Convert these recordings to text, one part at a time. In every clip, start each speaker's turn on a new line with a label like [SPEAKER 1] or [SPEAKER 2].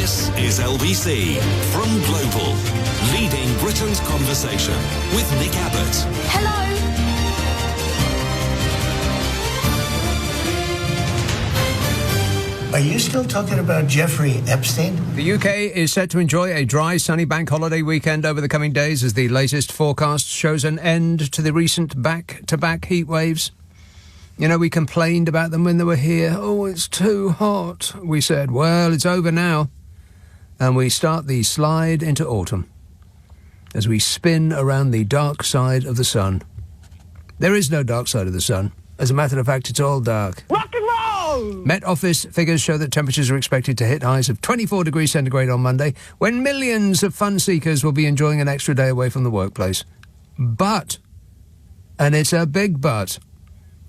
[SPEAKER 1] This is LBC from Global, leading Britain's conversation with Nick Abbot.
[SPEAKER 2] Hello.
[SPEAKER 3] Are you still talking about Jeffrey Epstein?
[SPEAKER 4] The UK is set to enjoy a dry, sunny bank holiday weekend over the coming days as the latest forecast shows an end to the recent back-to-back heat waves. You know, we complained about them when they were here. Oh, it's too hot. We said, well, it's over now. And we start the slide into autumn as we spin around the dark side of the sun. There is no dark side of the sun. As a matter of fact, it's all dark.
[SPEAKER 2] Rock and roll!
[SPEAKER 4] Met Office figures show that temperatures are expected to hit highs of 24 degrees centigrade on Monday, when millions of fun seekers will be enjoying an extra day away from the workplace. But, and it's a big but,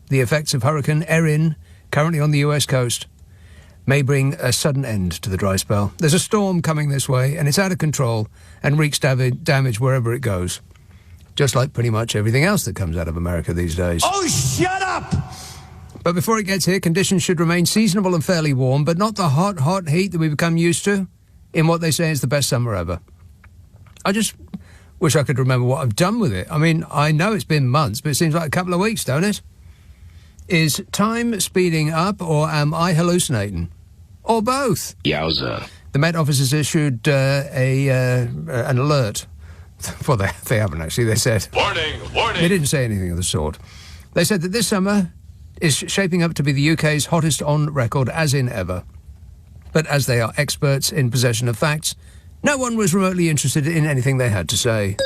[SPEAKER 4] the effects of Hurricane Erin, currently on the US coast, may bring a sudden end to the dry spell. There's a storm coming this way, and it's out of control and wreaks damage wherever it goes. Just like pretty much everything else that comes out of America these days.
[SPEAKER 3] Oh, shut up!
[SPEAKER 4] But before it gets here, conditions should remain seasonable and fairly warm, but not the hot, hot heat that we've become used to in what they say is the best summer ever. I just wish I could remember what I've done with it. I mean, I know it's been months, but it seems like a couple of weeks, don't it? Is time speeding up, or am I hallucinating? Or both?
[SPEAKER 5] Yowza.
[SPEAKER 4] The Met Office has issued an alert. Well, they haven't actually. They said...
[SPEAKER 5] Warning!
[SPEAKER 4] They didn't say anything of the sort. They said that this summer is shaping up to be the UK's hottest on record, as in ever. But as they are experts in possession of facts, no one was remotely interested in anything they had to say.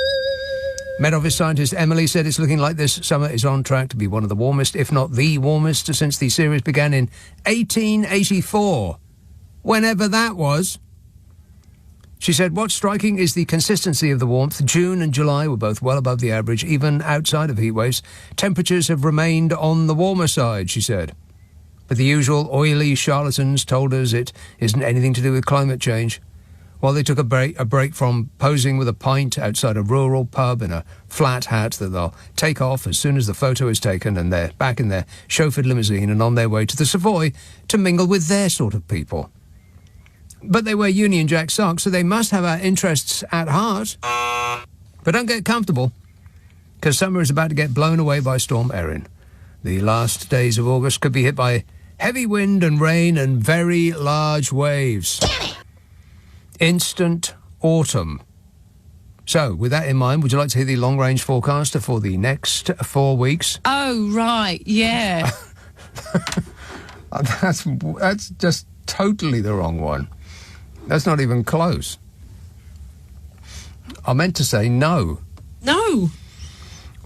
[SPEAKER 4] Met Office scientist Emily said it's looking like this summer is on track to be one of the warmest, if not the warmest, since the series began in 1884. Whenever that was. She said, what's striking is the consistency of the warmth. June and July were both well above the average, even outside of heat waves. Temperatures have remained on the warmer side, she said. But the usual oily charlatans told us it isn't anything to do with climate change. While they took a break from posing with a pint outside a rural pub in a flat hat that they'll take off as soon as the photo is taken, and they're back in their chauffeured limousine and on their way to the Savoy to mingle with their sort of people. But they wear Union Jack socks, so they must have our interests at heart. But don't get comfortable, because summer is about to get blown away by Storm Erin. The last days of August could be hit by heavy wind and rain and very large waves. Instant autumn. So, with that in mind, would you like to hear the long-range forecast for the next 4 weeks?
[SPEAKER 2] Oh, right, yeah.
[SPEAKER 4] That's just totally the wrong one. That's not even close. I meant to say no.
[SPEAKER 2] No.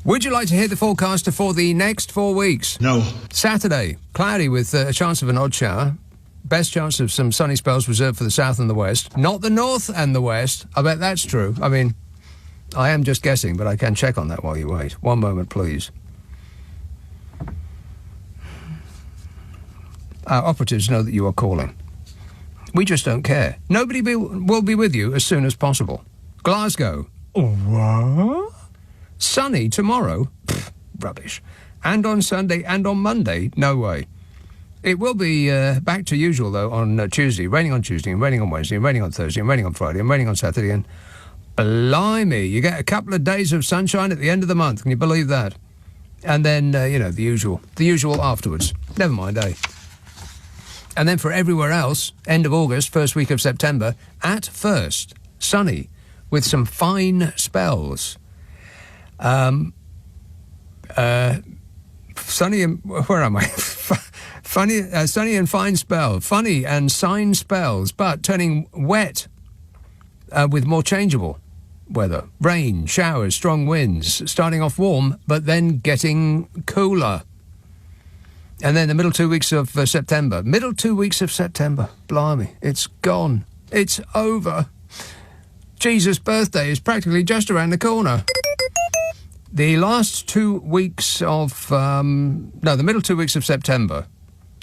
[SPEAKER 4] Would you like to hear the forecast for the next 4 weeks?
[SPEAKER 3] No.
[SPEAKER 4] Saturday, cloudy with a chance of an odd shower. Best chance of some sunny spells reserved for the south and the west. Not the north and the west. I bet that's true. I mean, I am just guessing, but I can check on that while you wait. One moment, please. Our operatives know that you are calling. We just don't care. Nobody will be with you as soon as possible. Glasgow. What? Sunny tomorrow? Pfft, rubbish. And on Sunday and on Monday? No way. It will be back to usual, though, on Tuesday. Raining on Tuesday, and raining on Wednesday, and raining on Thursday, and raining on Friday, and raining on Saturday, and blimey, you get a couple of days of sunshine at the end of the month. Can you believe that? And then, the usual afterwards. Never mind, eh? And then for everywhere else, end of August, first week of September, at first, sunny, with some fine spells. Sunny and... Where am I? Sunny and fine spell. Funny and sign spells, but turning wet with more changeable weather. Rain, showers, strong winds, starting off warm, but then getting cooler. And then the middle 2 weeks of September. Middle 2 weeks of September. Blimey, it's gone. It's over. Jesus' birthday is practically just around the corner. The last 2 weeks of... the middle 2 weeks of September.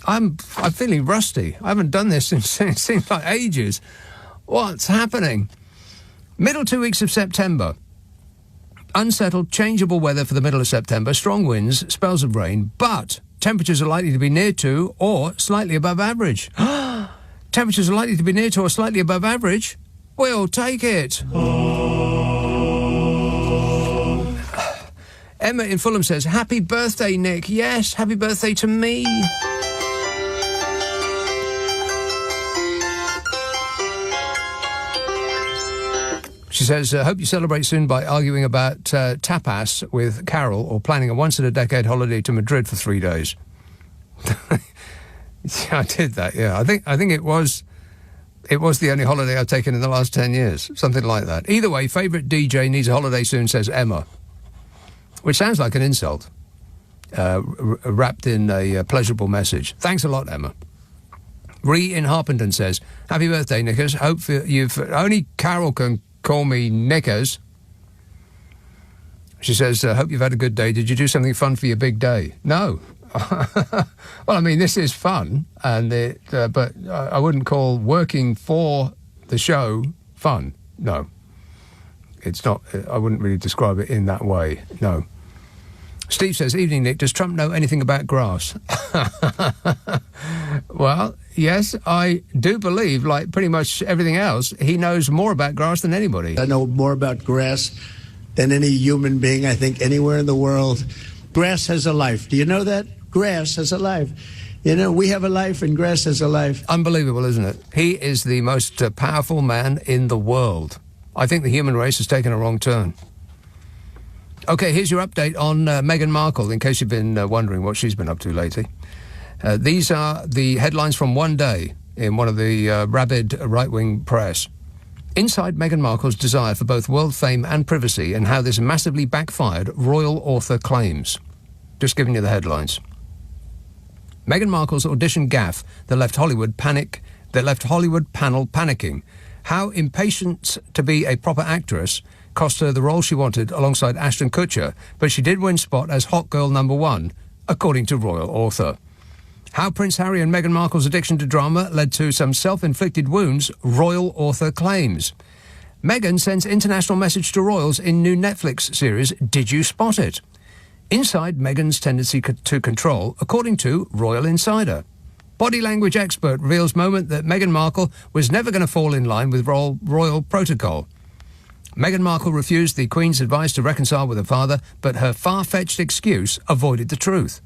[SPEAKER 4] I'm feeling rusty. I haven't done this since it seems like ages. What's happening? Middle 2 weeks of September. Unsettled, changeable weather for the middle of September. Strong winds, spells of rain, but... temperatures are likely to be near to or slightly above average. Temperatures are likely to be near to or slightly above average. We'll take it. Emma in Fulham says, happy birthday, Nick. Yes, happy birthday to me. She says, hope you celebrate soon by arguing about tapas with Carol or planning a once-in-a-decade holiday to Madrid for 3 days. Yeah, I did that, yeah. I think it was the only holiday I've taken in the last 10 years, something like that. Either way, favourite DJ needs a holiday soon, says Emma, which sounds like an insult, wrapped in a pleasurable message. Thanks a lot, Emma. Ree in Harpenden says, happy birthday, Nickers. Hope only Carol can call me Nickers. She says, hope you've had a good day. Did you do something fun for your big day? No. Well, I mean, this is fun, but I wouldn't call working for the show fun. No. It's not. I wouldn't really describe it in that way. No. Steve says, evening, Nick. Does Trump know anything about grass? Well, yes, I do believe, like pretty much everything else, he knows more about grass than anybody.
[SPEAKER 3] I know more about grass than any human being, I think, anywhere in the world. Grass has a life. Do you know that? Grass has a life. You know, we have a life and grass has a life.
[SPEAKER 4] Unbelievable, isn't it? He is the most powerful man in the world. I think the human race has taken a wrong turn. OK, here's your update on Meghan Markle, in case you've been wondering what she's been up to lately. These are the headlines from one day in one of the rabid right-wing press. Inside Meghan Markle's desire for both world fame and privacy and how this massively backfired, royal author claims. Just giving you the headlines. Meghan Markle's audition gaffe that left Hollywood panel panicking. How impatient to be a proper actress cost her the role she wanted alongside Ashton Kutcher, but she did win spot as hot girl number one, according to royal author. How Prince Harry and Meghan Markle's addiction to drama led to some self-inflicted wounds, royal author claims. Meghan sends international message to royals in new Netflix series, Did You Spot It? Inside Meghan's tendency to control, according to Royal Insider. Body language expert reveals moment that Meghan Markle was never going to fall in line with royal protocol. Meghan Markle refused the Queen's advice to reconcile with her father, but her far-fetched excuse avoided the truth.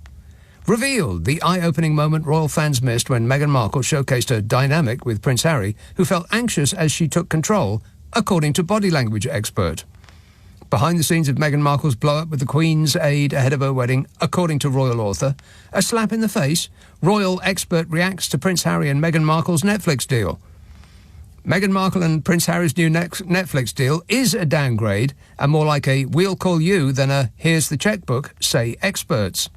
[SPEAKER 4] Revealed the eye-opening moment royal fans missed when Meghan Markle showcased her dynamic with Prince Harry, who felt anxious as she took control, according to body language expert. Behind the scenes of Meghan Markle's blow-up with the Queen's aide ahead of her wedding, according to royal author, a slap in the face, royal expert reacts to Prince Harry and Meghan Markle's Netflix deal. Meghan Markle and Prince Harry's new Netflix deal is a downgrade and more like a we'll call you than a here's the checkbook, say experts.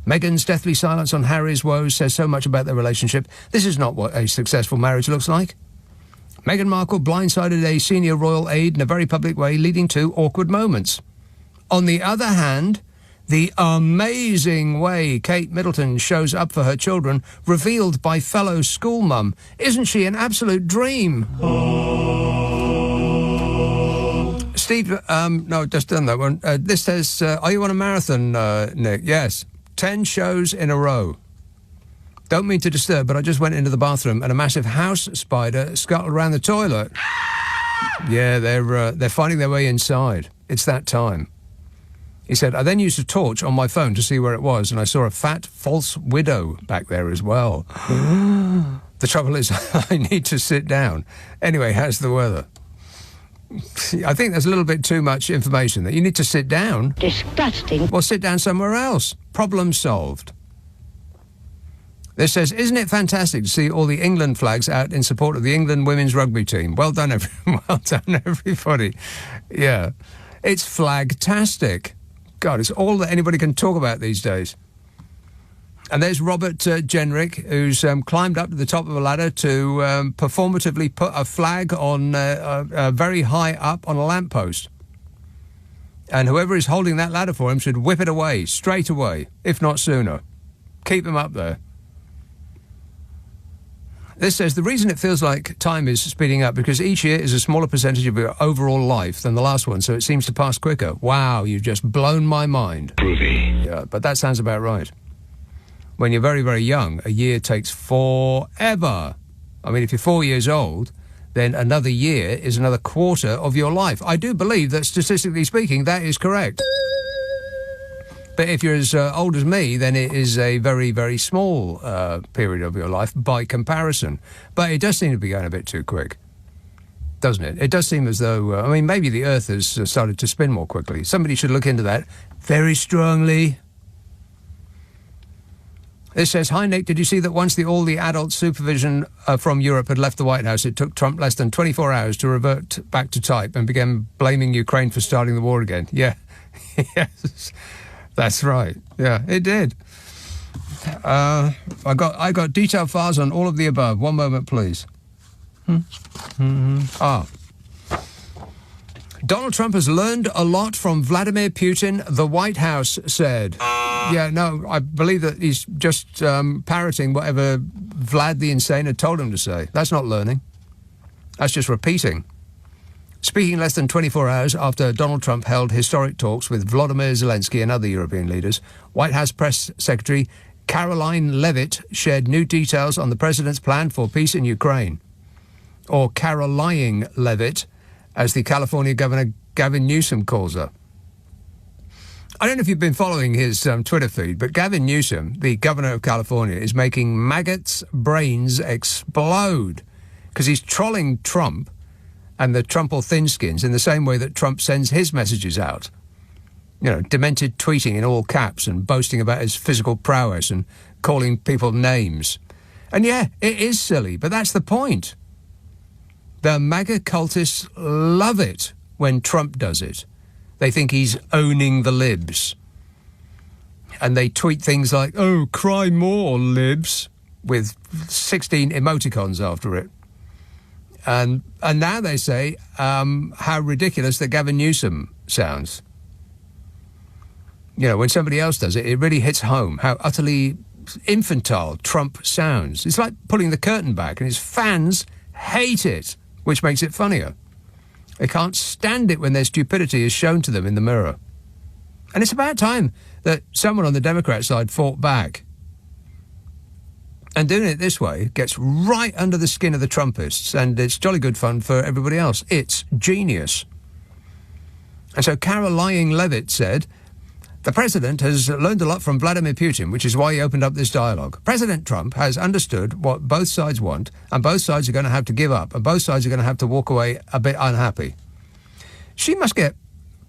[SPEAKER 4] Meghan's deathly silence on Harry's woes says so much about their relationship. This is not what a successful marriage looks like. Meghan Markle blindsided a senior royal aide in a very public way, leading to awkward moments. On the other hand, the amazing way Kate Middleton shows up for her children, revealed by fellow school mum. Isn't she an absolute dream? Steve, no, just done that one. This says, are you on a marathon, Nick? Yes. 10 shows in a row. Don't mean to disturb, but I just went into the bathroom and a massive house spider scuttled around the toilet. Yeah, they're finding their way inside. It's that time. He said, I then used a torch on my phone to see where it was, and I saw a fat, false widow back there as well. The trouble is, I need to sit down. Anyway, how's the weather? I think there's a little bit too much information that you need to sit down.
[SPEAKER 5] Disgusting.
[SPEAKER 4] Well, sit down somewhere else. Problem solved. This says, isn't it fantastic to see all the England flags out in support of the England women's rugby team? Well done, everybody. Yeah. It's flagtastic. God, it's all that anybody can talk about these days. And there's Robert Jenrick, who's climbed up to the top of a ladder to performatively put a flag on very high up on a lamppost. And whoever is holding that ladder for him should whip it away, straight away, if not sooner. Keep him up there. This says, the reason it feels like time is speeding up because each year is a smaller percentage of your overall life than the last one, so it seems to pass quicker. Wow, you've just blown my mind.
[SPEAKER 1] Groovy.
[SPEAKER 4] Yeah, but that sounds about right. When you're very, very young, a year takes forever. I mean, if you're 4 years old, then another year is another quarter of your life. I do believe that, statistically speaking, that is correct. But if you're as old as me, then it is a very, very small period of your life by comparison. But it does seem to be going a bit too quick, doesn't it? It does seem as though, I mean, maybe the Earth has started to spin more quickly. Somebody should look into that very strongly. This says, hi, Nick, did you see that once all the adult supervision from Europe had left the White House, it took Trump less than 24 hours to revert back to type and began blaming Ukraine for starting the war again? Yeah. Yes, that's right. Yeah, it did. I got detailed files on all of the above. One moment, please. Donald Trump has learned a lot from Vladimir Putin, the White House said. Yeah, no, I believe that he's just parroting whatever Vlad the Insane had told him to say. That's not learning. That's just repeating. Speaking less than 24 hours after Donald Trump held historic talks with Volodymyr Zelensky and other European leaders, White House Press Secretary Caroline Levitt shared new details on the president's plan for peace in Ukraine. Or Caroline Levitt, as the California Governor Gavin Newsom calls her. I don't know if you've been following his Twitter feed, but Gavin Newsom, the governor of California, is making maggots' brains explode because he's trolling Trump and the Trumple thinskins in the same way that Trump sends his messages out. You know, demented tweeting in all caps and boasting about his physical prowess and calling people names. And yeah, it is silly, but that's the point. The MAGA cultists love it when Trump does it. They think he's owning the libs. And they tweet things like, oh, cry more, libs, with 16 emoticons after it. And now they say how ridiculous that Gavin Newsom sounds. You know, when somebody else does it, it really hits home how utterly infantile Trump sounds. It's like pulling the curtain back, and his fans hate it, which makes it funnier. They can't stand it when their stupidity is shown to them in the mirror. And it's about time that someone on the Democrat side fought back. And doing it this way gets right under the skin of the Trumpists, and it's jolly good fun for everybody else. It's genius. And so Caroline Levitt said, the president has learned a lot from Vladimir Putin, which is why he opened up this dialogue. President Trump has understood what both sides want, and both sides are going to have to give up, and both sides are going to have to walk away a bit unhappy. She must get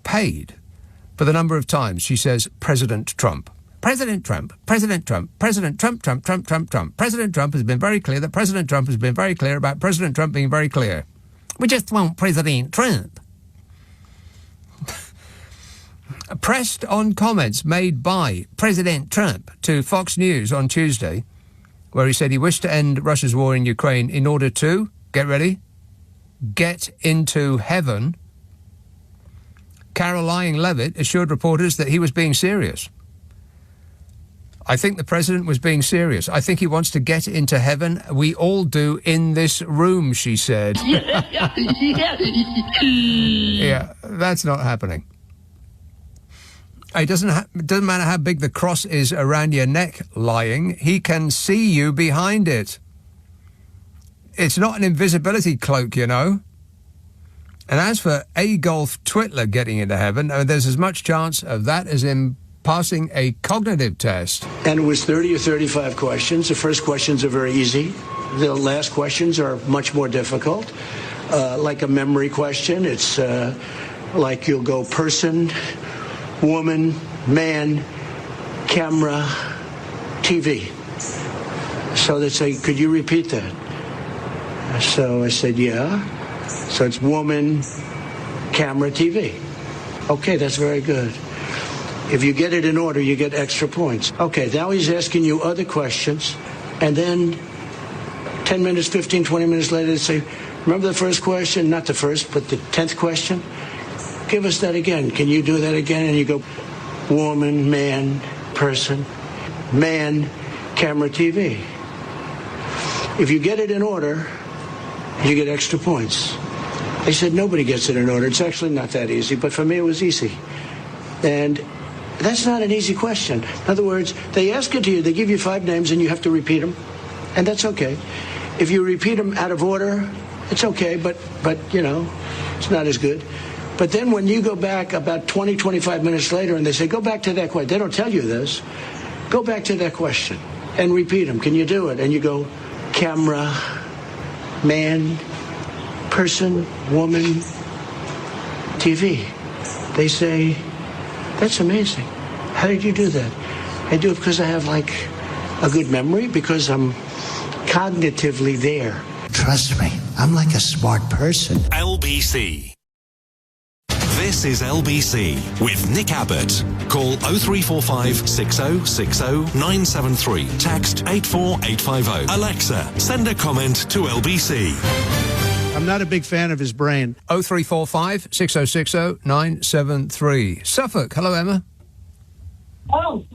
[SPEAKER 4] paid for the number of times she says President Trump. President Trump, President Trump, President Trump, Trump, Trump, Trump, Trump. President Trump has been very clear that President Trump has been very clear about President Trump being very clear. We just want President Trump. Pressed on comments made by President Trump to Fox News on Tuesday, where he said he wished to end Russia's war in Ukraine in order to, get ready, get into heaven, Caroline Levitt assured reporters that he was being serious. I think the president was being serious. I think he wants to get into heaven. We all do in this room, she said. Yeah, that's not happening. It doesn't matter how big the cross is around your neck lying. He can see you behind it. It's not an invisibility cloak, you know. And as for Adolf Hitler getting into heaven, there's as much chance of that as in passing a cognitive test.
[SPEAKER 3] And it was 30 or 35 questions. The first questions are very easy. The last questions are much more difficult. Like a memory question, it's like you'll go person, woman, man, camera, TV. So they say, could you repeat that? So I said, yeah. So it's woman, camera, TV. Okay, that's very good. If you get it in order, you get extra points. Okay, now he's asking you other questions, and then 10 minutes, 15, 20 minutes later, they say, remember the first question? Not the first, but the 10th question? Give us that again. Can you do that again? And you go, woman, man, person, man, camera, TV. If you get it in order, you get extra points. They said nobody gets it in order. It's actually not that easy, but for me it was easy. And that's not an easy question. In other words, they ask it to you, they give you 5 names, and you have to repeat them, and that's okay. If you repeat them out of order, it's okay, but you know, it's not as good. But then when you go back about 20, 25 minutes later and they say, go back to that question, they don't tell you this, go back to that question and repeat them. Can you do it? And you go, camera, man, person, woman, TV. They say, that's amazing. How did you do that? I do it because I have like a good memory, because I'm cognitively there. Trust me, I'm like a smart person.
[SPEAKER 1] LBC. This is LBC with Nick Abbott. Call 0345 6060 973. Text 84850. Alexa, send a comment to LBC.
[SPEAKER 3] I'm not a big fan of his brain.
[SPEAKER 4] 0345 6060 973. Suffolk. Hello, Emma.
[SPEAKER 5] Oh,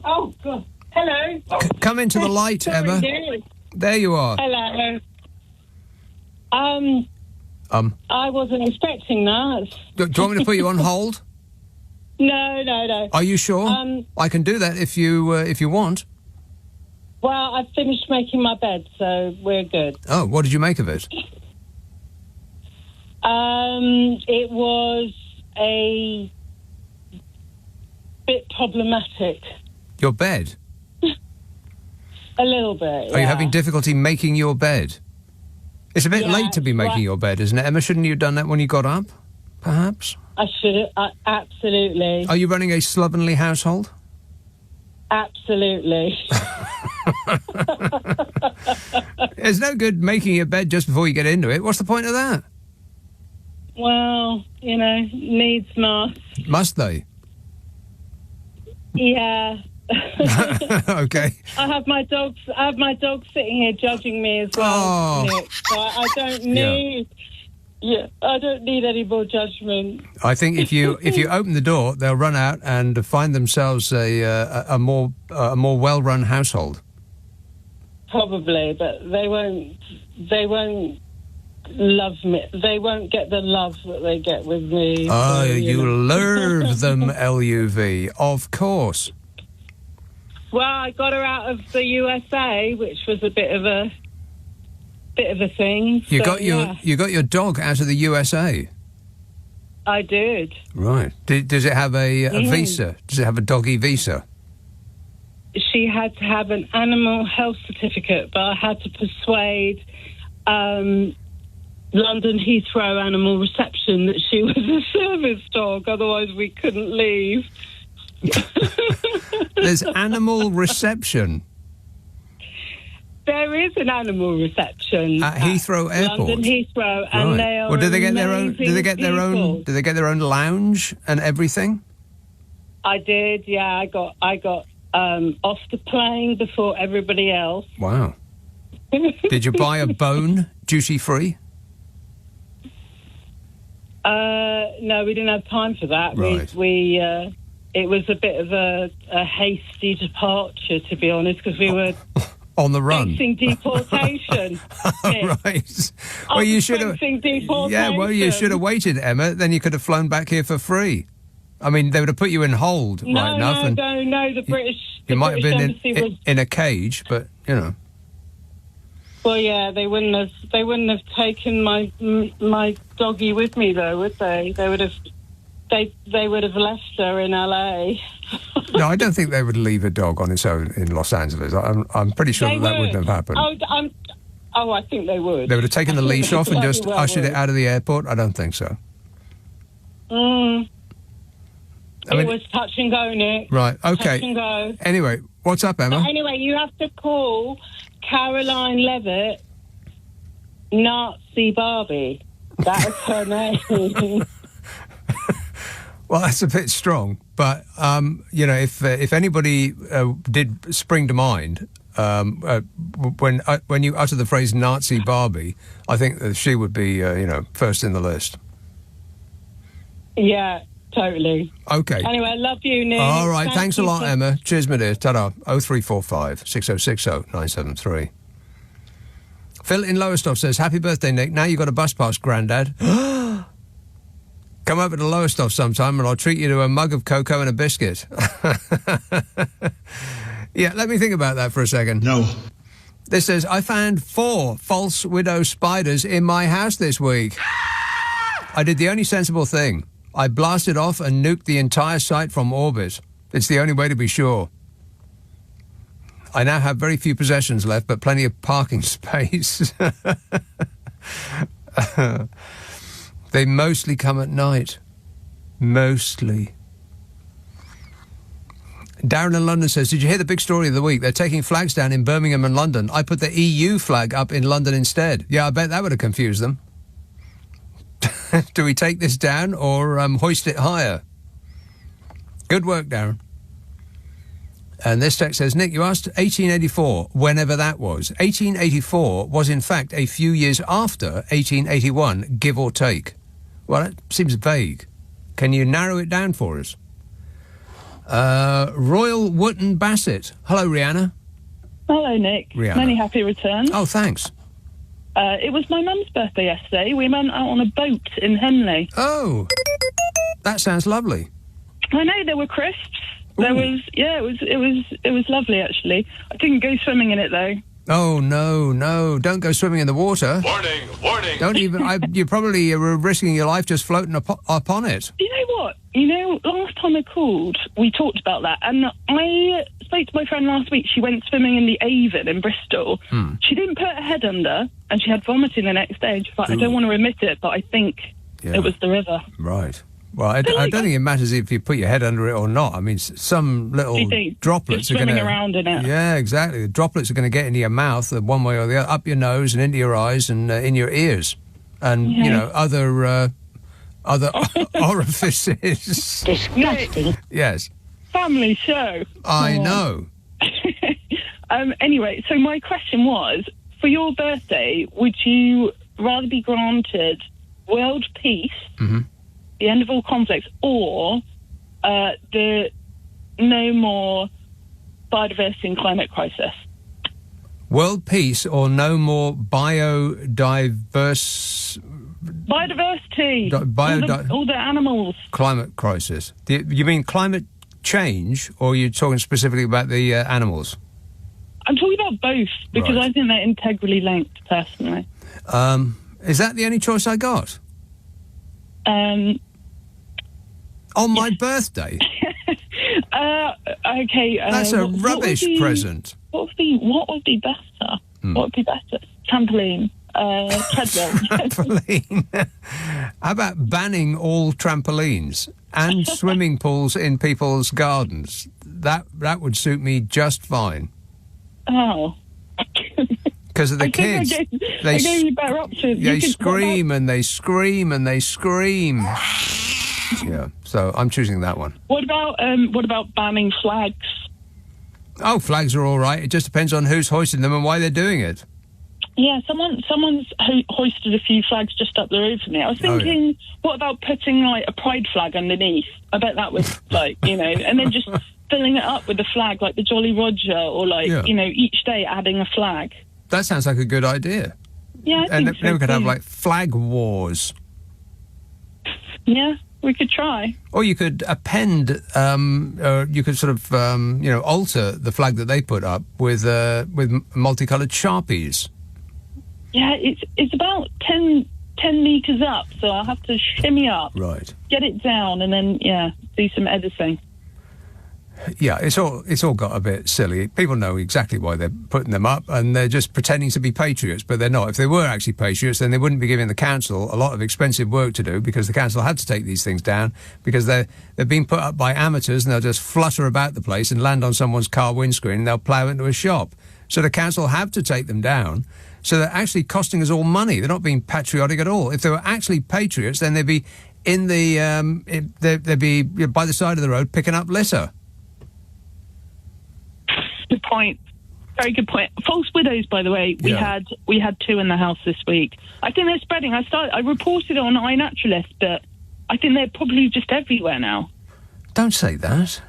[SPEAKER 5] God. Hello.
[SPEAKER 4] Come into the light,
[SPEAKER 5] Sorry,
[SPEAKER 4] Emma.
[SPEAKER 5] Nick.
[SPEAKER 4] There you are.
[SPEAKER 5] Hello. I wasn't expecting that.
[SPEAKER 4] Do you want me to put you on hold?
[SPEAKER 5] No.
[SPEAKER 4] Are you sure? I can do that if you want.
[SPEAKER 5] Well, I've finished making my bed, so we're good.
[SPEAKER 4] Oh, what did you make of it?
[SPEAKER 5] It was a bit problematic.
[SPEAKER 4] Your bed?
[SPEAKER 5] A little bit,
[SPEAKER 4] Are you having difficulty making your bed? It's a bit
[SPEAKER 5] Yeah,
[SPEAKER 4] late to be making
[SPEAKER 5] well-
[SPEAKER 4] your bed, isn't it, Emma? Shouldn't you have done that when you got up, perhaps?
[SPEAKER 5] I should have, absolutely.
[SPEAKER 4] Are you running a slovenly household?
[SPEAKER 5] Absolutely.
[SPEAKER 4] It's no good making your bed just before you get into it. What's the point of that?
[SPEAKER 5] Well, you know, needs must.
[SPEAKER 4] Must they?
[SPEAKER 5] Yeah.
[SPEAKER 4] Okay.
[SPEAKER 5] I have my dogs sitting here judging me as well, Nick. So I don't need. Yeah, I don't need any more judgment.
[SPEAKER 4] I think if you open the door, they'll run out and find themselves a more well-run household.
[SPEAKER 5] Probably, but they won't love me. They won't get the love that they get with me.
[SPEAKER 4] Oh,
[SPEAKER 5] So,
[SPEAKER 4] you
[SPEAKER 5] know.
[SPEAKER 4] lure them, LUV, of course.
[SPEAKER 5] Well, I got her out of the USA, which was a bit of a thing.
[SPEAKER 4] You
[SPEAKER 5] so,
[SPEAKER 4] got your dog out of the USA.
[SPEAKER 5] I did.
[SPEAKER 4] Right. Does it have a visa? Does it have a doggy visa?
[SPEAKER 5] She had to have an animal health certificate, but I had to persuade London Heathrow Animal Reception that she was a service dog, otherwise we couldn't leave.
[SPEAKER 4] There's animal reception
[SPEAKER 5] There is an animal reception
[SPEAKER 4] at Heathrow Airport.
[SPEAKER 5] London Heathrow, and
[SPEAKER 4] Right.
[SPEAKER 5] they are
[SPEAKER 4] Well, do they get their own?
[SPEAKER 5] amazing
[SPEAKER 4] Do they get their own?
[SPEAKER 5] people.
[SPEAKER 4] Do they get their own lounge and everything?
[SPEAKER 5] I did, yeah. I got off the plane before everybody else.
[SPEAKER 4] Wow. Did you buy a bone duty free?
[SPEAKER 5] No, we didn't have time for that.
[SPEAKER 4] Right.
[SPEAKER 5] We it was a bit of a hasty departure, to be honest, because we were
[SPEAKER 4] On the run.
[SPEAKER 5] facing deportation. Nick.
[SPEAKER 4] Right.
[SPEAKER 5] I
[SPEAKER 4] Well, you
[SPEAKER 5] was
[SPEAKER 4] should have.
[SPEAKER 5] facing deportation.
[SPEAKER 4] Yeah. Well, you should have waited, Emma. Then you could have flown back here for free. I mean, they would have put you in hold right enough, and
[SPEAKER 5] No. The British.
[SPEAKER 4] you might have
[SPEAKER 5] British
[SPEAKER 4] been
[SPEAKER 5] Embassy was.
[SPEAKER 4] in a cage, but you know.
[SPEAKER 5] Well, yeah, they wouldn't have taken my doggy with me, though, would they? They would have left her in LA.
[SPEAKER 4] No, I don't think they would leave a dog on its own in Los Angeles. I'm pretty sure
[SPEAKER 5] They
[SPEAKER 4] that
[SPEAKER 5] would.
[SPEAKER 4] wouldn't have happened.
[SPEAKER 5] Oh, I think they would.
[SPEAKER 4] They would have taken the leash off and just
[SPEAKER 5] Well
[SPEAKER 4] ushered it
[SPEAKER 5] would.
[SPEAKER 4] out of the airport. I don't think so.
[SPEAKER 5] It
[SPEAKER 4] mean-
[SPEAKER 5] was touch and go, Nick.
[SPEAKER 4] Right. Okay.
[SPEAKER 5] Touch and go.
[SPEAKER 4] Anyway, what's up, Emma?
[SPEAKER 5] But anyway, you have to call Caroline Levitt Nazi Barbie. That is her name.
[SPEAKER 4] Well, that's a bit strong, but you know, if anybody did spring to mind when you utter the phrase Nazi Barbie, I think that she would be first in the list.
[SPEAKER 5] Yeah, totally.
[SPEAKER 4] Okay.
[SPEAKER 5] Anyway, I love you, Nick.
[SPEAKER 4] All right. Thanks a
[SPEAKER 5] you
[SPEAKER 4] lot,
[SPEAKER 5] for-
[SPEAKER 4] Emma. Cheers, my dear. Ta-da. 0345 6060 973. Phil in Lowestoft says, happy birthday, Nick. Now you've got a bus pass, Grandad. Come over to Lowestoft sometime and I'll treat you to a mug of cocoa and a biscuit. Yeah, let me think about that for a second.
[SPEAKER 6] No.
[SPEAKER 4] This says, I found 4 false widow spiders in my house this week. I did the only sensible thing. I blasted off and nuked the entire site from orbit. It's the only way to be sure. I now have very few possessions left, but plenty of parking space. They mostly come at night. Mostly. Darren in London says, did you hear the big story of the week? They're taking flags down in Birmingham and London. I put the EU flag up in London instead. Yeah, I bet that would have confused them. Do we take this down or hoist it higher? Good work, Darren. And this text says, Nick, you asked 1884, whenever that was. 1884 was, in fact, a few years after 1881, give or take. Well, that seems vague. Can you narrow it down for us? Royal Wootton Bassett. Hello, Rihanna.
[SPEAKER 6] Hello, Nick.
[SPEAKER 4] Rihanna.
[SPEAKER 6] Many happy returns.
[SPEAKER 4] Oh, thanks.
[SPEAKER 6] It was my mum's birthday yesterday. We went out on a boat in Henley.
[SPEAKER 4] Oh, that sounds lovely.
[SPEAKER 6] I know, there were crisps. There was, it was lovely, actually. I didn't go swimming in it, though.
[SPEAKER 4] Oh, no, don't go swimming in the water.
[SPEAKER 7] Warning.
[SPEAKER 4] Don't even, you probably were risking your life just floating up on it.
[SPEAKER 6] You know what? Last time I called, we talked about that, and I spoke to my friend last week. She went swimming in the Avon in Bristol. She didn't put her head under, and she had vomiting the next day, and she's like, I don't want to admit it, but I think it was the river.
[SPEAKER 4] Right. Well, I don't think it matters if you put your head under it or not. I mean, some little droplets
[SPEAKER 6] just
[SPEAKER 4] are going to...
[SPEAKER 6] swimming around in it.
[SPEAKER 4] Yeah, exactly. The droplets are going to get into your mouth one way or the other, up your nose and into your eyes and in your ears. And, other orifices.
[SPEAKER 6] Disgusting.
[SPEAKER 4] Yes.
[SPEAKER 6] Family show.
[SPEAKER 4] I know.
[SPEAKER 6] Anyway, so my question was, for your birthday, would you rather be granted world peace, the end of all conflicts, or the no more biodiversity and climate crisis?
[SPEAKER 4] World peace or no more
[SPEAKER 6] Biodiversity. All the animals.
[SPEAKER 4] Climate crisis. You mean climate change, or are you talking specifically about the animals?
[SPEAKER 6] I'm talking about both, because
[SPEAKER 4] Right.
[SPEAKER 6] I think they're integrally linked, personally.
[SPEAKER 4] Is that the only choice I got?
[SPEAKER 6] Um,
[SPEAKER 4] On my birthday?
[SPEAKER 6] okay.
[SPEAKER 4] That's a rubbish present.
[SPEAKER 6] What would be better? What would be better? Trampoline. Treadmill.
[SPEAKER 4] Trampoline. How about banning all trampolines and swimming pools in people's gardens? That would suit me just fine.
[SPEAKER 6] Oh.
[SPEAKER 4] Because of the
[SPEAKER 6] I
[SPEAKER 4] kids.
[SPEAKER 6] think I gave you better options.
[SPEAKER 4] They scream and they scream and they scream. Yeah, so I'm choosing that one.
[SPEAKER 6] What about banning flags?
[SPEAKER 4] Oh, flags are all right. It just depends on who's hoisting them and why they're doing it.
[SPEAKER 6] Yeah, someone's hoisted a few flags just up the road from me. I was thinking, what about putting like a pride flag underneath? I bet that was like, and then just filling it up with a flag like the Jolly Roger, or like, each day adding a flag.
[SPEAKER 4] That sounds like a good idea.
[SPEAKER 6] Yeah, I think so.
[SPEAKER 4] Then we could have
[SPEAKER 6] too.
[SPEAKER 4] like flag wars.
[SPEAKER 6] Yeah, we could try.
[SPEAKER 4] Or you could append, you could sort of, alter the flag that they put up with multicoloured Sharpies.
[SPEAKER 6] Yeah, it's about 10 metres up, so I'll have to shimmy up,
[SPEAKER 4] Right.
[SPEAKER 6] get it down, and then, do some editing.
[SPEAKER 4] Yeah, it's all got a bit silly. People know exactly why they're putting them up, and they're just pretending to be patriots, but they're not. If they were actually patriots, then they wouldn't be giving the council a lot of expensive work to do, because the council had to take these things down, because they've been put up by amateurs, and they'll just flutter about the place and land on someone's car windscreen, and they'll plough into a shop. So the council have to take them down. So they're actually costing us all money. They're not being patriotic at all. If they were actually patriots, then they'd be in the they'd be by the side of the road picking up litter.
[SPEAKER 6] Good point. Very good point. False widows, by the way, we had 2 in the house this week. I think they're spreading. I reported on iNaturalist, but I think they're probably just everywhere now.
[SPEAKER 4] Don't say that.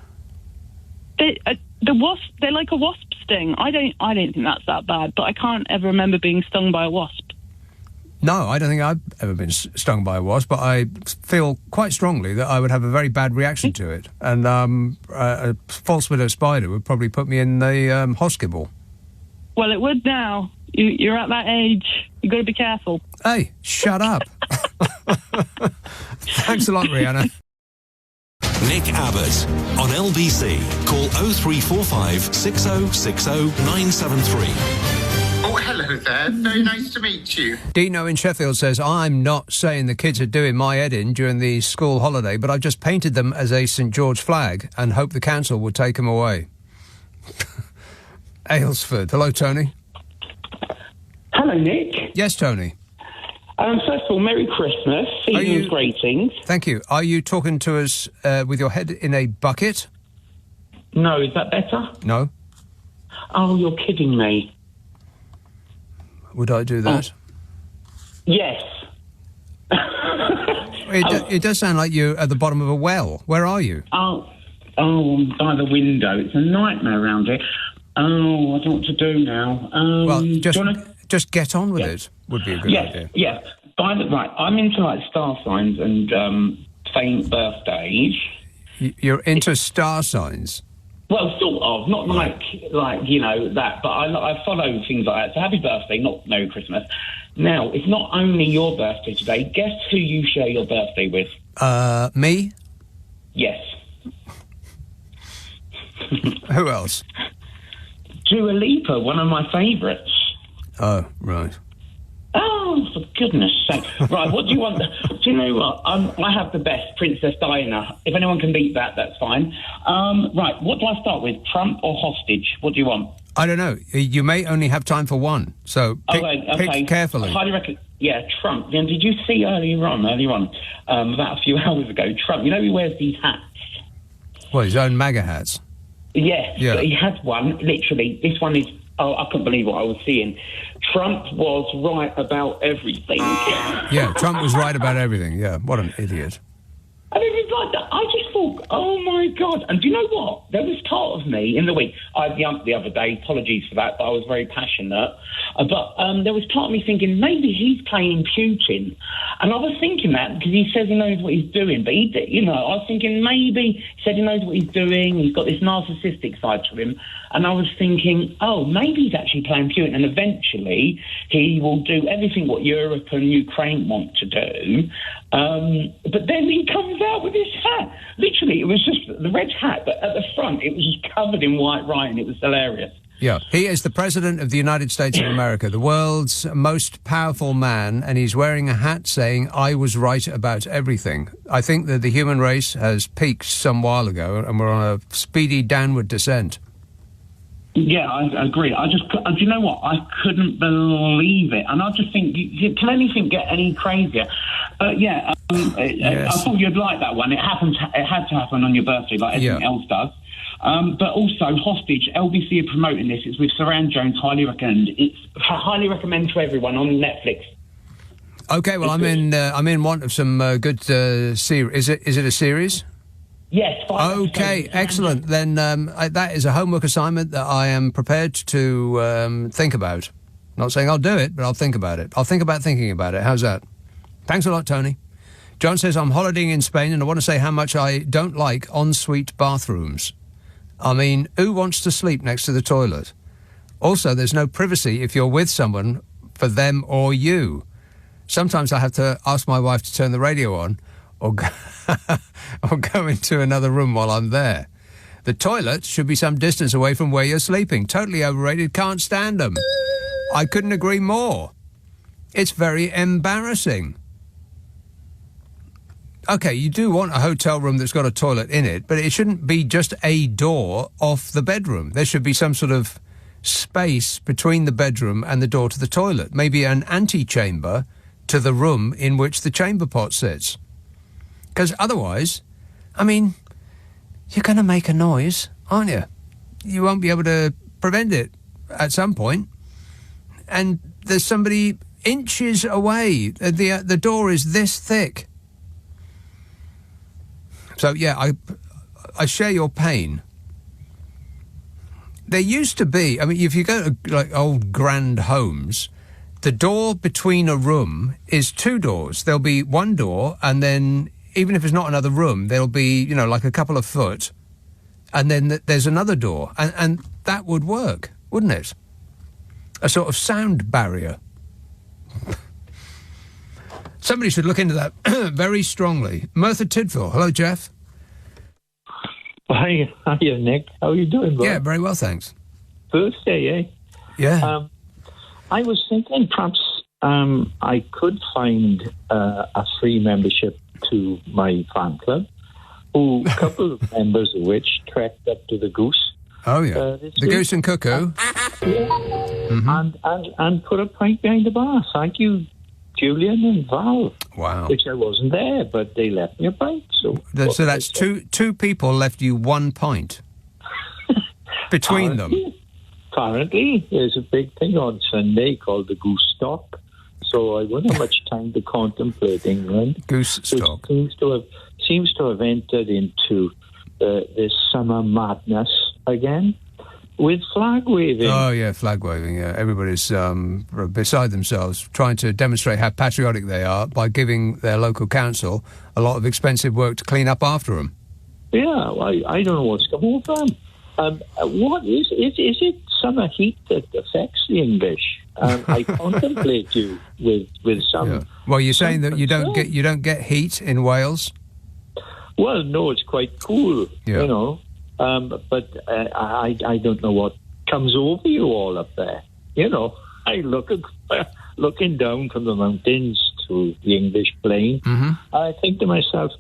[SPEAKER 6] The wasp, they're like a wasp sting. I don't think that's that bad, but I can't ever remember being stung by a wasp.
[SPEAKER 4] No, I don't think I've ever been stung by a wasp, but I feel quite strongly that I would have a very bad reaction to it. And a false widow spider would probably put me in the hospital.
[SPEAKER 6] Well, it would now. You're at that age. You've got to be careful.
[SPEAKER 4] Hey, shut up. Thanks a lot, Rihanna.
[SPEAKER 1] Nick Abbott on LBC. Call 0345 6060 973.
[SPEAKER 7] Oh, hello there. Very nice to meet you.
[SPEAKER 4] Dino in Sheffield says, I'm not saying the kids are doing my head in during the school holiday, but I've just painted them as a St George flag and hope the council will take them away. Aylesford. Hello, Tony.
[SPEAKER 8] Hello, Nick.
[SPEAKER 4] Yes, Tony.
[SPEAKER 8] First of all, Merry Christmas. Season's greetings.
[SPEAKER 4] Thank you. Are you talking to us with your head in a bucket?
[SPEAKER 8] No, is that better?
[SPEAKER 4] No.
[SPEAKER 8] Oh, you're kidding me.
[SPEAKER 4] Would I do that?
[SPEAKER 8] Yes.
[SPEAKER 4] It does sound like you're at the bottom of a well. Where are you?
[SPEAKER 8] Oh, I'm by the window. It's a nightmare around here. Oh, I don't know what to do now.
[SPEAKER 4] Well, just get on with it would be a good idea.
[SPEAKER 8] Yes. Right, I'm into like star signs and faint birthdays.
[SPEAKER 4] You're into star signs?
[SPEAKER 8] Well, sort of. Not like you know, that, but I follow things like that. So happy birthday, not Merry Christmas. Now, it's not only your birthday today. Guess who you share your birthday with?
[SPEAKER 4] Me?
[SPEAKER 8] Yes.
[SPEAKER 4] Who else?
[SPEAKER 8] Dua Lipa, one of my favourites.
[SPEAKER 4] Oh, right.
[SPEAKER 8] Oh, for goodness sake. Right, what do you want? Do you know what? I have the best, Princess Diana. If anyone can beat that, that's fine. Right, what do I start with, Trump or hostage? What do you want?
[SPEAKER 4] I don't know. You may only have time for one, so pick carefully.
[SPEAKER 8] I highly recommend. Yeah, Trump. Then did you see earlier on, about a few hours ago, Trump, you know he wears these hats?
[SPEAKER 4] Well, his own MAGA hats.
[SPEAKER 8] Yes, yeah. But he has one, literally. This one is... Oh, I couldn't believe what I was seeing. Trump was right about everything.
[SPEAKER 4] Yeah, Trump was right about everything. Yeah, what an idiot.
[SPEAKER 8] And it was like that. I just thought, oh, my God. And do you know what? There was part of me in the week. I jumped the other day. Apologies for that, but I was very passionate. But there was part of me thinking, maybe he's playing Putin. And I was thinking that because he says he knows what he's doing. But, I was thinking maybe he said he knows what he's doing. He's got this narcissistic side to him. And I was thinking, oh, maybe he's actually playing Putin. And eventually he will do everything what Europe and Ukraine want to do. But then he comes out with this hat. Literally, it was just the red hat, but at the front, it was just covered in white writing. It was hilarious.
[SPEAKER 4] Yeah, he is the President of the United States of America, the world's most powerful man, and he's wearing a hat saying, I was right about everything. I think that the human race has peaked some while ago, and we're on a speedy downward descent.
[SPEAKER 8] Yeah, I agree. Do you know what? I couldn't believe it. And I just think, can anything get any crazier? Yes. I thought you'd like that one. It had to happen on your birthday, like everything else does. But also, hostage. LBC are promoting this. It's with Saran Jones. Highly recommend to everyone on Netflix.
[SPEAKER 4] Okay, well, I'm in want of some good series. Is it a series?
[SPEAKER 8] Yes.
[SPEAKER 4] Okay, excellent. Then that is a homework assignment that I am prepared to think about. Not saying I'll do it, but I'll think about it. I'll think about thinking about it. How's that? Thanks a lot, Tony. John says, I'm holidaying in Spain and I want to say how much I don't like ensuite bathrooms. I mean, who wants to sleep next to the toilet? Also, there's no privacy if you're with someone for them or you. Sometimes I have to ask my wife to turn the radio on or go into another room while I'm there. The toilet should be some distance away from where you're sleeping. Totally overrated. Can't stand them. I couldn't agree more. It's very embarrassing. Okay, you do want a hotel room that's got a toilet in it, but it shouldn't be just a door off the bedroom. There should be some sort of space between the bedroom and the door to the toilet. Maybe an antechamber to the room in which the chamber pot sits. Because otherwise, I mean, you're going to make a noise, aren't you? You won't be able to prevent it at some point. And there's somebody inches away. The door is this thick. So, yeah, I share your pain. There used to be, I mean, if you go to like old grand homes, the door between a room is two doors. There'll be one door, and then even if it's not another room, there'll be, like a couple of foot, and then there's another door. And that would work, wouldn't it? a sort of sound barrier. Somebody should look into that very strongly. Merthyr Tydfil. Hello, Jeff.
[SPEAKER 9] Hi, Nick. How are you doing, bro?
[SPEAKER 4] Yeah, very well, thanks.
[SPEAKER 9] Birthday, eh?
[SPEAKER 4] Yeah.
[SPEAKER 9] I was thinking perhaps I could find a free membership to my fan club, a couple of members of which trekked up to the Goose.
[SPEAKER 4] Oh, yeah. The Goose and Cuckoo.
[SPEAKER 9] And put a pint behind the bar. Thank you, Julian and Val.
[SPEAKER 4] Wow.
[SPEAKER 9] Which I wasn't there, but they left me a pint. So
[SPEAKER 4] that's two people left you 1 pint between them.
[SPEAKER 9] Apparently, there's a big thing on Sunday called the Goose Stock. So I wouldn't have much time to contemplate England.
[SPEAKER 4] Goose Stock.
[SPEAKER 9] It seems to have entered into this summer madness again with flag waving.
[SPEAKER 4] Oh, yeah, flag waving, yeah. Everybody's beside themselves, trying to demonstrate how patriotic they are by giving their local council a lot of expensive work to clean up after them.
[SPEAKER 9] Yeah, I don't know what's come over them. What is it summer heat that affects the English? I contemplate you with some.
[SPEAKER 4] Yeah. Well, you're saying that you don't get heat in Wales?
[SPEAKER 9] Well, no, it's quite cool, you know. But I don't know what comes over you all up there. You know, I looking down from the mountains to the English plain. I think to myself,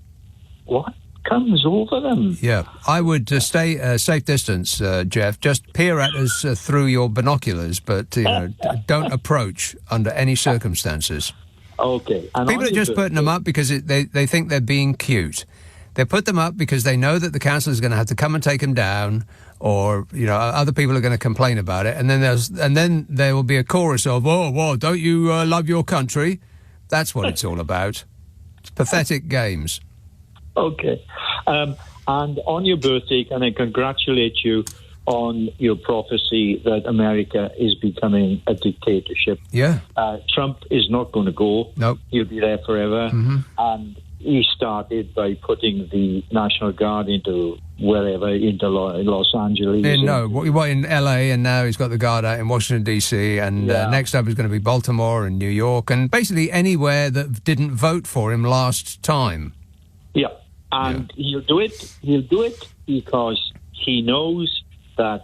[SPEAKER 9] what comes over them?
[SPEAKER 4] Yeah, I would stay a safe distance, Jeff. Just peer at us through your binoculars, but don't approach under any circumstances.
[SPEAKER 9] Okay. And
[SPEAKER 4] people are just putting them up because they think they're being cute. They put them up because they know that the council is going to have to come and take them down, or other people are going to complain about it, and then there will be a chorus of, "Oh, well, don't you love your country?" That's what it's all about. It's pathetic games.
[SPEAKER 9] Okay. And on your birthday, can I congratulate you on your prophecy that America is becoming a dictatorship?
[SPEAKER 4] Yeah.
[SPEAKER 9] Trump is not going to go.
[SPEAKER 4] Nope.
[SPEAKER 9] He'll be there forever. And he started by putting the National Guard into Los Angeles.
[SPEAKER 4] In LA, and now he's got the Guard out in Washington, D.C., and next up is going to be Baltimore and New York, and basically anywhere that didn't vote for him last time.
[SPEAKER 9] Yeah. And he'll do it. He'll do it because he knows that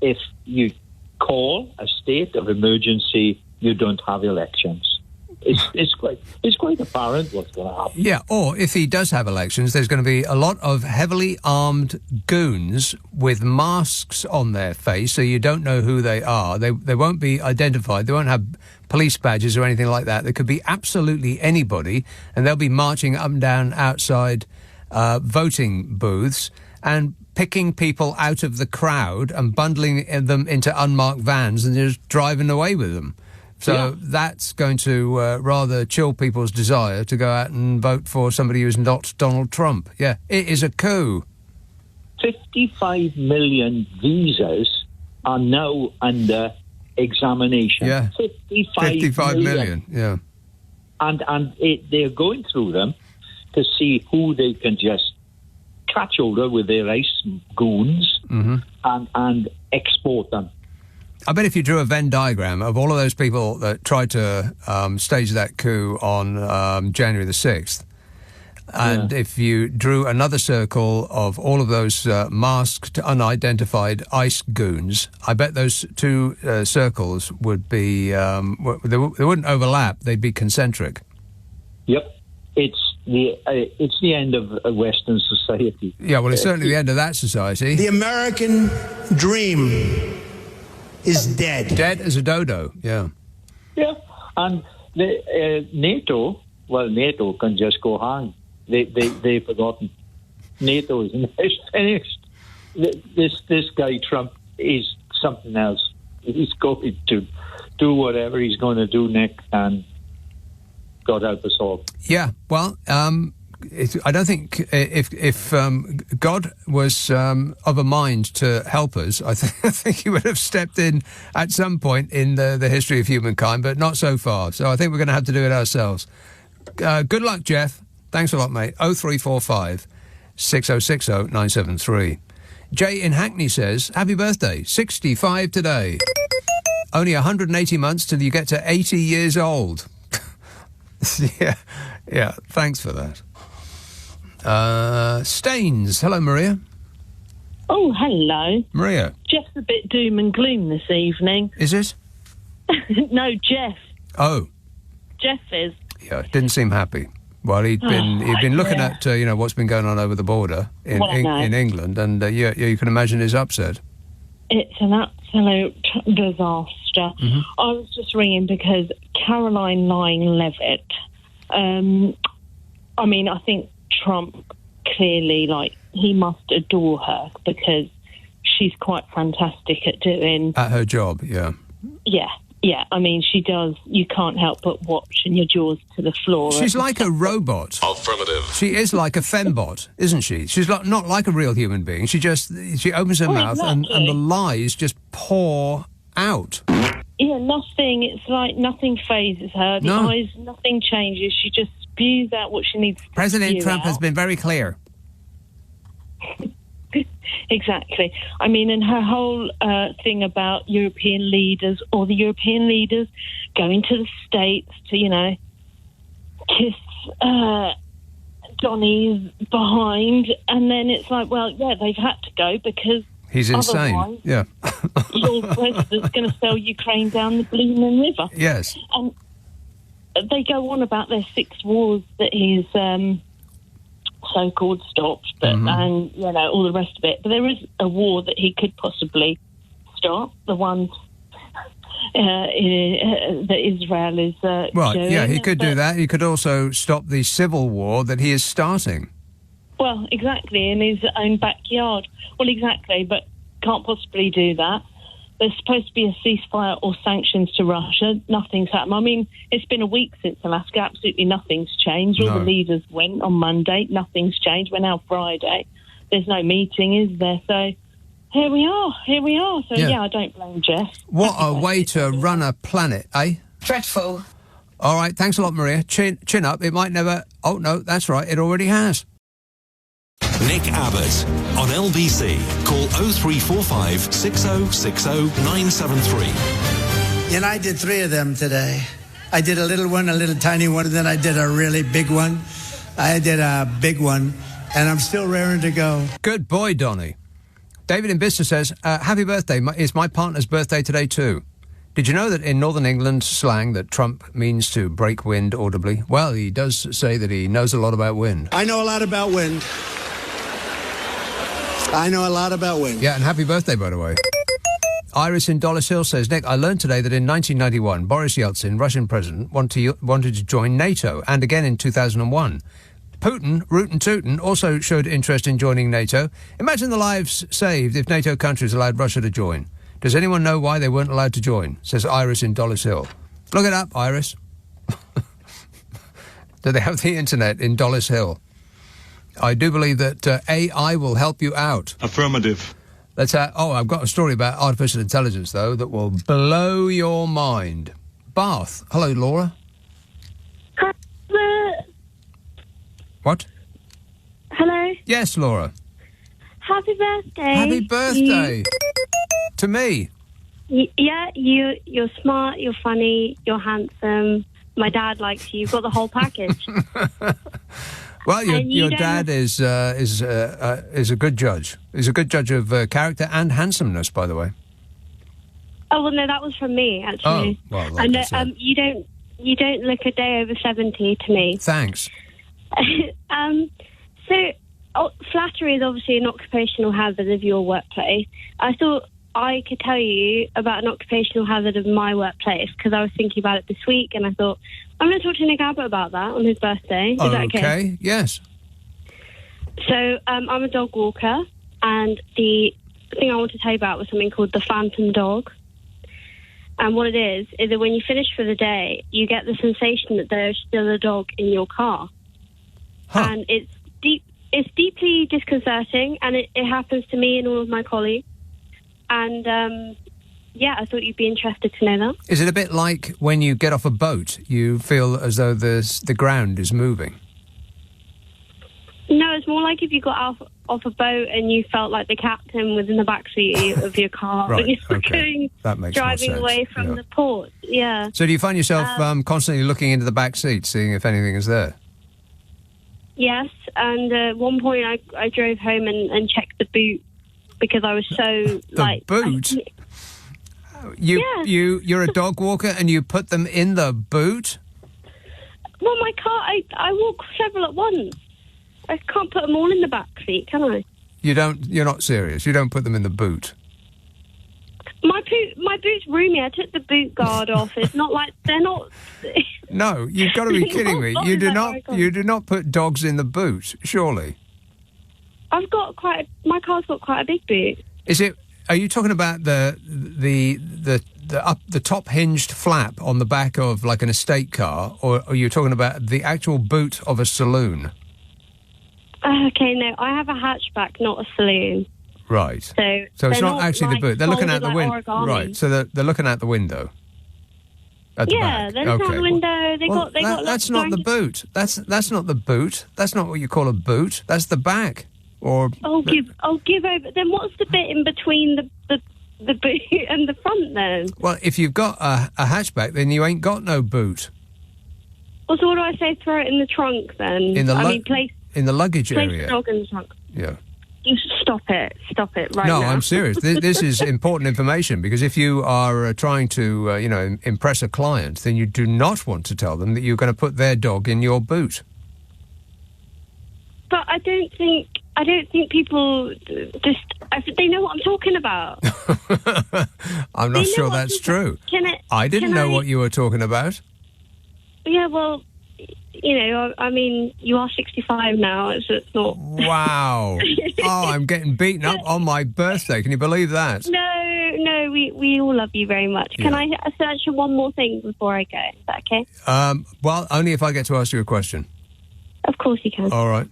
[SPEAKER 9] if you call a state of emergency, you don't have elections. It's quite apparent what's going to happen.
[SPEAKER 4] Yeah, or if he does have elections, there's going to be a lot of heavily armed goons with masks on their face, so you don't know who they are. They won't be identified. They won't have police badges or anything like that. There could be absolutely anybody, and they'll be marching up and down outside voting booths and picking people out of the crowd and bundling them into unmarked vans and just driving away with them. So that's going to rather chill people's desire to go out and vote for somebody who's not Donald Trump. Yeah, it is a coup.
[SPEAKER 9] 55 million visas are now under examination.
[SPEAKER 4] Yeah, 55 million. Yeah.
[SPEAKER 9] And they're going through them to see who they can just catch hold of with their ice goons and export them.
[SPEAKER 4] I bet if you drew a Venn diagram of all of those people that tried to stage that coup on January the 6th, and if you drew another circle of all of those masked, unidentified ICE goons, I bet those two circles would be, they wouldn't overlap, they'd be concentric.
[SPEAKER 9] Yep. It's the end of Western society.
[SPEAKER 4] Yeah, well, it's certainly the end of that society.
[SPEAKER 3] The American dream is dead.
[SPEAKER 4] Dead as a dodo, yeah.
[SPEAKER 9] Yeah, and NATO can just go hang. They've forgotten. NATO is finished. This guy Trump is something else. He's going to do whatever he's going to do, Nick, and God help us all.
[SPEAKER 4] Yeah, well, I don't think if God was of a mind to help us, I think he would have stepped in at some point in the history of humankind, but not so far. So I think we're going to have to do it ourselves. Good luck, Jeff. Thanks a lot, mate. 0345 6060 973. Jay in Hackney says, happy birthday, 65 today. only 180 months till you get to 80 years old. Yeah, thanks for that. Staines. Hello, Maria.
[SPEAKER 5] Oh, hello.
[SPEAKER 4] Maria.
[SPEAKER 5] Jeff's a bit doom and gloom this evening.
[SPEAKER 4] Is it?
[SPEAKER 5] No, Jeff.
[SPEAKER 4] Oh.
[SPEAKER 5] Jeff is.
[SPEAKER 4] Yeah, didn't seem happy. Well, he'd been looking at what's been going on over the border in England, and you can imagine his upset.
[SPEAKER 5] It's an absolute disaster.
[SPEAKER 4] Mm-hmm.
[SPEAKER 5] I was just ringing because Caroline Lying-Levitt. I think Trump clearly, he must adore her because she's quite fantastic at doing...
[SPEAKER 4] At her job, yeah.
[SPEAKER 5] Yeah. She does. You can't help but watch and your jaws to the floor.
[SPEAKER 4] She's like a robot.
[SPEAKER 1] Affirmative.
[SPEAKER 4] She is like a fembot, isn't she? She's not like a real human being. She opens her mouth and the lies just pour out.
[SPEAKER 5] Yeah, nothing. It's like nothing phases her. The eyes, nothing changes. She just spews out what she needs to
[SPEAKER 4] President Trump
[SPEAKER 5] out.
[SPEAKER 4] has been very clear.
[SPEAKER 5] Exactly. And her whole thing about European leaders or the European leaders going to the States to, kiss Donny's behind. And then it's like, well, yeah, they've had to go because
[SPEAKER 4] he's insane. Yeah.
[SPEAKER 5] your president's going to sell Ukraine down the Blooming River.
[SPEAKER 4] Yes.
[SPEAKER 5] And they go on about their 6 wars that he's... so-called stopped, but and all the rest of it. But there is a war that he could possibly stop. The one that Israel is doing.
[SPEAKER 4] Yeah, he could do that. He could also stop the civil war that he is starting.
[SPEAKER 5] Well, exactly, in his own backyard. Well, exactly, but can't possibly do that. There's supposed to be a ceasefire or sanctions to Russia. Nothing's happened. It's been a week since Alaska. Absolutely nothing's changed. All the leaders went on Monday. Nothing's changed. We're now Friday. There's no meeting, is there? So here we are. So, I don't blame Jeff.
[SPEAKER 4] What a way to run a planet, eh?
[SPEAKER 2] Dreadful.
[SPEAKER 4] All right, thanks a lot, Maria. Chin up. It might never... Oh, no, that's right. It already has.
[SPEAKER 1] Nick Abbott on LBC. Call 0345 6060 973.
[SPEAKER 10] I did 3 of them today. I did a little one, a little tiny one, and then I did a really big one. I did a big one, and I'm still raring to go.
[SPEAKER 4] Good boy, Donny. David in Bicester says, happy birthday. It's my partner's birthday today too. Did you know that in Northern England slang that Trump means to break wind audibly? Well, he does say that he knows a lot about wind.
[SPEAKER 10] I know a lot about wind.
[SPEAKER 4] Yeah, and happy birthday, by the way. Iris in Dollis Hill says, Nick, I learned today that in 1991, Boris Yeltsin, Russian president, wanted to join NATO, and again in 2001. Putin, rootin' tootin', also showed interest in joining NATO. Imagine the lives saved if NATO countries allowed Russia to join. Does anyone know why they weren't allowed to join? Says Iris in Dollis Hill. Look it up, Iris. Do they have the internet in Dollis Hill? I do believe that AI will help you out.
[SPEAKER 11] Affirmative.
[SPEAKER 4] I've got a story about artificial intelligence, though, that will blow your mind. Bath. Hello, Laura. What?
[SPEAKER 12] Hello?
[SPEAKER 4] Yes, Laura.
[SPEAKER 12] Happy birthday.
[SPEAKER 4] Happy birthday. To me.
[SPEAKER 12] You're smart, you're funny, you're handsome. My dad likes you. You've got the whole package.
[SPEAKER 4] Well, your dad is a good judge. He's a good judge of character and handsomeness, by the way.
[SPEAKER 12] Oh well, no, that was from me actually.
[SPEAKER 4] Oh well, like I said.
[SPEAKER 12] You don't look a day over 70 to me.
[SPEAKER 4] Thanks.
[SPEAKER 12] Flattery is obviously an occupational hazard of your workplace. I thought I could tell you about an occupational hazard of my workplace because I was thinking about it this week, and I thought I'm going to talk to Nick Abbott about that on his birthday. Is that okay?
[SPEAKER 4] Okay, yes.
[SPEAKER 12] So I'm a dog walker, and the thing I want to tell you about was something called the phantom dog. And what it is that when you finish for the day, you get the sensation that there's still a dog in your car.
[SPEAKER 4] Huh.
[SPEAKER 12] And it's deeply disconcerting, and it happens to me and all of my colleagues. And, I thought you'd be interested to know that.
[SPEAKER 4] Is it a bit like when you get off a boat, you feel as though the ground is moving?
[SPEAKER 12] No, it's more like if you got off a boat and you felt like the captain was in the backseat of your car.
[SPEAKER 4] Right,
[SPEAKER 12] When you were
[SPEAKER 4] okay. That makes more
[SPEAKER 12] driving
[SPEAKER 4] sense.
[SPEAKER 12] away from
[SPEAKER 4] Yeah.
[SPEAKER 12] the port. Yeah.
[SPEAKER 4] So do you find yourself constantly looking into the back seat, seeing if anything is there?
[SPEAKER 12] Yes, and at one point I drove home and checked the boot because I was so
[SPEAKER 4] The boot? You're a dog walker and you put them in the boot?
[SPEAKER 12] Well, my car, I walk several at once. I can't put them all in the back seat, can I?
[SPEAKER 4] You're not serious. You don't put them in the boot.
[SPEAKER 12] My boot's roomy. I took the boot guard off. It's not like they're not.
[SPEAKER 4] No, you've got to be kidding me. You do not put dogs in the boot, surely.
[SPEAKER 12] My car's got quite a big boot.
[SPEAKER 4] Are you talking about the top hinged flap on the back of like an estate car, or are you talking about the actual boot of a saloon?
[SPEAKER 12] Okay, no, I have a hatchback, not a saloon.
[SPEAKER 4] Right.
[SPEAKER 12] So
[SPEAKER 4] it's not actually the boot. They're looking out the window.
[SPEAKER 12] Origami.
[SPEAKER 4] Right. So they're looking out the window. At the back.
[SPEAKER 12] They're looking out the window. They got.
[SPEAKER 4] That's not the boot. That's not the boot. That's not what you call a boot. That's the back.
[SPEAKER 12] I'll give over. Then what's the bit in between the boot and the front then?
[SPEAKER 4] Well, if you've got a hatchback, then you ain't got no boot.
[SPEAKER 12] Well, so what do I say? Throw it in the trunk then?
[SPEAKER 4] In the luggage
[SPEAKER 12] place
[SPEAKER 4] area.
[SPEAKER 12] the dog in the trunk.
[SPEAKER 4] Yeah.
[SPEAKER 12] You stop it right
[SPEAKER 4] no,
[SPEAKER 12] now.
[SPEAKER 4] I'm serious. This is important information because if you are trying to, impress a client, then you do not want to tell them that you're going to put their dog in your boot.
[SPEAKER 12] But I don't think people they know what I'm talking about.
[SPEAKER 4] I'm not sure that's true. I didn't know what you were talking about.
[SPEAKER 12] Yeah, well, I mean, you are 65 now, so it's not...
[SPEAKER 4] Wow. Oh, I'm getting beaten up on my birthday. Can you believe that?
[SPEAKER 12] No, we all love you very much. Can I search for one more thing before I go? Is that okay?
[SPEAKER 4] Well, only if I get to ask you a question.
[SPEAKER 12] Of course you can.
[SPEAKER 4] All right.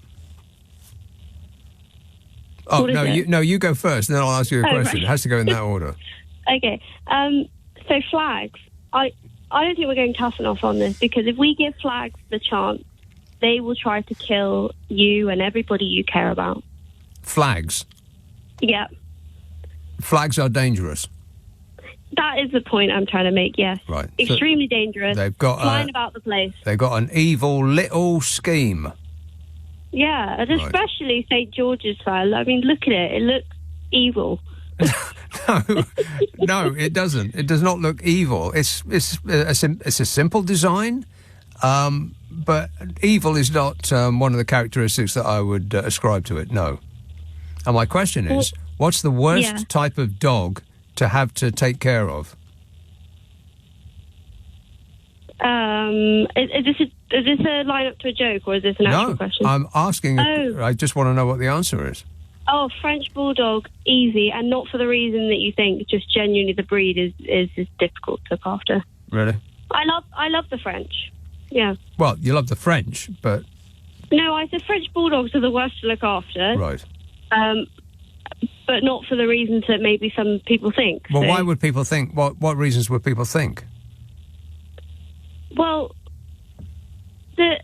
[SPEAKER 4] Oh, you go first, and then I'll ask you a question.
[SPEAKER 12] Right.
[SPEAKER 4] It has to go in that order.
[SPEAKER 12] Okay. So flags. I don't think we're going tough enough on this because if we give flags the chance, they will try to kill you and everybody you care about.
[SPEAKER 4] Flags?
[SPEAKER 12] Yeah.
[SPEAKER 4] Flags are dangerous.
[SPEAKER 12] That is the point I'm trying to make, yes.
[SPEAKER 4] Right.
[SPEAKER 12] Extremely dangerous.
[SPEAKER 4] They've got
[SPEAKER 12] flying about the place.
[SPEAKER 4] They've got an evil little scheme.
[SPEAKER 12] Yeah, and especially St. George's flag. I mean, look at it. It looks evil.
[SPEAKER 4] No, it doesn't. It does not look evil. It's a simple design, but evil is not one of the characteristics that I would ascribe to it. No. And my question is, what's the worst type of dog to have to take care of?
[SPEAKER 12] Is this a line up to a joke or is this an actual question?
[SPEAKER 4] No, I'm asking. I just want to know what the answer is.
[SPEAKER 12] Oh, French Bulldog, easy, and not for the reason that you think, just genuinely the breed is difficult to look after.
[SPEAKER 4] Really?
[SPEAKER 12] I love the French, yeah.
[SPEAKER 4] Well, you love the French, but...
[SPEAKER 12] No, I said French Bulldogs are the worst to look after.
[SPEAKER 4] Right.
[SPEAKER 12] But not for the reasons that maybe some people think.
[SPEAKER 4] Well, why would people think? What reasons would people think?
[SPEAKER 12] Well...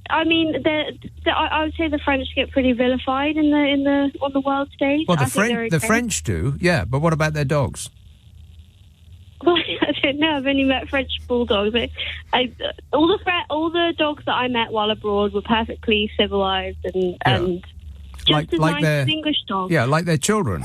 [SPEAKER 12] I would say the French get pretty vilified on the world stage.
[SPEAKER 4] Well, the French do, yeah. But what about their dogs?
[SPEAKER 12] Well, I don't know. I've only met French bulldogs. All the dogs that I met while abroad were perfectly civilized and just as nice as English dogs.
[SPEAKER 4] Yeah, like their children.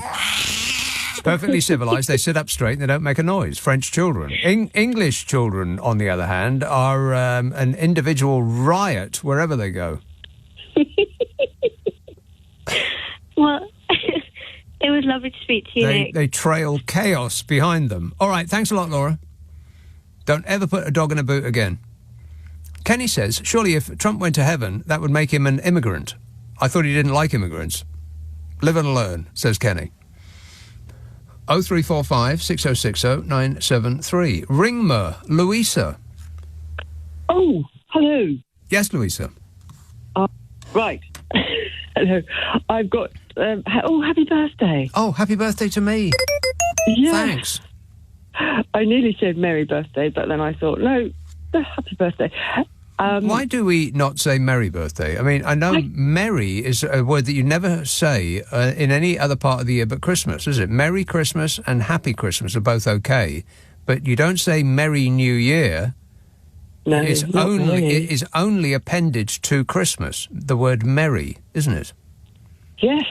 [SPEAKER 4] Perfectly civilized. They sit up straight and they don't make a noise. French children. English children, on the other hand, are an individual riot wherever they go.
[SPEAKER 12] Well, it was lovely to speak to you, Nick.
[SPEAKER 4] They trail chaos behind them. All right, thanks a lot, Laura. Don't ever put a dog in a boot again. Kenny says, surely if Trump went to heaven, that would make him an immigrant. I thought he didn't like immigrants. Live and learn, says Kenny. 0345 6060 973. Ringmer, Louisa.
[SPEAKER 11] Oh, hello.
[SPEAKER 4] Yes, Louisa.
[SPEAKER 11] Right. Hello. I've got... happy birthday.
[SPEAKER 4] Oh, happy birthday to me.
[SPEAKER 11] Yeah.
[SPEAKER 4] Thanks.
[SPEAKER 11] I nearly said merry birthday, but then I thought, no, happy birthday.
[SPEAKER 4] Why do we not say merry birthday? I mean, I know merry is a word that you never say in any other part of the year but Christmas, is it? Merry Christmas and Happy Christmas are both okay, but you don't say Merry New Year.
[SPEAKER 11] No,
[SPEAKER 4] it is only appended to Christmas, the word merry, isn't it?
[SPEAKER 11] Yes,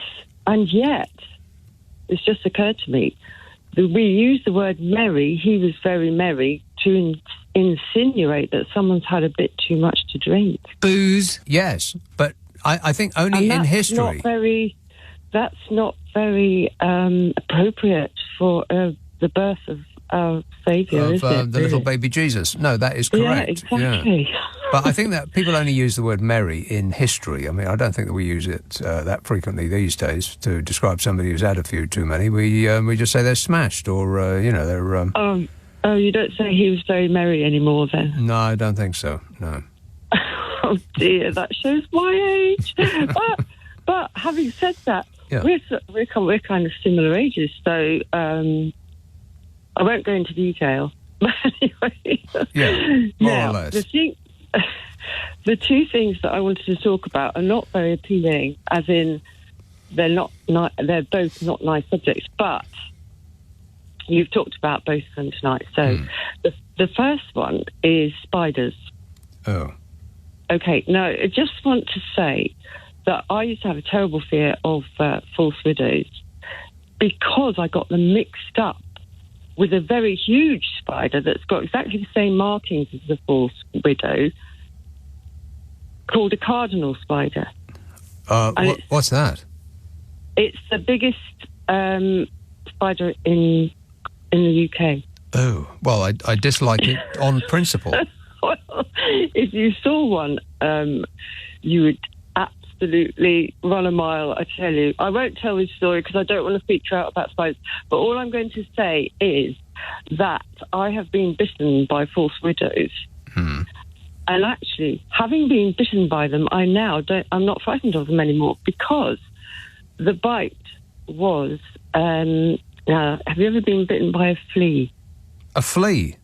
[SPEAKER 11] and yet, it's just occurred to me, we use the word merry, he was very merry, to insinuate that someone's had a bit too much to drink.
[SPEAKER 4] Booze. Yes, but I think only in history.
[SPEAKER 11] That's not very appropriate for the birth of our Saviour, is it?
[SPEAKER 4] The little baby Jesus. No, that is correct.
[SPEAKER 11] Yeah, exactly.
[SPEAKER 4] Yeah. But I think that people only use the word merry in history. I mean, I don't think that we use it that frequently these days to describe somebody who's had a few too many. We just say they're smashed or, they're...
[SPEAKER 11] Oh, you don't say he was very merry anymore then?
[SPEAKER 4] No, I don't think so, no.
[SPEAKER 11] Oh, dear, that shows my age. but having said that, we're kind of similar ages, so I won't go into detail. But anyway... Yeah, more or less. The two things that I wanted to talk about are not very appealing, as in they're both not nice subjects, but... You've talked about both of them tonight. So the first one is spiders.
[SPEAKER 4] Oh.
[SPEAKER 11] Okay, now I just want to say that I used to have a terrible fear of false widows because I got them mixed up with a very huge spider that's got exactly the same markings as the false widow, called a cardinal spider.
[SPEAKER 4] What's that?
[SPEAKER 11] It's the biggest spider in the UK.
[SPEAKER 4] Oh, well, I dislike it on principle.
[SPEAKER 11] Well, if you saw one, you would absolutely run a mile, I tell you. I won't tell this story because I don't want to feature out about spiders, but all I'm going to say is that I have been bitten by false widows. And actually, having been bitten by them, I'm not frightened of them anymore because the bite was... have you ever been bitten by a flea?
[SPEAKER 4] A flea?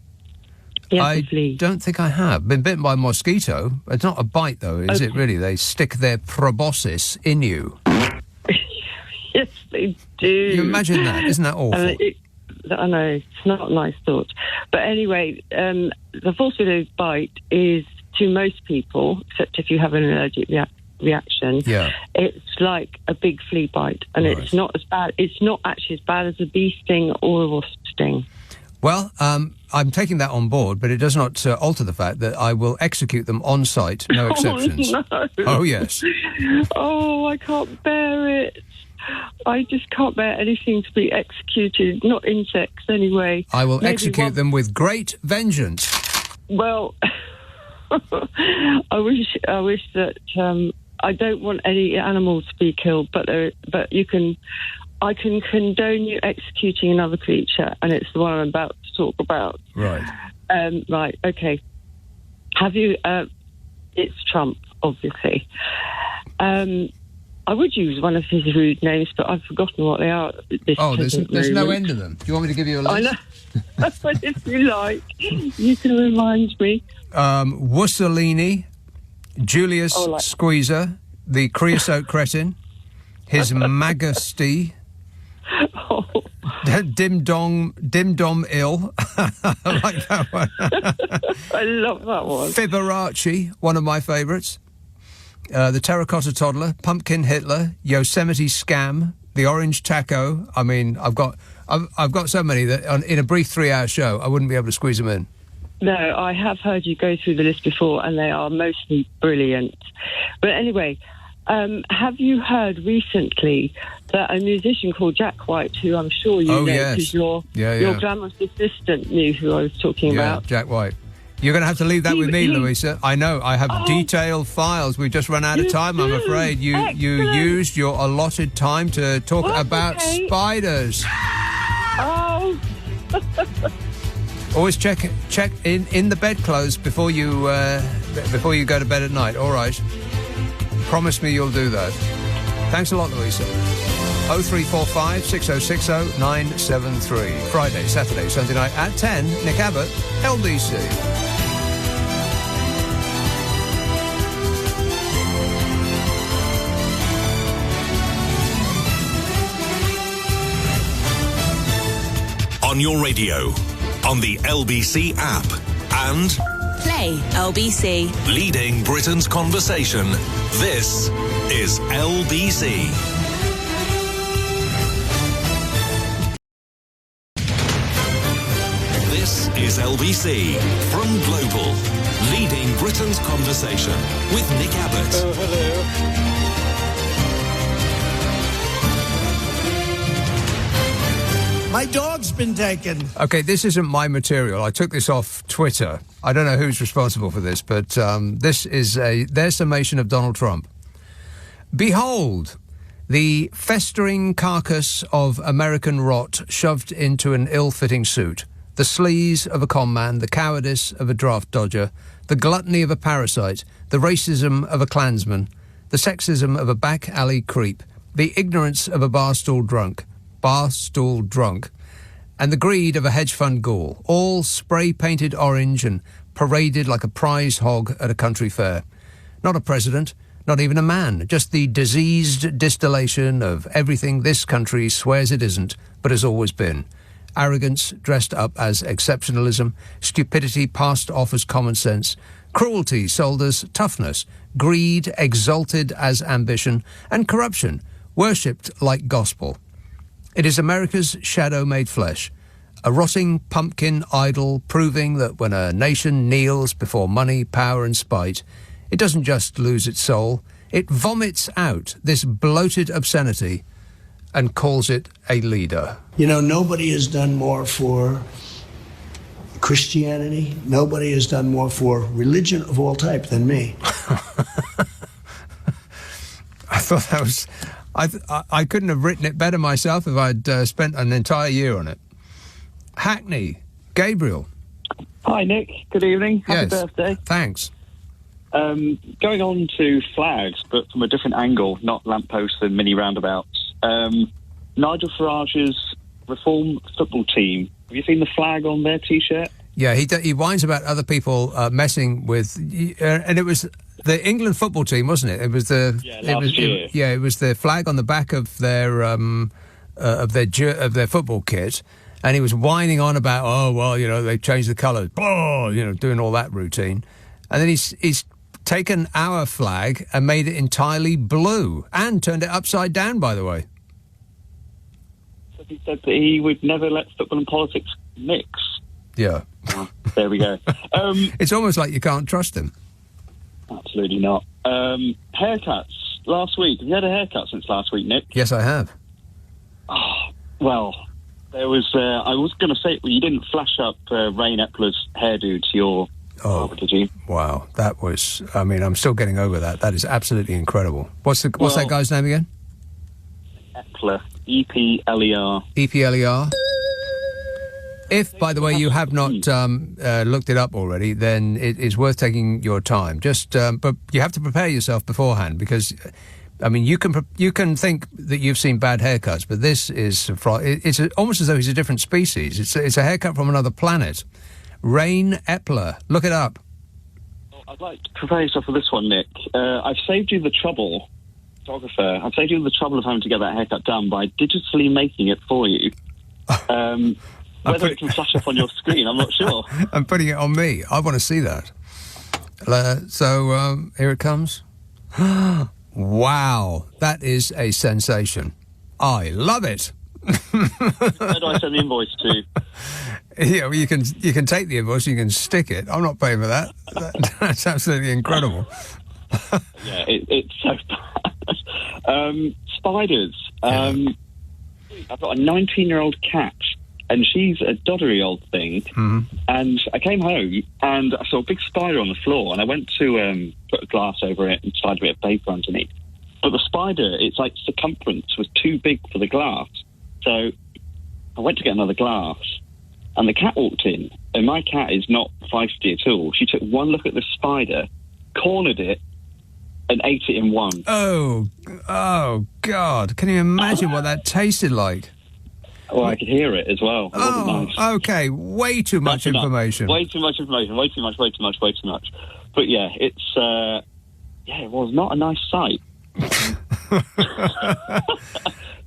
[SPEAKER 11] Yes, a flea.
[SPEAKER 4] I don't think I have. Been bitten by a mosquito. It's not a bite, though, is it really? They stick their proboscis in you.
[SPEAKER 11] Yes, they do.
[SPEAKER 4] You imagine that? Isn't that awful?
[SPEAKER 11] I know, it's not a nice thought. But anyway, the false widow bite is, to most people, except if you have an allergic reaction, it's like a big flea bite, and it's not as bad. It's not actually as bad as a bee sting or a wasp sting.
[SPEAKER 4] Well, I'm taking that on board, but it does not alter the fact that I will execute them on site, no exceptions.
[SPEAKER 11] Oh, no.
[SPEAKER 4] Oh, yes.
[SPEAKER 11] Oh, I can't bear it. I just can't bear anything to be executed, not insects anyway.
[SPEAKER 4] I will execute them with great vengeance.
[SPEAKER 11] Well, I wish that I don't want any animals to be killed, but I can condone you executing another creature, and it's the one I'm about to talk about.
[SPEAKER 4] Right.
[SPEAKER 11] Right. Okay. Have you? It's Trump, obviously. I would use one of his rude names, but I've forgotten what they are.
[SPEAKER 4] There's no end to them. Do you want me to give you a list?
[SPEAKER 11] I know. But if you like, you can remind me.
[SPEAKER 4] Mussolini, Julius Squeezer, the creosote cretin, His Majesty, Dim Dom Ill. I like that one.
[SPEAKER 11] I love that one.
[SPEAKER 4] Fibonacci, one of my favourites. The Terracotta Toddler, Pumpkin Hitler, Yosemite Scam, the Orange Taco. I mean, I've got so many that in a brief 3-hour show I wouldn't be able to squeeze them in.
[SPEAKER 11] No, I have heard you go through the list before, and they are mostly brilliant. But anyway, have you heard recently that a musician called Jack White, who I'm sure you know, because your glamorous assistant knew who I was talking about.
[SPEAKER 4] Jack White. You're going to have to leave that with me, Louisa. I know. I have detailed files. We've just run out of time, I'm afraid. You used your allotted time to talk about spiders.
[SPEAKER 11] Oh.
[SPEAKER 4] Always check in the bedclothes before you go to bed at night. All right. Promise me you'll do that. Thanks a lot, Louisa. 0345 6060 973. Friday, Saturday, Sunday night at 10. Nick Abbott, LBC.
[SPEAKER 1] on your radio, on the LBC app, and
[SPEAKER 13] Play LBC.
[SPEAKER 1] leading Britain's conversation. This is LBC. This is LBC from Global, leading Britain's conversation with Nick Abbott.
[SPEAKER 10] Oh, hello. My dog's been taken.
[SPEAKER 4] Okay, this isn't my material. I took this off Twitter. I don't know who's responsible for this, but this is their summation of Donald Trump. Behold, the festering carcass of American rot shoved into an ill-fitting suit, the sleaze of a con man, the cowardice of a draft dodger, the gluttony of a parasite, the racism of a Klansman, the sexism of a back alley creep, the ignorance of a barstool drunk, and the greed of a hedge fund ghoul, all spray-painted orange and paraded like a prize hog at a country fair. Not a president, not even a man, just the diseased distillation of everything this country swears it isn't, but has always been. Arrogance dressed up as exceptionalism, stupidity passed off as common sense, cruelty sold as toughness, greed exalted as ambition, and corruption worshipped like gospel. It is America's shadow made flesh, a rotting pumpkin idol proving that when a nation kneels before money, power and spite, it doesn't just lose its soul, it vomits out this bloated obscenity and calls it a leader.
[SPEAKER 3] You know, nobody has done more for Christianity. Nobody has done more for religion of all type than me.
[SPEAKER 4] I thought that was... I couldn't have written it better myself if I'd spent an entire year on it. Hackney, Gabriel.
[SPEAKER 14] Hi, Nick. Good evening. Happy birthday.
[SPEAKER 4] Thanks.
[SPEAKER 14] Going on to flags, but from a different angle, not lampposts and mini roundabouts. Nigel Farage's Reform football team. Have you seen the flag on their T-shirt?
[SPEAKER 4] Yeah, he whines about other people messing with... and it was... the England football team, wasn't it? It was the it was the flag on the back of their football kit, and he was whining on about, oh well, you know, they changed the colours, oh, you know, doing all that routine, and then he's taken our flag and made it entirely blue and turned it upside down. By the way,
[SPEAKER 14] So he said that he would never let football and politics mix.
[SPEAKER 4] Yeah,
[SPEAKER 14] there we go.
[SPEAKER 4] It's almost like you can't trust him.
[SPEAKER 14] Absolutely not. Haircuts last week. Have you had a haircut since last week, Nick?
[SPEAKER 4] Yes, I have.
[SPEAKER 14] Oh, well, there was... I was going to say, well, you didn't flash up Rain Epler's hairdo to your barber, did you?
[SPEAKER 4] Wow, that was... I mean, I'm still getting over that. That is absolutely incredible. What's that guy's name again?
[SPEAKER 14] Epler. E-P-L-E-R.
[SPEAKER 4] E-P-L-E-R. If, by the way, you have not looked it up already, then it is worth taking your time. But you have to prepare yourself beforehand because, I mean, you can think that you've seen bad haircuts, but this is it's almost as though he's a different species. It's a haircut from another planet. Rain Epler, look it up.
[SPEAKER 14] Well, I'd like to prepare yourself for this one, Nick. I've saved you the trouble, photographer. I've saved you the trouble of having to get that haircut done by digitally making it for you. Whether it can flash up on your screen, I'm not sure.
[SPEAKER 4] I'm putting it on me. I want to see that. So here it comes. Wow, that is a sensation. I love it.
[SPEAKER 14] Where do I send the invoice to?
[SPEAKER 4] Yeah, well, you can take the invoice, you can stick it. I'm not paying for that. That's absolutely incredible.
[SPEAKER 14] Yeah, it's so bad. Spiders. I've got a 19-year-old cat. And she's a doddery old thing. Mm-hmm. And I came home and I saw a big spider on the floor. And I went to put a glass over it and slide a bit of paper underneath. But the spider, its like circumference was too big for the glass. So I went to get another glass. And the cat walked in. And my cat is not feisty at all. She took one look at the spider, cornered it, and ate it in one.
[SPEAKER 4] Oh, God. Can you imagine what that tasted like?
[SPEAKER 14] Well, I could hear it as well. It wasn't nice.
[SPEAKER 4] Okay. Way too much information.
[SPEAKER 14] Way too much information. Way too much. But yeah, it was not a nice sight.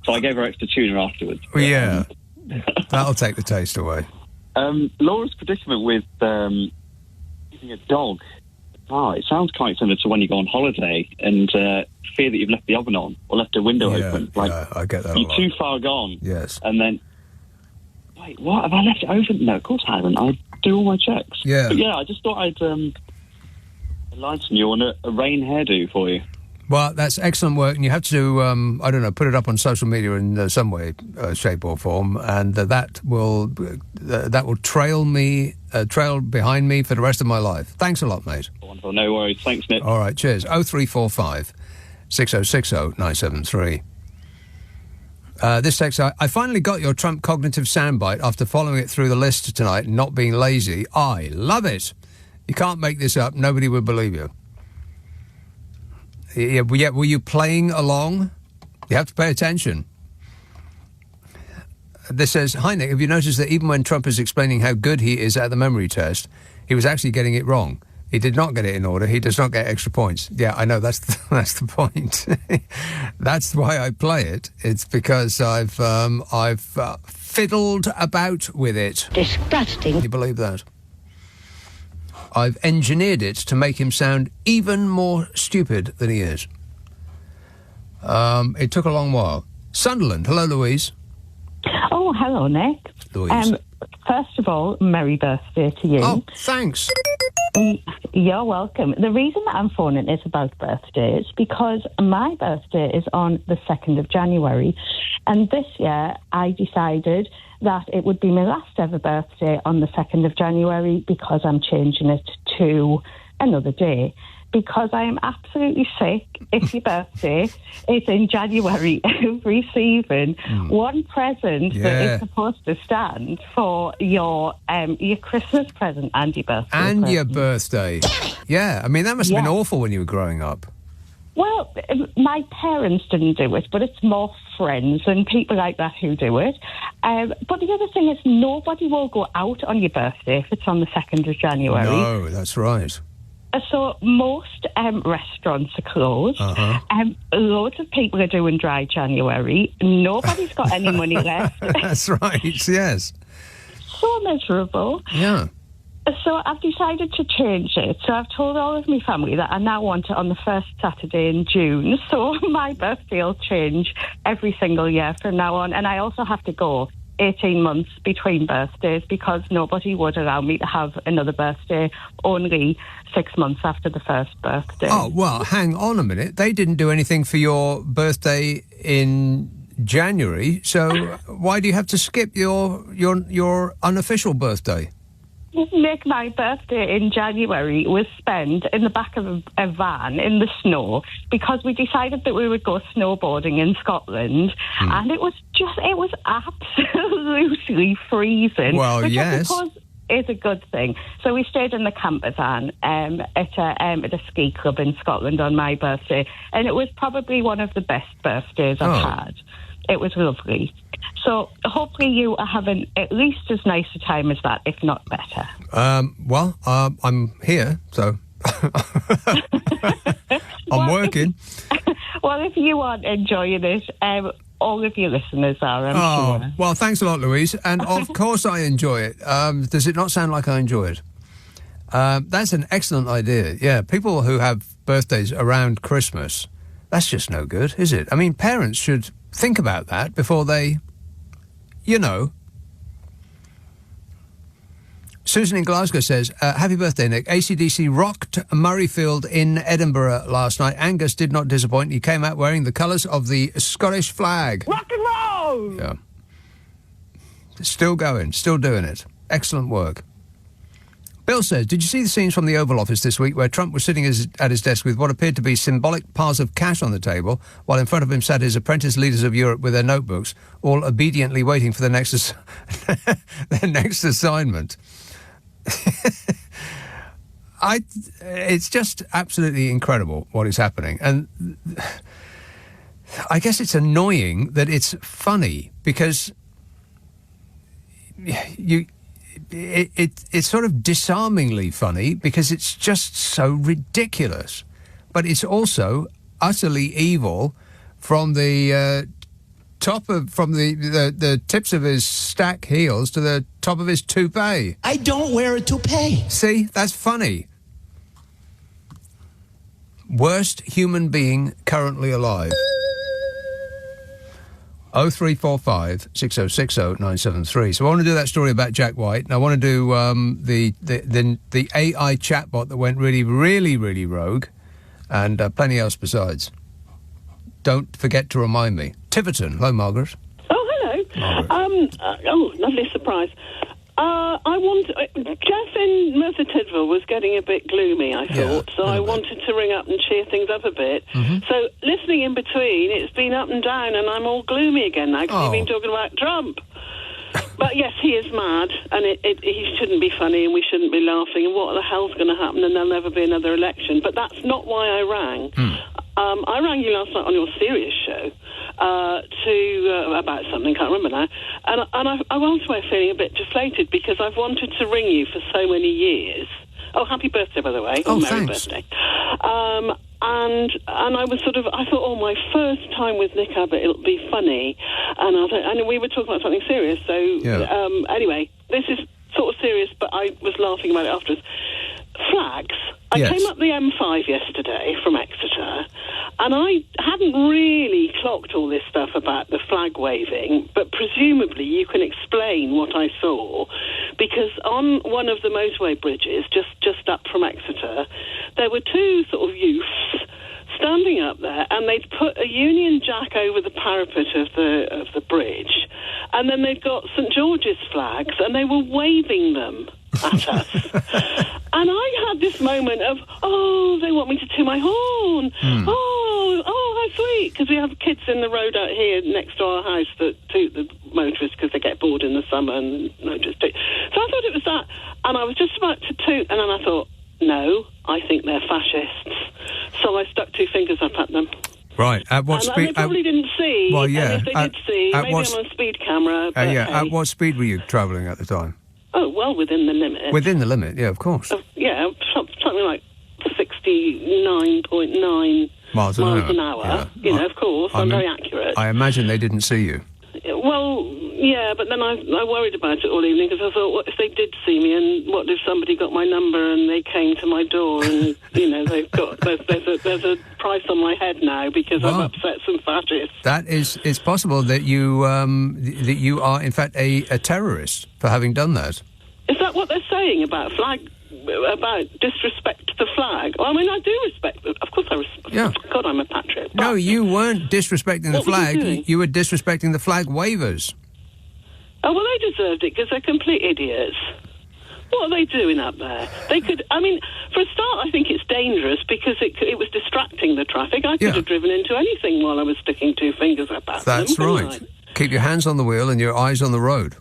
[SPEAKER 14] So I gave her extra tuna afterwards.
[SPEAKER 4] Yeah. That'll take the taste away.
[SPEAKER 14] Laura's predicament with using a dog. Oh, it sounds quite similar to when you go on holiday and fear that you've left the oven on or left a window open. Like,
[SPEAKER 4] I get that a
[SPEAKER 14] you're
[SPEAKER 4] lot.
[SPEAKER 14] too far gone.
[SPEAKER 4] Yes.
[SPEAKER 14] And then, wait, what? Have I left it open? No, of course I haven't. I do all my checks.
[SPEAKER 4] Yeah.
[SPEAKER 14] But yeah, I just thought I'd enlighten you on a rain hairdo for you.
[SPEAKER 4] Well, that's excellent work, and you have to, I don't know, put it up on social media in some way, shape or form, and that will trail behind me for the rest of my life. Thanks a lot, mate.
[SPEAKER 14] Wonderful, no worries. Thanks, Nick.
[SPEAKER 4] All right, cheers. 0345 6060 973. This text, I finally got your Trump cognitive soundbite after following it through the list tonight and not being lazy. I love it. You can't make this up. Nobody would believe you. Yeah, were you playing along? You have to pay attention. This says, hi, Nick, have you noticed that even when Trump is explaining how good he is at the memory test, he was actually getting it wrong? He did not get it in order. He does not get extra points. Yeah, I know. That's the point. That's why I play it. It's because I've fiddled about with it.
[SPEAKER 15] Disgusting.
[SPEAKER 4] Can you believe that? I've engineered it to make him sound even more stupid than he is. It took a long while. Sunderland. Hello, Louise.
[SPEAKER 16] Oh, hello, Nick.
[SPEAKER 4] Louise.
[SPEAKER 16] First of all, merry birthday to you.
[SPEAKER 4] Oh, thanks.
[SPEAKER 16] You're welcome. The reason that I'm phoning is about birthdays because my birthday is on the 2nd of January. And this year I decided that it would be my last ever birthday on the 2nd of January because I'm changing it to another day. Because I am absolutely sick. If your birthday is in January every season, one present that is supposed to stand for your Christmas present and your birthday.
[SPEAKER 4] And your birthday. Yeah, I mean, that must have been awful when you were growing up.
[SPEAKER 16] Well, my parents didn't do it, but it's more friends and people like that who do it. But the other thing is nobody will go out on your birthday if it's on the 2nd of January.
[SPEAKER 4] No, that's right.
[SPEAKER 16] So most restaurants are closed. Loads of people are doing dry January. Nobody's got any money left.
[SPEAKER 4] That's right, yes.
[SPEAKER 16] So miserable.
[SPEAKER 4] Yeah.
[SPEAKER 16] So I've decided to change it. So I've told all of my family that I now want it on the first Saturday in June. So my birthday will change every single year from now on. And I also have to go 18 months between birthdays because nobody would allow me to have another birthday only 6 months after the first birthday.
[SPEAKER 4] Oh, well, hang on a minute. They didn't do anything for your birthday in January, so why do you have to skip your unofficial birthday?
[SPEAKER 16] Nick, my birthday in January was spent in the back of a van in the snow because we decided that we would go snowboarding in Scotland and it was absolutely freezing.
[SPEAKER 4] Well,
[SPEAKER 16] which
[SPEAKER 4] yes.
[SPEAKER 16] I suppose is a good thing. So we stayed in the camper van at a ski club in Scotland on my birthday and it was probably one of the best birthdays I've had. It was lovely. So hopefully you are having at least as nice a time as that, if not better.
[SPEAKER 4] Well, I'm here, so I'm working.
[SPEAKER 16] Well, if you aren't enjoying it, all of your listeners are, I'm sure.
[SPEAKER 4] Well, thanks a lot, Louise. And of course I enjoy it. Does it not sound like I enjoy it? That's an excellent idea. Yeah, people who have birthdays around Christmas, that's just no good, is it? I mean, parents should think about that before they, Susan in Glasgow says, happy birthday, Nick. AC/DC rocked Murrayfield in Edinburgh last night. Angus did not disappoint. He came out wearing the colours of the Scottish flag.
[SPEAKER 2] Rock and roll!
[SPEAKER 4] Yeah. Still going, still doing it. Excellent work. Bill says, did you see the scenes from the Oval Office this week where Trump was sitting at his desk with what appeared to be symbolic piles of cash on the table, while in front of him sat his apprentice leaders of Europe with their notebooks, all obediently waiting for their next assignment? It's just absolutely incredible what is happening. And I guess it's annoying that it's funny because it's sort of disarmingly funny because it's just so ridiculous. But it's also utterly evil from the from the tips of his stack heels to the top of his toupee.
[SPEAKER 15] I don't wear a toupee.
[SPEAKER 4] See, that's funny. Worst human being currently alive. 0345 6060 973. So I want to do that story about Jack White, and I want to do the AI chatbot that went really, really, really rogue, and plenty else besides. Don't forget to remind me. Tiverton. Hello, Margaret.
[SPEAKER 17] Oh, hello.
[SPEAKER 4] Margaret.
[SPEAKER 17] Lovely surprise. Jeff in Merthyr Tydfil was getting a bit gloomy, I thought, so I wanted to ring up and cheer things up a bit.
[SPEAKER 4] Mm-hmm.
[SPEAKER 17] So listening in between, it's been up and down, and I'm all gloomy again now because you've been talking about Trump. But yes, he is mad, and he shouldn't be funny, and we shouldn't be laughing, and what the hell's going to happen, and there'll never be another election. But that's not why I rang. I rang you last night on your serious show about something, can't remember now, and I was feeling a bit deflated because I've wanted to ring you for so many years. Oh, happy birthday, by the way.
[SPEAKER 4] Oh,
[SPEAKER 17] merry
[SPEAKER 4] thanks.
[SPEAKER 17] birthday. And I was I thought, my first time with Nick Abbott, it'll be funny. And we were talking about something serious. So, anyway, this is sort of serious, but I was laughing about it afterwards. Flags. I came up the M5 yesterday from Exeter, and I hadn't really clocked all this stuff about the flag waving, but presumably you can explain what I saw, because on one of the motorway bridges, just up from Exeter, there were two sort of youths standing up there, and they'd put a Union Jack over the parapet of the bridge, and then they'd got St George's flags, and they were waving them at us. And I had this moment of, they want me to toot my horn. How sweet. Because we have kids in the road out here next to our house that toot the motorists because they get bored in the summer and motorists toot. So I thought it was that. And I was just about to toot, and then I thought, no, I think they're fascists. So I stuck two fingers up at them.
[SPEAKER 4] Right. At what speed?
[SPEAKER 17] And they probably didn't see.
[SPEAKER 4] Well, yeah.
[SPEAKER 17] And if they did see, maybe I'm on speed camera. But
[SPEAKER 4] At what speed were you travelling at the time?
[SPEAKER 17] Oh, well, within the limit.
[SPEAKER 4] Within the limit, yeah, of course.
[SPEAKER 17] Something like 69.9
[SPEAKER 4] miles an hour.
[SPEAKER 17] Yeah. Of course, I'm very accurate.
[SPEAKER 4] I imagine they didn't see you.
[SPEAKER 17] Well, yeah, but then I worried about it all evening because I thought, what if they did see me, and what if somebody got my number and they came to my door and they've got there's a price on my head now because I've upset some fascists.
[SPEAKER 4] That it's possible that you are in fact a terrorist for having done that.
[SPEAKER 17] Is that what they're saying about about disrespect to the flag? Well, I mean, I do respect it. Of course I respect.
[SPEAKER 4] Yeah.
[SPEAKER 17] God, I'm a patriot.
[SPEAKER 4] No, you weren't disrespecting the flag. You were disrespecting the flag wavers.
[SPEAKER 17] Oh, well, they deserved it because they're complete idiots. What are they doing up there? They could, I mean, for a start, I think it's dangerous because it was distracting the traffic. I could have driven into anything while I was sticking two fingers up at them.
[SPEAKER 4] That's right. Keep your hands on the wheel and your eyes on the road.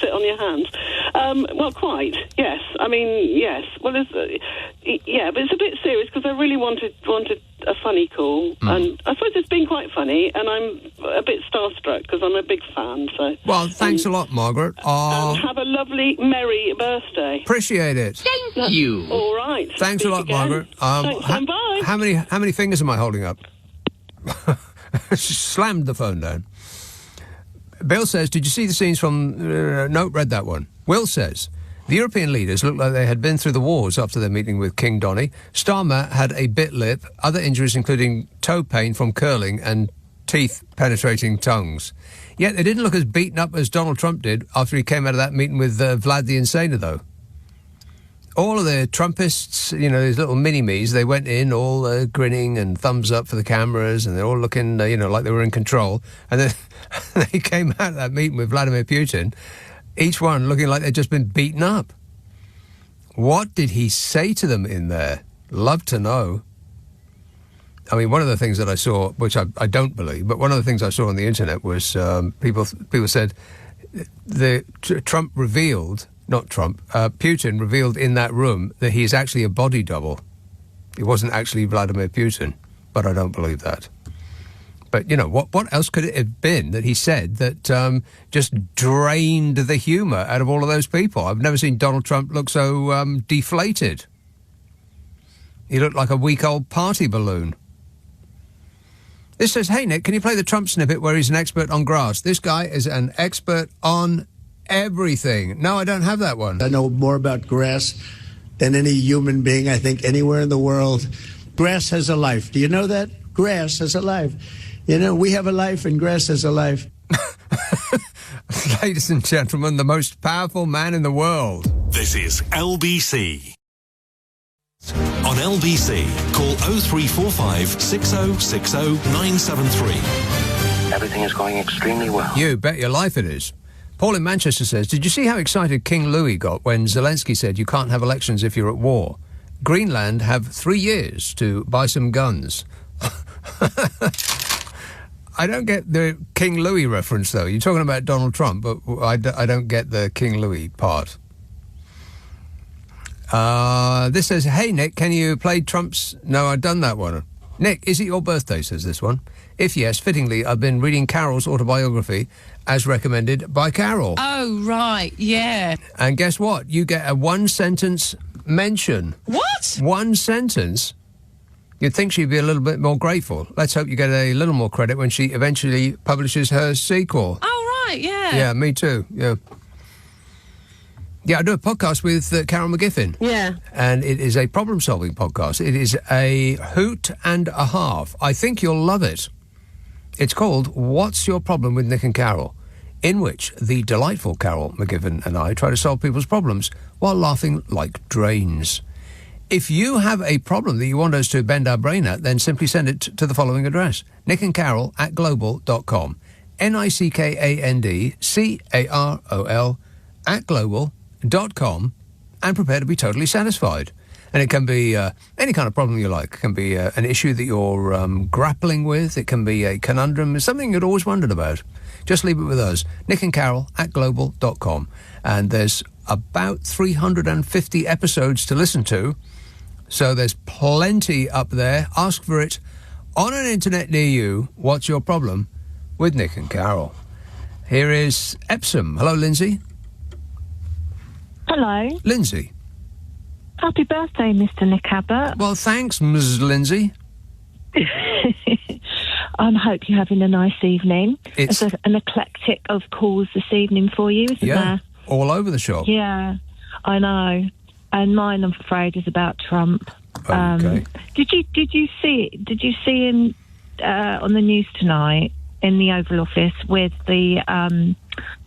[SPEAKER 17] Sit on your hands. Well, quite. Yes. I mean, yes. Well, but it's a bit serious because I really wanted a funny call, and I suppose it's been quite funny, and I'm a bit starstruck because I'm a big fan. So.
[SPEAKER 4] Well, thanks a lot, Margaret.
[SPEAKER 17] And have a lovely, merry birthday.
[SPEAKER 4] Appreciate it.
[SPEAKER 17] Thank you. All right.
[SPEAKER 4] Thanks a lot,
[SPEAKER 17] again.
[SPEAKER 4] Margaret.
[SPEAKER 17] Thanks, and bye.
[SPEAKER 4] How many fingers am I holding up? She slammed the phone down. Bill says, did you see the scenes from... no, read that one. Will says, the European leaders looked like they had been through the wars after their meeting with King Donny. Starmer had a bit lip, other injuries including toe pain from curling and teeth penetrating tongues. Yet they didn't look as beaten up as Donald Trump did after he came out of that meeting with Vlad the Insaner, though. All of the Trumpists, these little mini-me's, they went in all grinning and thumbs up for the cameras, and they're all looking, like they were in control. And then they came out of that meeting with Vladimir Putin, each one looking like they'd just been beaten up. What did he say to them in there? Love to know. I mean, one of the things that I saw, which I don't believe, but one of the things I saw on the internet was people said Trump revealed... Not Trump. Putin revealed in that room that he is actually a body double. It wasn't actually Vladimir Putin, but I don't believe that. But, what else could it have been that he said that just drained the humour out of all of those people? I've never seen Donald Trump look so deflated. He looked like a week-old party balloon. This says, hey, Nick, can you play the Trump snippet where he's an expert on grass? This guy is an expert on everything. No, I don't have that one.
[SPEAKER 3] I know more about grass than any human being, I think, anywhere in the world. Grass has a life. Do you know that? Grass has a life. You know, we have a life and grass has a life.
[SPEAKER 4] Ladies and gentlemen, the most powerful man in the world.
[SPEAKER 1] This is LBC. On LBC, call 0345 6060 973.
[SPEAKER 18] Everything is going extremely well.
[SPEAKER 4] You bet your life it is. Paul in Manchester says, did you see how excited King Louis got when Zelensky said you can't have elections if you're at war? Greenland have 3 years to buy some guns. I don't get the King Louis reference, though. You're talking about Donald Trump, but I don't get the King Louis part. This says, hey, Nick, can you play Trump's... No, I've done that one. Nick, is it your birthday, says this one? If yes, fittingly, I've been reading Carol's autobiography as recommended by Carol.
[SPEAKER 2] Oh, right, yeah.
[SPEAKER 4] And guess what? You get a one-sentence mention.
[SPEAKER 2] What?
[SPEAKER 4] One sentence? You'd think she'd be a little bit more grateful. Let's hope you get a little more credit when she eventually publishes her sequel.
[SPEAKER 2] Oh, right, yeah.
[SPEAKER 4] Yeah, me too, yeah. Yeah, I do a podcast with Carol McGiffin.
[SPEAKER 2] Yeah.
[SPEAKER 4] And it is a problem-solving podcast. It is a hoot and a half. I think you'll love it. It's called What's Your Problem with Nick and Carol, in which the delightful Carol McGiffin and I try to solve people's problems while laughing like drains. If you have a problem that you want us to bend our brain at, then simply send it to the following address, nickandcarol@global.com. nickandcarol@global.com, and prepare to be totally satisfied. And it can be any kind of problem you like. It can be an issue that you're grappling with. It can be a conundrum, something you'd always wondered about. Just leave it with us, nickandcarol@global.com. And there's about 350 episodes to listen to, so there's plenty up there. Ask for it on an internet near you. What's your problem with Nick and Carol? Here is Epsom. Hello, Lindsay.
[SPEAKER 16] Hello.
[SPEAKER 4] Lindsay.
[SPEAKER 16] Happy birthday, Mr. Nick Abbott.
[SPEAKER 4] Well, thanks, Ms. Lindsay.
[SPEAKER 16] I hope you're having a nice evening.
[SPEAKER 4] It's
[SPEAKER 16] There's an eclectic of calls this evening for you, isn't there?
[SPEAKER 4] All over the shop.
[SPEAKER 16] Yeah, I know. And mine, I'm afraid, is about Trump.
[SPEAKER 4] Okay.
[SPEAKER 16] Did you see him on the news tonight in the Oval Office with the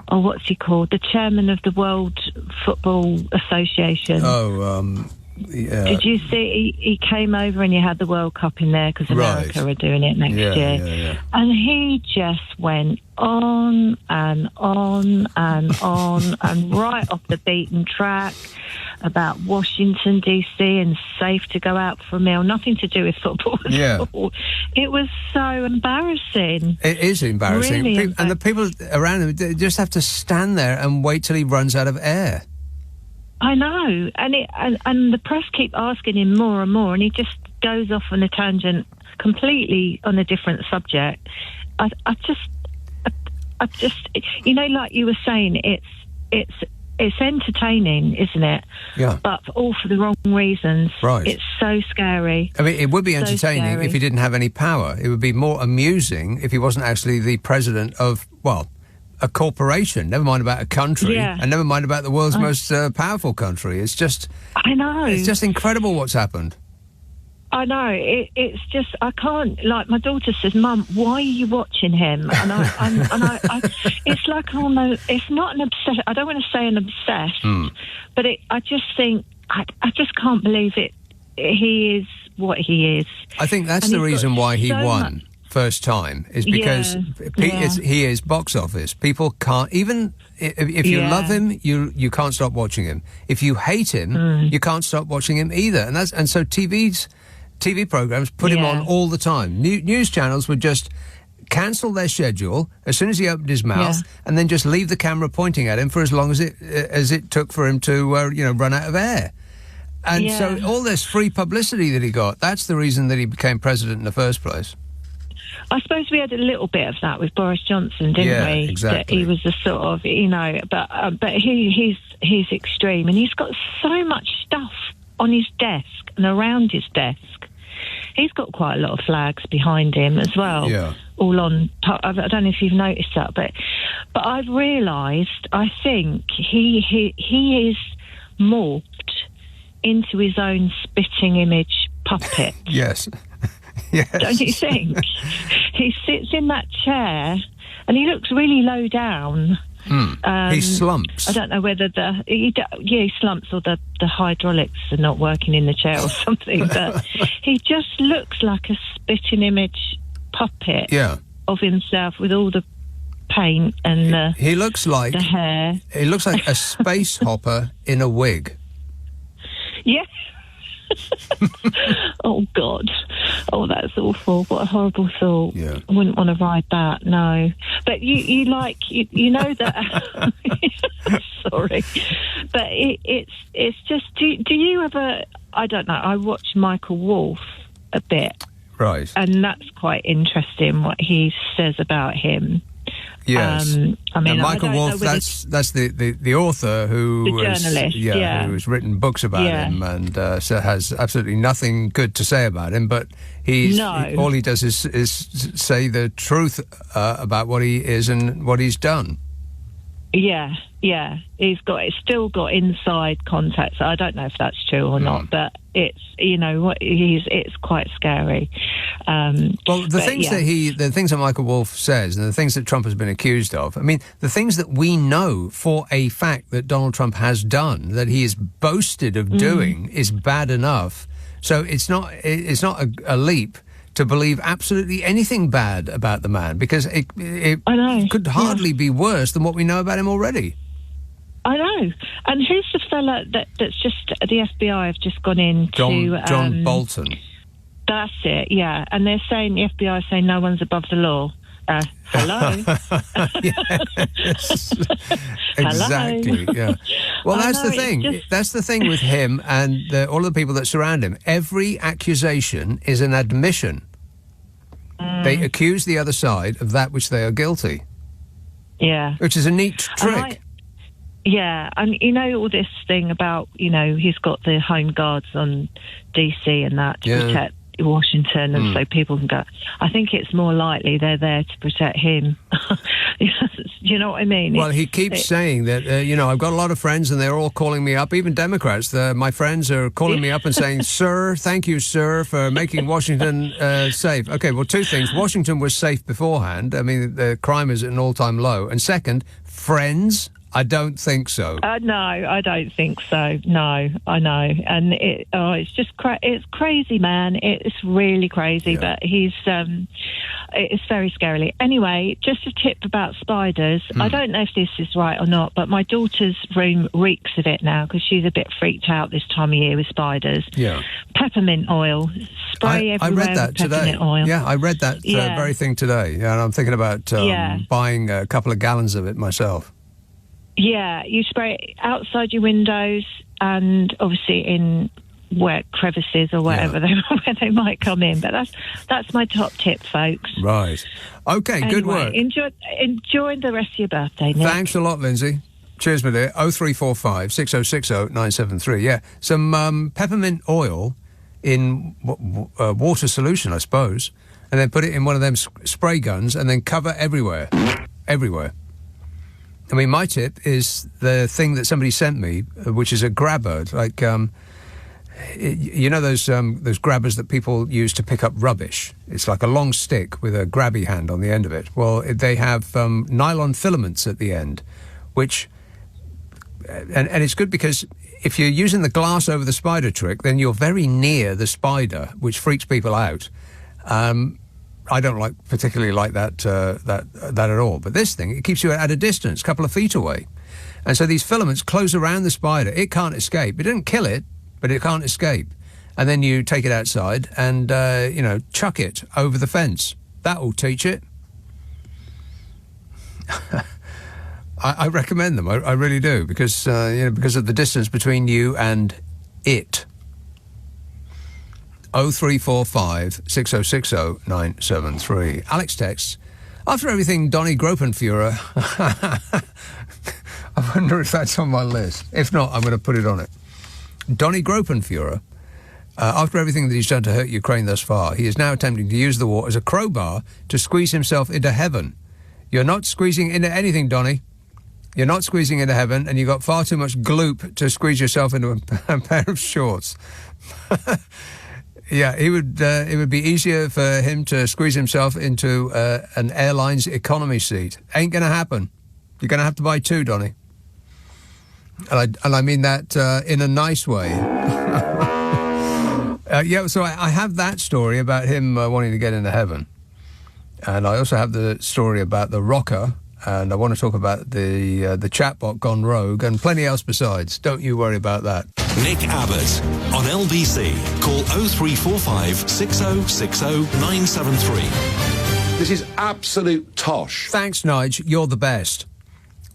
[SPEAKER 16] what's he called? The chairman of the World Football Association.
[SPEAKER 4] Yeah.
[SPEAKER 16] Did you see he came over and you had the World Cup in there because America are doing it next year?
[SPEAKER 4] Yeah.
[SPEAKER 16] And he just went on and on and on and right off the beaten track about Washington, D.C. and safe to go out for a meal. Nothing to do with football at all. It was so embarrassing.
[SPEAKER 4] It is embarrassing.
[SPEAKER 16] Really
[SPEAKER 4] and the people around him they just have to stand there and wait till he runs out of air.
[SPEAKER 16] I know, and the press keep asking him more and more, and he just goes off on a tangent, completely on a different subject. I just, you know, like you were saying, it's entertaining, isn't it?
[SPEAKER 4] Yeah.
[SPEAKER 16] But all for the wrong reasons.
[SPEAKER 4] Right.
[SPEAKER 16] It's so scary.
[SPEAKER 4] I mean, it would be entertaining
[SPEAKER 16] scary.
[SPEAKER 4] if he didn't have any power. It would be more amusing if he wasn't actually the president of, well, a corporation, never mind about a country, and never mind about the world's most powerful country. It's just...
[SPEAKER 16] I know.
[SPEAKER 4] It's just incredible what's happened.
[SPEAKER 16] I know. It's just, I can't, like, my daughter says, Mum, why are you watching him? And I it's like, it's not an obsession. I don't want to say an obsessed, but I just think, I just can't believe it. He is what he is.
[SPEAKER 4] I think that's the reason why he won first time, is because he is box office. People can't, even if you love him, you can't stop watching him. If you hate him, you can't stop watching him either. And so TV programs put him on all the time. News channels would just cancel their schedule as soon as he opened his mouth, and then just leave the camera pointing at him for as long as it took for him to run out of air. And so all this free publicity that he got, that's the reason that he became president in the first place.
[SPEAKER 16] I suppose we had a little bit of that with Boris Johnson, didn't we?
[SPEAKER 4] Exactly.
[SPEAKER 16] That he was a sort of, but he's extreme, and he's got so much stuff on his desk and around his desk. he's got quite a lot of flags behind him as well.
[SPEAKER 4] Yeah.
[SPEAKER 16] All on top. I don't know if you've noticed that, but I've realised, I think he is morphed into his own spitting image puppet.
[SPEAKER 4] Yes. Yes.
[SPEAKER 16] Don't you think? He sits in that chair and he looks really low down.
[SPEAKER 4] He slumps.
[SPEAKER 16] I don't know whether he slumps or the hydraulics are not working in the chair or something, but he just looks like a spitting image puppet of himself with all the paint and
[SPEAKER 4] he looks like
[SPEAKER 16] the hair.
[SPEAKER 4] He looks like a space hopper in a wig.
[SPEAKER 16] Yeah. Oh God! Oh, that's awful. What a horrible thought.
[SPEAKER 4] Yeah.
[SPEAKER 16] I wouldn't want to ride that. No, but you know that. Sorry, but it's just. Do you ever? I don't know. I watch Michael Wolff a bit,
[SPEAKER 4] right?
[SPEAKER 16] And that's quite interesting what he says about him.
[SPEAKER 4] Yes,
[SPEAKER 16] I mean,
[SPEAKER 4] Michael Wolff. That's the author who
[SPEAKER 16] the journalist,
[SPEAKER 4] who has written books about him and so has absolutely nothing good to say about him. But all he does is say the truth about what he is and what he's done.
[SPEAKER 16] Yeah. He's still got inside contacts. I don't know if that's true or not, but it's it's quite scary.
[SPEAKER 4] Well, the things that Michael Wolff says, and the things that Trump has been accused of. I mean, the things that we know for a fact that Donald Trump has done, that he is boasted of doing, is bad enough. So it's not a leap to believe absolutely anything bad about the man, because it could hardly be worse than what we know about him already.
[SPEAKER 16] I know. And who's the fella that's just the FBI have just gone in
[SPEAKER 4] John Bolton. That's
[SPEAKER 16] it. Yeah, and they're saying the FBI is saying no one's above the law. Hello.
[SPEAKER 4] Yes. Exactly. Yeah. Well, that's the thing. That's the thing with him and all the people that surround him. Every accusation is an admission. They accuse the other side of that which they are guilty.
[SPEAKER 16] Yeah.
[SPEAKER 4] Which is a neat trick.
[SPEAKER 16] And you know all this thing about, he's got the home guards on DC and that to protect Washington, and so people can go. I think it's more likely they're there to protect him. You know what I mean?
[SPEAKER 4] Well, he keeps saying that, I've got a lot of friends and they're all calling me up, even Democrats. My friends are calling me up and saying, sir, thank you, sir, for making Washington safe. Okay, well, two things. Washington was safe beforehand. I mean, the crime is at an all-time low. And second, friends? I don't think so.
[SPEAKER 16] No, I don't think so. No, I know. And it's just it's crazy, man. It's really crazy, but he's it's very scary. Anyway, just a tip about spiders. I don't know if this is right or not, but my daughter's room reeks of it now because she's a bit freaked out this time of year with spiders. Yeah. Peppermint oil. Spray everywhere. I read that today. Oil.
[SPEAKER 4] Yeah, I read that very thing today. Yeah, and I'm thinking about buying a couple of gallons of it myself.
[SPEAKER 16] Yeah, you spray it outside your windows and obviously in where crevices or wherever where they might come in. But that's my top tip, folks.
[SPEAKER 4] Right. Okay, anyway, good work.
[SPEAKER 16] Enjoy the rest of your birthday, Nick.
[SPEAKER 4] Thanks a lot, Lindsay. Cheers, my dear. 0345 6060 973. Yeah, some peppermint oil in water solution, I suppose, and then put it in one of them spray guns and then cover everywhere. Everywhere. I mean, my tip is the thing that somebody sent me, which is a grabber, like, those grabbers that people use to pick up rubbish. It's like a long stick with a grabby hand on the end of it. Well, they have nylon filaments at the end, which, and it's good because if you're using the glass over the spider trick, then you're very near the spider, which freaks people out. I don't particularly like that at all. But this thing, it keeps you at a distance, a couple of feet away. And so these filaments close around the spider. It can't escape. It doesn't kill it, but it can't escape. And then you take it outside and, chuck it over the fence. That will teach it. I recommend them. I really do, because of the distance between you and it. 0345 6060 973. Alex texts, after everything Donny Gropenfuhrer, I wonder if that's on my list. If not, I'm going to put it on it. Donny Gropenfuhrer After everything that he's done to hurt Ukraine thus far, he is now attempting to use the war as a crowbar to squeeze himself into heaven. You're not squeezing into anything, Donny. You're not squeezing into heaven, and you've got far too much gloop to squeeze yourself into a pair of shorts. Yeah, it would be easier for him to squeeze himself into an airline's economy seat. Ain't going to happen. You're going to have to buy two, Donny. And I mean that in a nice way. So I have that story about him wanting to get into heaven. And I also have the story about the rocker. And I want to talk about the chatbot gone rogue and plenty else besides. Don't you worry about that.
[SPEAKER 1] Nick Abbot on LBC. Call 0345 6060 973.
[SPEAKER 18] This is absolute tosh.
[SPEAKER 4] Thanks, Nige. You're the best.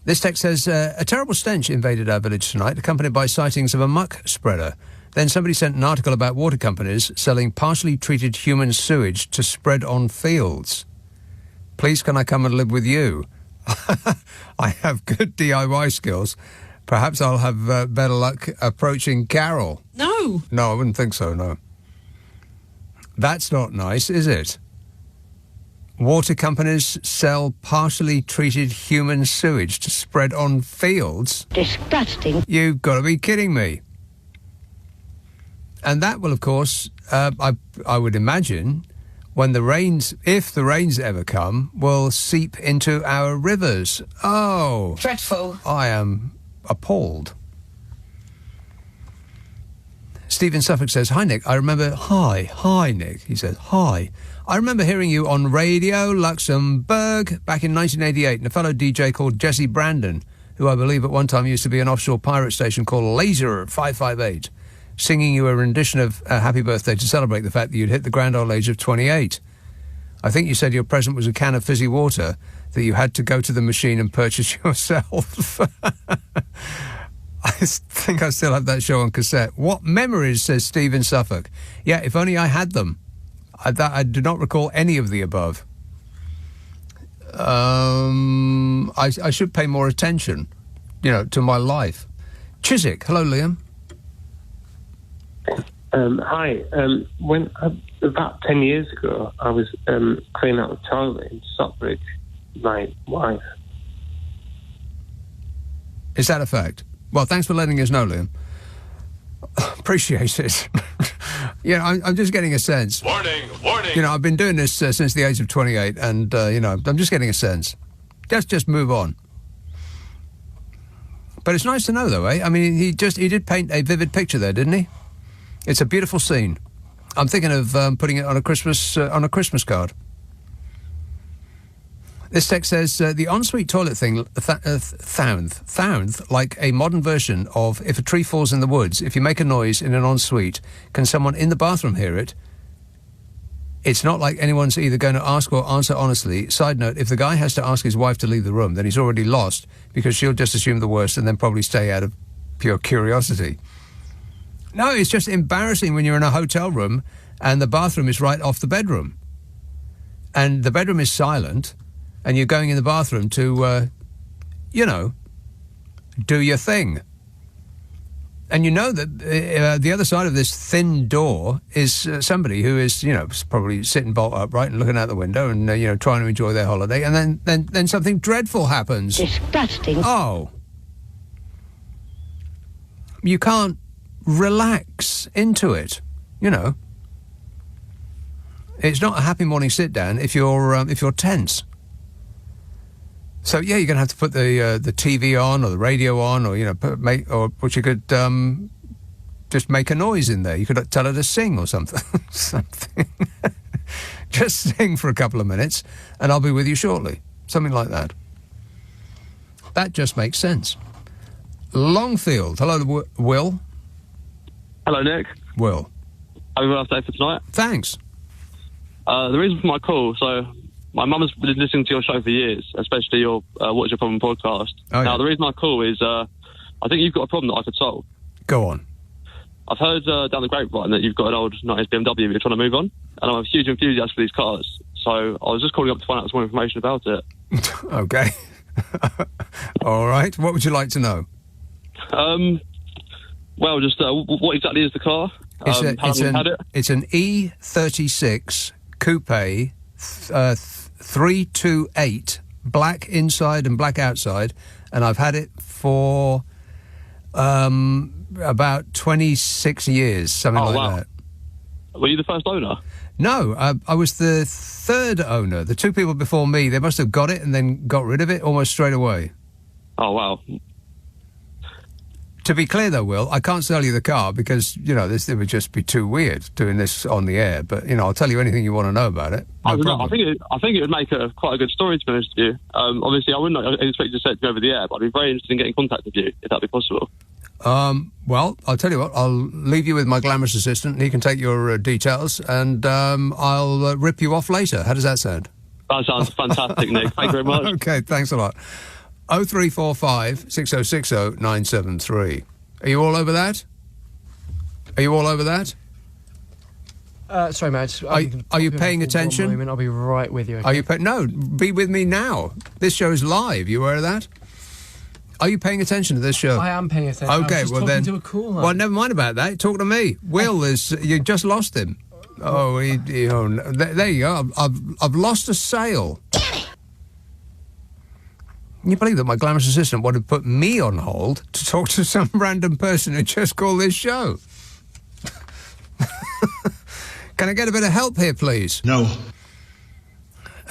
[SPEAKER 4] This text says, a terrible stench invaded our village tonight, accompanied by sightings of a muck spreader. Then somebody sent an article about water companies selling partially treated human sewage to spread on fields. Please, can I come and live with you? I have good DIY skills. Perhaps I'll have better luck approaching Carol.
[SPEAKER 2] No.
[SPEAKER 4] No, I wouldn't think so, no. That's not nice, is it? Water companies sell partially treated human sewage to spread on fields?
[SPEAKER 19] Disgusting.
[SPEAKER 4] You've got to be kidding me. And that will, of course, I would imagine, when the rains, if the rains ever come, will seep into our rivers. Oh.
[SPEAKER 2] Dreadful.
[SPEAKER 4] I am appalled. Stephen Suffolk says, hi, Nick. I remember... Hi, Nick. He says, hi. I remember hearing you on Radio Luxembourg back in 1988, and a fellow DJ called Jesse Brandon, who I believe at one time used to be an offshore pirate station called Laser 558, singing you a rendition of Happy Birthday to celebrate the fact that you'd hit the grand old age of 28. I think you said your present was a can of fizzy water that you had to go to the machine and purchase yourself. I think I still have that show on cassette. What memories, says Stephen Suffolk. Yeah, if only I had them. I do not recall any of the above. I should pay more attention, to my life. Chiswick, hello, Liam.
[SPEAKER 20] Hi. When about 10 years ago, I was cleaning out the toilet in Stockbridge. My wife.
[SPEAKER 4] Is that a fact? Well, thanks for letting us know, Liam. Appreciate it. I'm just getting a sense.
[SPEAKER 1] Warning!
[SPEAKER 4] I've been doing this since the age of 28, and I'm just getting a sense. Just move on. But it's nice to know, though, eh? I mean, he did paint a vivid picture there, didn't he? It's a beautiful scene. I'm thinking of putting it on a Christmas card. This text says, the ensuite toilet thing sounds like a modern version of if a tree falls in the woods, if you make a noise in an ensuite, can someone in the bathroom hear it? It's not like anyone's either going to ask or answer honestly. Side note, if the guy has to ask his wife to leave the room, then he's already lost because she'll just assume the worst and then probably stay out of pure curiosity. No, it's just embarrassing when you're in a hotel room and the bathroom is right off the bedroom. And the bedroom is silent and you're going in the bathroom to, do your thing. And you know that the other side of this thin door is somebody who is, probably sitting bolt upright and looking out the window and, trying to enjoy their holiday. And then something dreadful happens.
[SPEAKER 19] Disgusting.
[SPEAKER 4] Oh. You can't relax into it, It's not a happy morning sit down if you're tense. So yeah, you're going to have to put the TV on or the radio on, or but you could just make a noise in there. You could tell her to sing or something. Just sing for a couple of minutes, and I'll be with you shortly. Something like that. That just makes sense. Longfield, hello, Will.
[SPEAKER 21] Hello, Nick.
[SPEAKER 4] Will.
[SPEAKER 21] Happy birthday for tonight.
[SPEAKER 4] Thanks.
[SPEAKER 21] The reason for my call, so my mum has been listening to your show for years, especially your What's Your Problem podcast.
[SPEAKER 4] Oh,
[SPEAKER 21] now,
[SPEAKER 4] yeah.
[SPEAKER 21] the reason I call is I think you've got a problem that I could solve.
[SPEAKER 4] Go on.
[SPEAKER 21] I've heard down the grapevine that you've got an old 90s BMW you're trying to move on, and I'm a huge enthusiast for these cars. So I was just calling up to find out some more information about it.
[SPEAKER 4] Okay. All right. What would you like to know?
[SPEAKER 21] Well, just what exactly is the car? How long have you had it?
[SPEAKER 4] It's an E36 coupe, 328, black inside and black outside, and I've had it for about 26 years, something like that.
[SPEAKER 21] Were you the first owner?
[SPEAKER 4] No, I was the third owner. The two people before me, they must have got it and then got rid of it almost straight away.
[SPEAKER 21] Oh, wow.
[SPEAKER 4] To be clear, though, Will, I can't sell you the car because, it would just be too weird doing this on the air. But, I'll tell you anything you want to know about it.
[SPEAKER 21] I think it would make quite a good story, to be honest with you. Obviously, I wouldn't expect you to set it over the air, but I'd be very interested in getting in contact with you, if that'd be possible.
[SPEAKER 4] Well, I'll tell you what, I'll leave you with my glamorous assistant, and he can take your details, and I'll rip you off later. How does that sound?
[SPEAKER 21] That sounds fantastic, Nick. Thank you very much.
[SPEAKER 4] OK, thanks a lot. 0345 6060 973. Are you all over that?
[SPEAKER 19] Sorry, mate.
[SPEAKER 4] Are you paying attention?
[SPEAKER 19] 1 moment, I'll be right with you. Okay?
[SPEAKER 4] Are you no, be with me now. This show's live. You aware of that? Are you paying attention to this show?
[SPEAKER 19] I am paying attention.
[SPEAKER 4] Okay,
[SPEAKER 19] well then. To a caller.
[SPEAKER 4] Well, never mind about that. Talk to me. Will is you just lost him. Oh, there you go. I've lost a sale. Can you believe that my glamorous assistant wanted to put me on hold to talk to some random person who just called this show? Can I get a bit of help here, please?
[SPEAKER 15] No.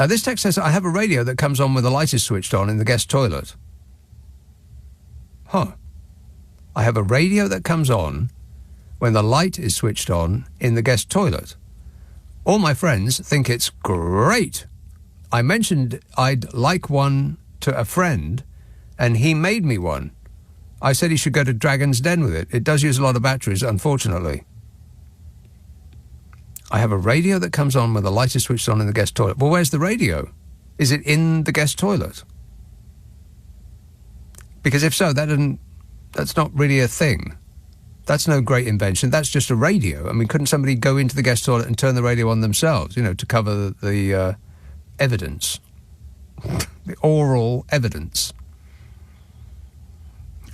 [SPEAKER 4] This text says, I have a radio that comes on when the light is switched on in the guest toilet. Huh. I have a radio that comes on when the light is switched on in the guest toilet. All my friends think it's great. I mentioned I'd like one to a friend, and he made me one. I said he should go to Dragon's Den with it. It does use a lot of batteries, unfortunately. I have a radio that comes on when the light is switched on in the guest toilet. Well, where's the radio? Is it in the guest toilet? Because if so, that's not really a thing. That's no great invention. That's just a radio. I mean, couldn't somebody go into the guest toilet and turn the radio on themselves, to cover the evidence? The oral evidence.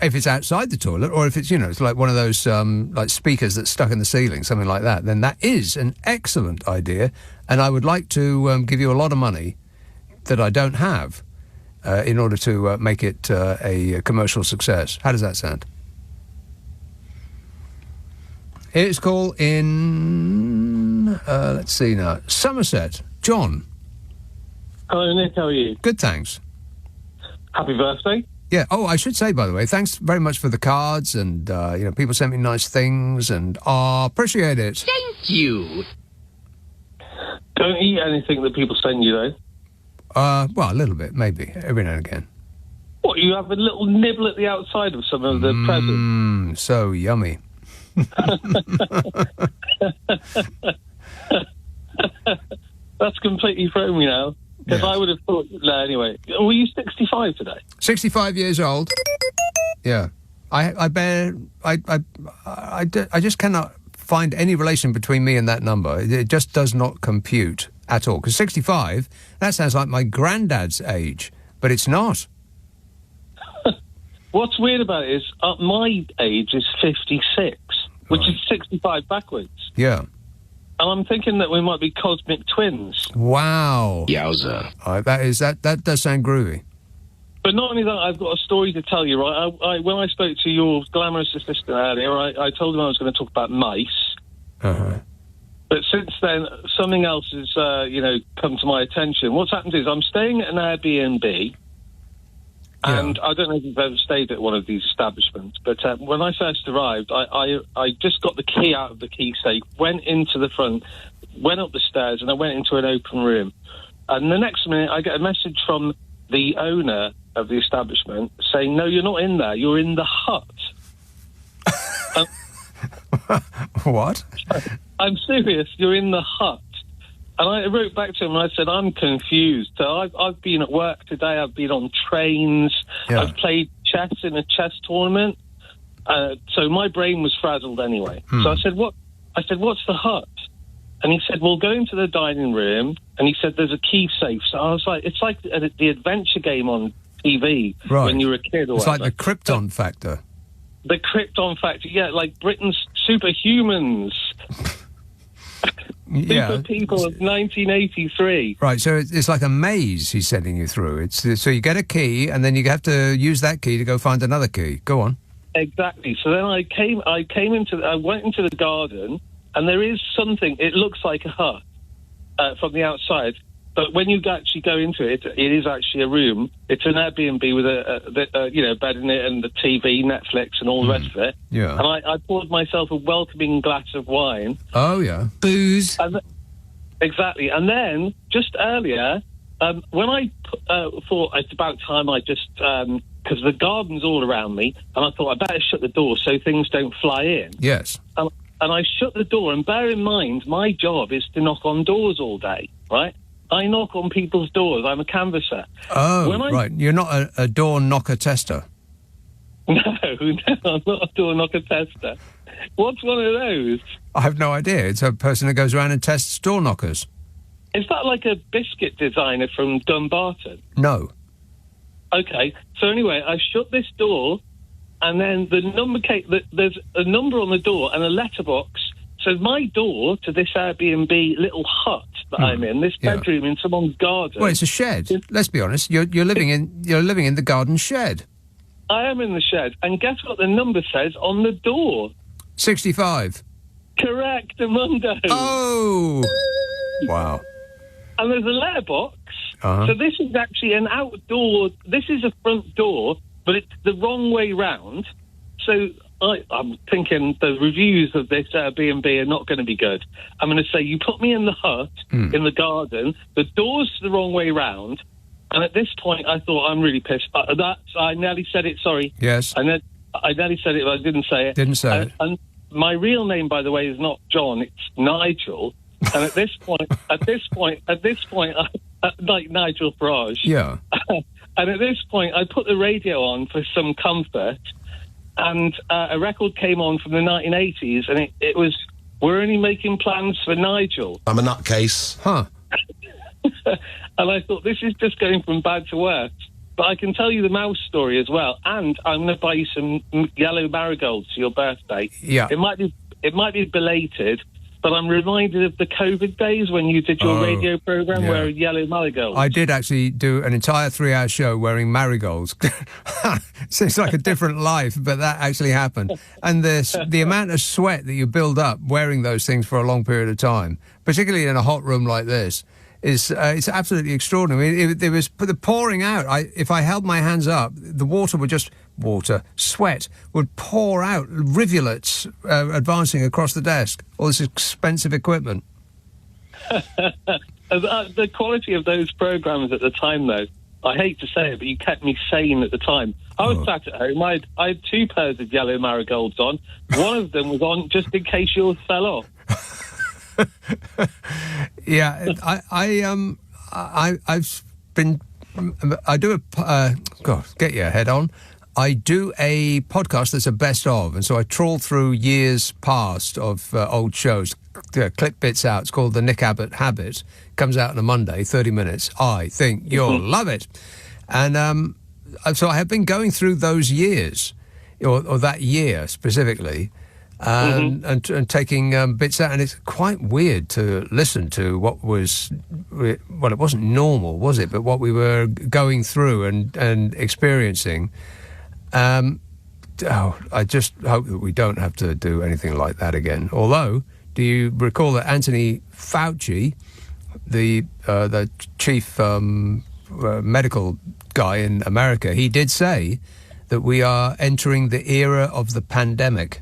[SPEAKER 4] If it's outside the toilet, or if it's, it's like one of those like speakers that's stuck in the ceiling, something like that, then that is an excellent idea, and I would like to give you a lot of money that I don't have in order to make it a commercial success. How does that sound? Here's call in, let's see now, Somerset. John.
[SPEAKER 20] Hello, Nick. How are you?
[SPEAKER 4] Good, thanks.
[SPEAKER 20] Happy birthday.
[SPEAKER 4] Yeah. Oh, I should say, by the way, thanks very much for the cards, and people sent me nice things, and appreciate it.
[SPEAKER 15] Thank you.
[SPEAKER 20] Don't eat anything that people send you, though.
[SPEAKER 4] Well, a little bit, maybe, every now and again.
[SPEAKER 20] What, you have a little nibble at the outside of some of the presents?
[SPEAKER 4] So yummy.
[SPEAKER 20] That's completely thrown me now. Because I would have thought... No, anyway. Were you 65 today?
[SPEAKER 4] 65 years old. Yeah. I just cannot find any relation between me and that number. It just does not compute at all. Because 65, that sounds like my granddad's age. But it's not.
[SPEAKER 20] What's weird about it is my age is 56, which is 65 backwards.
[SPEAKER 4] Yeah.
[SPEAKER 20] And I'm thinking that we might be cosmic twins.
[SPEAKER 4] Wow.
[SPEAKER 15] Yowza.
[SPEAKER 4] That does sound groovy.
[SPEAKER 20] But not only that, I've got a story to tell you, right? When I spoke to your glamorous assistant earlier, I told him I was going to talk about mice.
[SPEAKER 4] Uh-huh.
[SPEAKER 20] But since then, something else has, come to my attention. What's happened is I'm staying at an Airbnb, and I don't know if you've ever stayed at one of these establishments, but when I first arrived, I just got the key out of the key safe, went into the front, went up the stairs, and I went into an open room. And the next minute, I get a message from the owner of the establishment saying, no, you're not in there, you're in the hut.
[SPEAKER 4] What?
[SPEAKER 20] I'm serious, you're in the hut. And I wrote back to him and I said, I'm confused. So I've been at work today, I've been on trains, I've played chess in a chess tournament. So my brain was frazzled anyway. So I said, what's the hut? And he said, well, go into the dining room. And he said, there's a key safe. So I was like, it's like the adventure game on TV when you were a kid. Or
[SPEAKER 4] it's like the Krypton factor.
[SPEAKER 20] The Krypton factor, yeah, like Britain's superhumans.
[SPEAKER 4] Yeah.
[SPEAKER 20] Super people of 1983.
[SPEAKER 4] Right, so it's like a maze he's sending you through. So you get a key, and then you have to use that key to go find another key. Go on.
[SPEAKER 20] Exactly. So then I went into the garden, and there is something. It looks like a hut from the outside, but when you actually go into it, it is actually a room. It's an Airbnb with a bed in it and the TV, Netflix, and all the rest of it.
[SPEAKER 4] Yeah.
[SPEAKER 20] And I poured myself a welcoming glass of wine.
[SPEAKER 4] Oh yeah.
[SPEAKER 2] Booze.
[SPEAKER 20] Exactly. And then just earlier, when I thought it's about time I just because the garden's all around me, and I thought I better shut the door so things don't fly in.
[SPEAKER 4] Yes.
[SPEAKER 20] And I shut the door, and bear in mind, my job is to knock on doors all day, right? I knock on people's doors. I'm a canvasser.
[SPEAKER 4] Oh, right. You're not a door knocker tester.
[SPEAKER 20] No, I'm not a door knocker tester. What's one of those?
[SPEAKER 4] I have no idea. It's a person who goes around and tests door knockers.
[SPEAKER 20] Is that like a biscuit designer from Dumbarton?
[SPEAKER 4] No.
[SPEAKER 20] Okay. So anyway, I shut this door, and then there's a number on the door and a letterbox. So my door to this Airbnb little hut that I'm in, this bedroom in someone's garden.
[SPEAKER 4] Well, it's a shed. Let's be honest. You're living in the garden shed.
[SPEAKER 20] I am in the shed, and guess what the number says on the door?
[SPEAKER 4] 65.
[SPEAKER 20] Correct, Amundo.
[SPEAKER 4] Oh. Wow.
[SPEAKER 20] And there's a letterbox.
[SPEAKER 4] Uh-huh.
[SPEAKER 20] So this is actually an outdoor. This is a front door, but it's the wrong way round. So I'm thinking the reviews of this Airbnb are not going to be good. I'm going to say, you put me in the hut, in the garden, the door's the wrong way round, and at this point I thought, I'm really pissed. I nearly said it, sorry.
[SPEAKER 4] Yes.
[SPEAKER 20] I nearly said it, but I didn't say it.
[SPEAKER 4] Didn't say it.
[SPEAKER 20] And my real name, by the way, is not John, it's Nigel. And at this point, like Nigel Farage.
[SPEAKER 4] Yeah.
[SPEAKER 20] And at this point, I put the radio on for some comfort, and a record came on from the 1980s, and it was, we're only making plans for Nigel.
[SPEAKER 18] I'm a nutcase.
[SPEAKER 4] Huh.
[SPEAKER 20] And I thought, this is just going from bad to worse. But I can tell you the mouse story as well, and I'm going to buy you some yellow marigolds for your birthday.
[SPEAKER 4] Yeah.
[SPEAKER 20] It might be belated, but I'm reminded of the COVID days when you did your radio program wearing yellow marigolds.
[SPEAKER 4] I did actually do an entire 3-hour show wearing marigolds. Seems like a different life, but that actually happened. And the amount of sweat that you build up wearing those things for a long period of time, particularly in a hot room like this, is it's absolutely extraordinary. I mean, it was the pouring out. If I held my hands up, the water would just sweat would pour out, rivulets advancing across the desk. All this expensive equipment.
[SPEAKER 20] The quality of those programs at the time, though, I hate to say it, but you kept me sane at the time. I was sat at home. I had 2 pairs of yellow marigolds on. One of them was on just in case yours fell off.
[SPEAKER 4] Yeah, I've been. I do a. God, get your head on. I do a podcast that's a best of, and so I trawl through years past of old shows, clip bits out. It's called the Nick Abbot Habit. Comes out on a Monday, 30 minutes. I think you'll love it. And so I have been going through those years, or that year specifically, and taking bits out, and it's quite weird to listen to what was, well, it wasn't normal, was it? But what we were going through and experiencing. I just hope that we don't have to do anything like that again. Although, do you recall that Anthony Fauci, the chief medical guy in America, he did say that we are entering the era of the pandemic.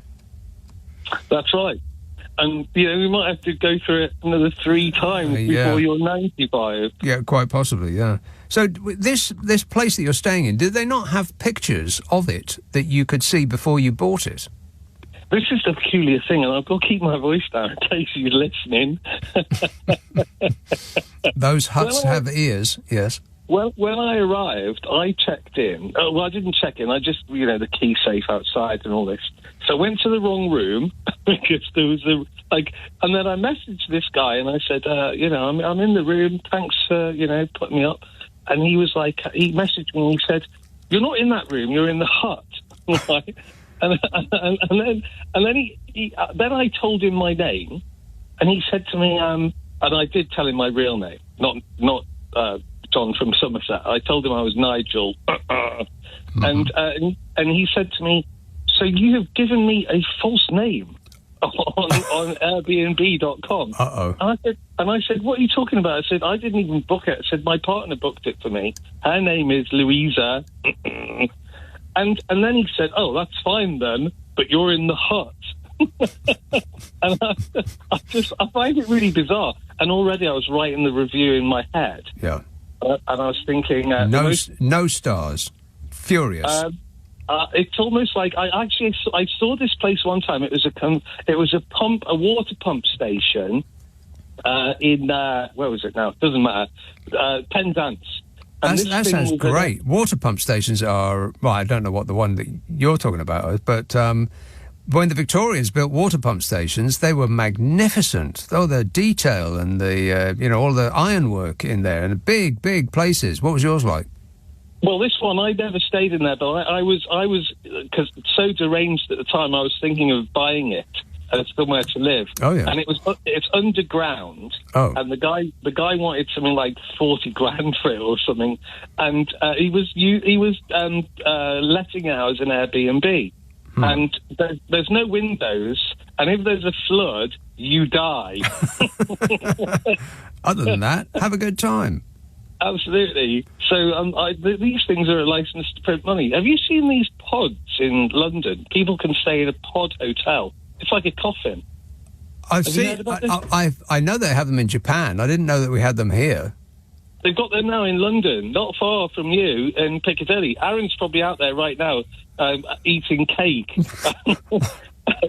[SPEAKER 4] That's right. And, we might have to go through it another 3 times before you're 95. Yeah, quite possibly, yeah. So this place that you're staying in, did they not have pictures of it that you could see before you bought it? This is the peculiar thing, and I've got to keep my voice down in case you're listening. Those huts have ears, yes. Well, when I arrived, I checked in. I didn't check in. I just, the key safe outside and all this. So I went to the wrong room because there was and then I messaged this guy and I said, I'm in the room. Thanks for, putting me up. And he was like, he messaged me and he said, you're not in that room. You're in the hut. Right?
[SPEAKER 20] And then then I told him my name, and he said to me, and I did tell him my real name, not John from Somerset. I told him I was Nigel, and he said to me, "So you have given me a false name on Airbnb.com." And I said, "What are you talking about?" I said, "I didn't even book it." I said, "My partner booked it for me. Her name is Louisa." And then he said, "Oh, that's fine then, but you're in the hut." And I find it really bizarre. And already I was writing the review in my head.
[SPEAKER 4] Yeah.
[SPEAKER 20] And I was thinking...
[SPEAKER 4] no stars. Furious.
[SPEAKER 20] It's almost like I saw this place one time. It was a water pump station in where was it now? Doesn't matter. Penzance.
[SPEAKER 4] That sounds great. Water pump stations are, well, I don't know what the one that you're talking about is, but when the Victorians built water pump stations, they were magnificent. Oh, the detail and the all the ironwork in there, and big places. What was yours like?
[SPEAKER 20] Well, this one, I never stayed in there, but I was because so deranged at the time, I was thinking of buying it as somewhere to live.
[SPEAKER 4] Oh, yeah.
[SPEAKER 20] And it's underground.
[SPEAKER 4] Oh.
[SPEAKER 20] And the guy wanted something like 40 grand for it or something, and he was letting it out as an Airbnb. And there's no windows, and if there's a flood, you die.
[SPEAKER 4] Other than that, have a good time.
[SPEAKER 20] Absolutely. So these things are a license to print money. Have you seen these pods in London? People can stay in a pod hotel. It's like a coffin.
[SPEAKER 4] I've seen. I know they have them in Japan. I didn't know that we had them here.
[SPEAKER 20] They've got them now in London, not far from you, in Piccadilly. Aaron's probably out there right now eating cake.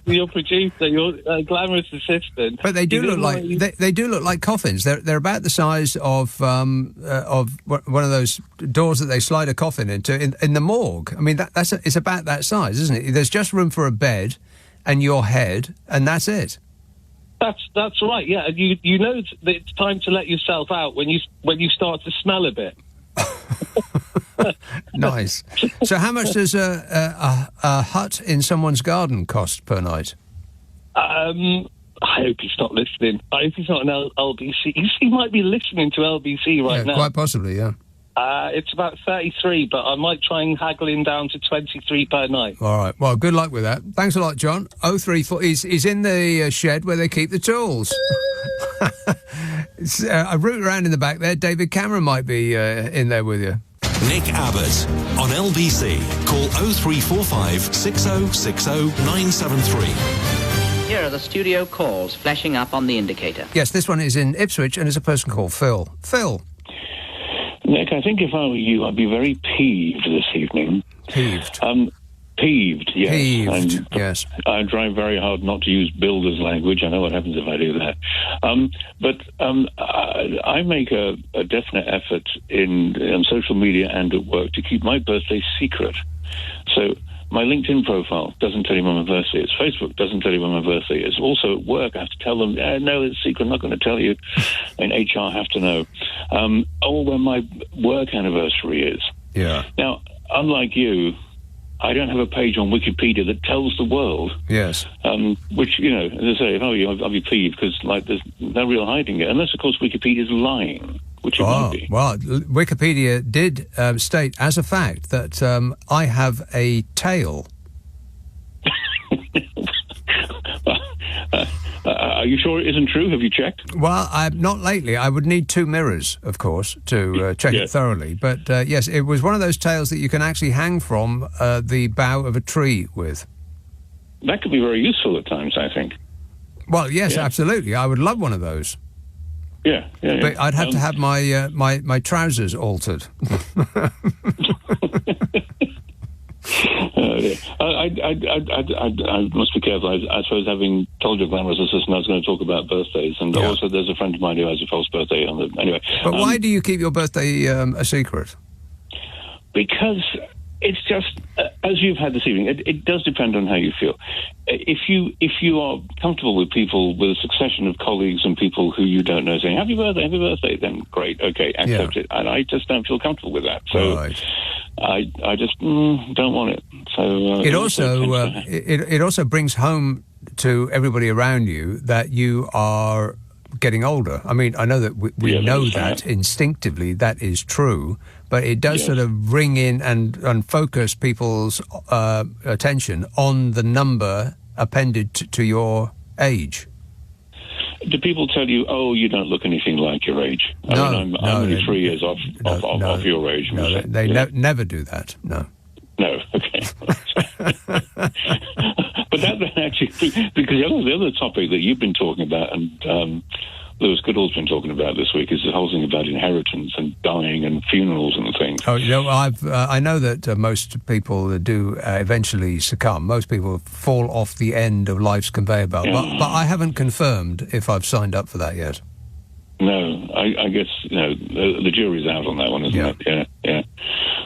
[SPEAKER 20] Your producer, your glamorous assistant.
[SPEAKER 4] But they do look like they do look like coffins. They're about the size of one of those doors that they slide a coffin into in the morgue. I mean, it's about that size, isn't it? There's just room for a bed and your head, and that's it.
[SPEAKER 20] That's right. Yeah, you know that it's time to let yourself out when you start to smell a bit.
[SPEAKER 4] Nice. So how much does a hut in someone's garden cost per night?
[SPEAKER 20] I hope he's not listening. I hope he's not an LBC. He might be listening to LBC right now.
[SPEAKER 4] Quite possibly, yeah.
[SPEAKER 20] It's about 33, but I might try and haggle him down to 23 per night.
[SPEAKER 4] All right. Well, good luck with that. Thanks a lot, John. 034. He's in the shed where they keep the tools. I root around in the back there. David Cameron might be in there with you.
[SPEAKER 1] Nick Abbott on LBC. Call 0345 6060 973.
[SPEAKER 6] Here are the studio calls flashing up on the indicator.
[SPEAKER 4] Yes, this one is in Ipswich and is a person called Phil. Phil.
[SPEAKER 22] Nick, I think if I were you, I'd be very peeved this evening.
[SPEAKER 4] Peeved?
[SPEAKER 22] Peeved, yes.
[SPEAKER 4] Peeved, yes.
[SPEAKER 22] I drive very hard not to use builder's language. I know what happens if I do that. I make a definite effort in social media and at work to keep my birthday secret. So my LinkedIn profile doesn't tell you when my birthday is. Facebook doesn't tell you when my birthday is. Also at work, I have to tell them, no, it's secret, I'm not going to tell you. And HR have to know. Or when my work anniversary is.
[SPEAKER 4] Yeah.
[SPEAKER 22] Now, unlike you, I don't have a page on Wikipedia that tells the world.
[SPEAKER 4] Yes.
[SPEAKER 22] Which, as I say, if I were you, I'd be peeved because, there's no real hiding it. Unless, of course, Wikipedia's lying, which it might be.
[SPEAKER 4] Well, Wikipedia did state as a fact that I have a tail.
[SPEAKER 22] Are you sure it isn't true? Have you checked?
[SPEAKER 4] Well, not lately. I would need 2 mirrors, of course, to check it thoroughly. But, yes, it was one of those tails that you can actually hang from the bough of a tree with.
[SPEAKER 22] That could be very useful at times, I think.
[SPEAKER 4] Well, yes, absolutely. I would love one of those.
[SPEAKER 22] Yeah.
[SPEAKER 4] But I'd have to have my trousers altered.
[SPEAKER 22] I must be careful. I suppose, having told your glamorous assistant I was going to talk about birthdays, and also there's a friend of mine who has a false birthday. Anyway,
[SPEAKER 4] but why do you keep your birthday a secret?
[SPEAKER 22] Because it's just as you've had this evening. It does depend on how you feel. If you are comfortable with people, with a succession of colleagues and people who you don't know saying happy birthday, then great, okay, accept it. And I just don't feel comfortable with that. So I just don't want it. So
[SPEAKER 4] it also brings home to everybody around you that you are getting older. I mean, I know that we know that instinctively that is true, but it does sort of ring in and focus people's attention on the number appended to your age.
[SPEAKER 22] Do people tell you, "Oh, you don't look anything like your age"? I'm only 3 years off your age.
[SPEAKER 4] No, they never do that. No.
[SPEAKER 22] No, okay. But that actually, because the other topic that you've been talking about, and Lewis Goodall's been talking about this week, is the whole thing about inheritance and dying and funerals and things.
[SPEAKER 4] Oh, I know that most people do eventually succumb. Most people fall off the end of life's conveyor belt, but I haven't confirmed if I've signed up for that yet.
[SPEAKER 22] No, I guess the jury's out on that one, isn't it? Yeah.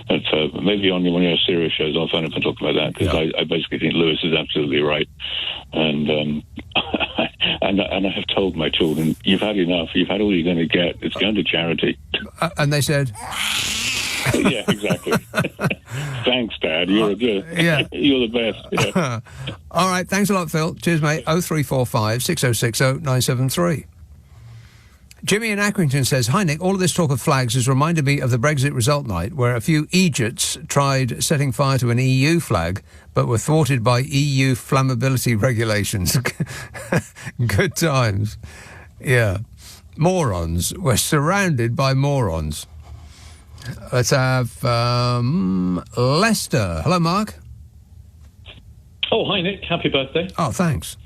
[SPEAKER 22] But maybe on one of your serious shows, I'll phone up and talk about that, because I basically think Lewis is absolutely right, and and I have told my children, "You've had enough. You've had all you're going to get. It's going to charity."
[SPEAKER 4] And they said,
[SPEAKER 22] "Yeah, exactly." Thanks, Dad. You're you're the best. Yeah.
[SPEAKER 4] All right, thanks a lot, Phil. Cheers, mate. 0345 6060 973. Jimmy in Accrington says, "Hi, Nick. All of this talk of flags has reminded me of the Brexit result night, where a few Egypts tried setting fire to an EU flag, but were thwarted by EU flammability regulations." Good times. Yeah. Morons. We're surrounded by morons. Let's have Lester. Hello, Mark.
[SPEAKER 7] Oh, hi, Nick. Happy birthday.
[SPEAKER 4] Oh, thanks.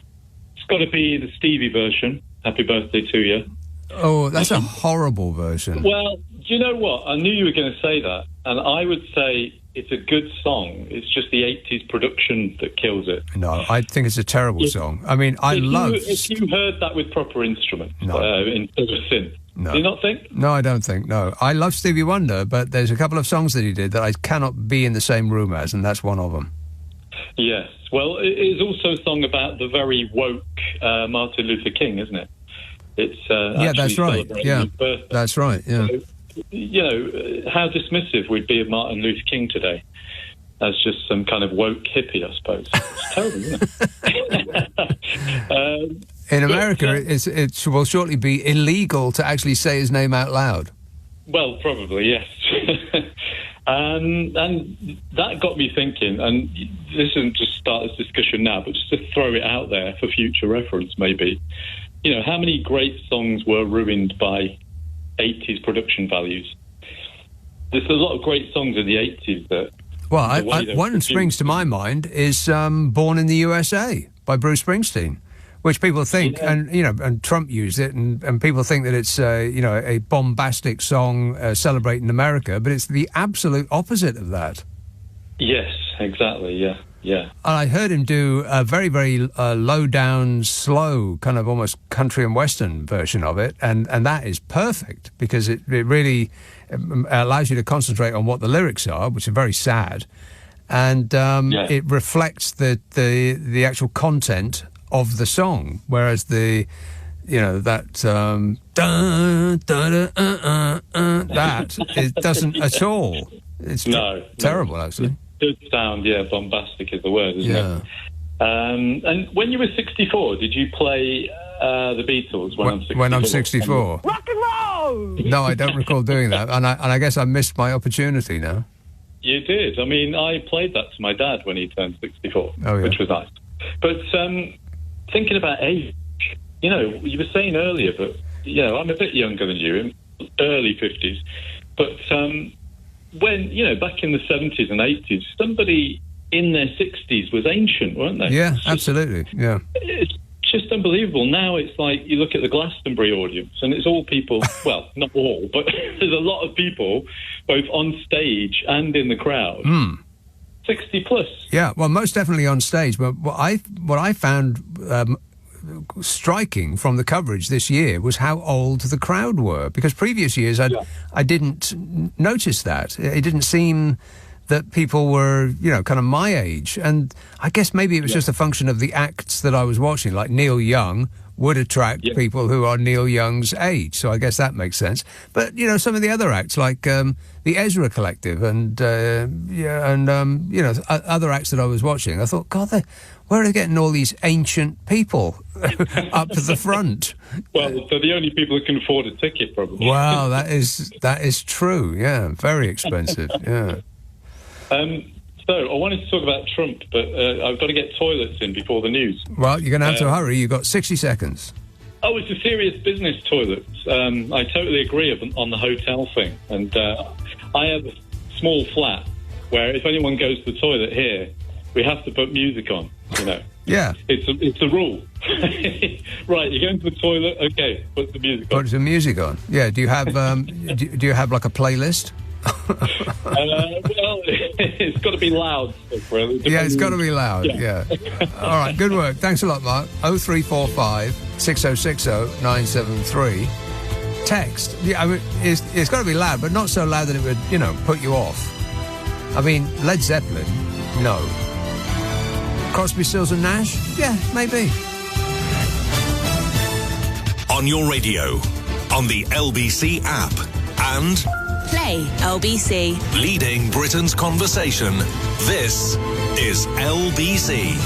[SPEAKER 7] It's got to be the Stevie version. Happy birthday to you.
[SPEAKER 4] Oh, that's a horrible version.
[SPEAKER 7] Well, do you know what? I knew you were going to say that, and I would say it's a good song. It's just the 80s production that kills it.
[SPEAKER 4] No, I think it's a terrible song. I mean,
[SPEAKER 7] if you heard that with proper instruments, instead of synth, do you not think?
[SPEAKER 4] No, I don't think, no. I love Stevie Wonder, but there's a couple of songs that he did that I cannot be in the same room as, and that's one of them.
[SPEAKER 7] Yes. Well, it is also a song about the very woke Martin Luther King, isn't it? It's
[SPEAKER 4] that's right. Yeah, that's right. Yeah.
[SPEAKER 7] So, how dismissive we'd be of Martin Luther King today as just some kind of woke hippie, I suppose. It's terrible, isn't it?
[SPEAKER 4] In America, it will shortly be illegal to actually say his name out loud.
[SPEAKER 7] Well, probably, yes. And that got me thinking, and this isn't just start this discussion now, but just to throw it out there for future reference, maybe. How many great songs were ruined by 80s production values? There's a lot of great songs in the 80s that...
[SPEAKER 4] Well, one that springs to my mind is Born in the USA by Bruce Springsteen, which people think, and Trump used it, and people think that it's, a bombastic song celebrating America, but it's the absolute opposite of that.
[SPEAKER 7] Yes, exactly, yeah. And
[SPEAKER 4] I heard him do a very, very low-down, slow, kind of almost country and western version of it, and that is perfect, because it really allows you to concentrate on what the lyrics are, which are very sad, and it reflects the actual content of the song, whereas that it doesn't at all. It's terrible, actually.
[SPEAKER 7] Does sound, bombastic is the word, isn't it? And when you were 64, did you play the Beatles when I'm 64?
[SPEAKER 4] When I'm 64?
[SPEAKER 7] Rock and roll!
[SPEAKER 4] No, I don't recall doing that, and I guess I missed my opportunity now.
[SPEAKER 7] You did. I mean, I played that to my dad when he turned 64, which was nice. But thinking about age, you were saying earlier, but, I'm a bit younger than you, in early 50s, but... when, back in the 70s and 80s, somebody in their 60s was ancient, weren't they?
[SPEAKER 4] Yeah, absolutely, yeah.
[SPEAKER 7] It's just unbelievable. Now it's like you look at the Glastonbury audience and it's all people, well, not all, but there's a lot of people both on stage and in the crowd. 60 plus.
[SPEAKER 4] Yeah, well, most definitely on stage. But what I found striking from the coverage this year was how old the crowd were, because previous years I didn't notice that. It didn't seem that people were, kind of my age, and I guess maybe it was just a function of the acts that I was watching, like Neil Young would attract people who are Neil Young's age. So I guess that makes sense. But, you know, some of the other acts, like the Ezra Collective and other acts that I was watching, I thought, God, where are they getting all these ancient people up to the front?
[SPEAKER 7] Well, they're the only people who can afford a ticket, probably.
[SPEAKER 4] Wow, that is true. Yeah, very expensive. Yeah.
[SPEAKER 7] So I wanted to talk about Trump, but I've got to get toilets in before the news.
[SPEAKER 4] Well, you're going to have to hurry. You've got 60 seconds.
[SPEAKER 7] Oh, it's a serious business, toilets. I totally agree on the hotel thing. And I have a small flat where if anyone goes to the toilet here, we have to put music on, you know.
[SPEAKER 4] Yeah.
[SPEAKER 7] It's a rule. Right, you're going to the toilet, okay, put the music on.
[SPEAKER 4] Put some music on. Yeah, do you have do you have like a playlist?
[SPEAKER 7] Well, it's got to be loud.
[SPEAKER 4] Yeah, it's got to be loud. Yeah. All right, good work. Thanks a lot, Mark. 0345 6060 973. Text. Yeah, I mean, it's got to be loud, but not so loud that it would, you know, put you off. I mean, Led Zeppelin, no. Crosby, Stills and Nash, yeah, maybe.
[SPEAKER 1] On your radio, on the LBC app, and
[SPEAKER 13] Play LBC.
[SPEAKER 1] Leading Britain's conversation. This is LBC.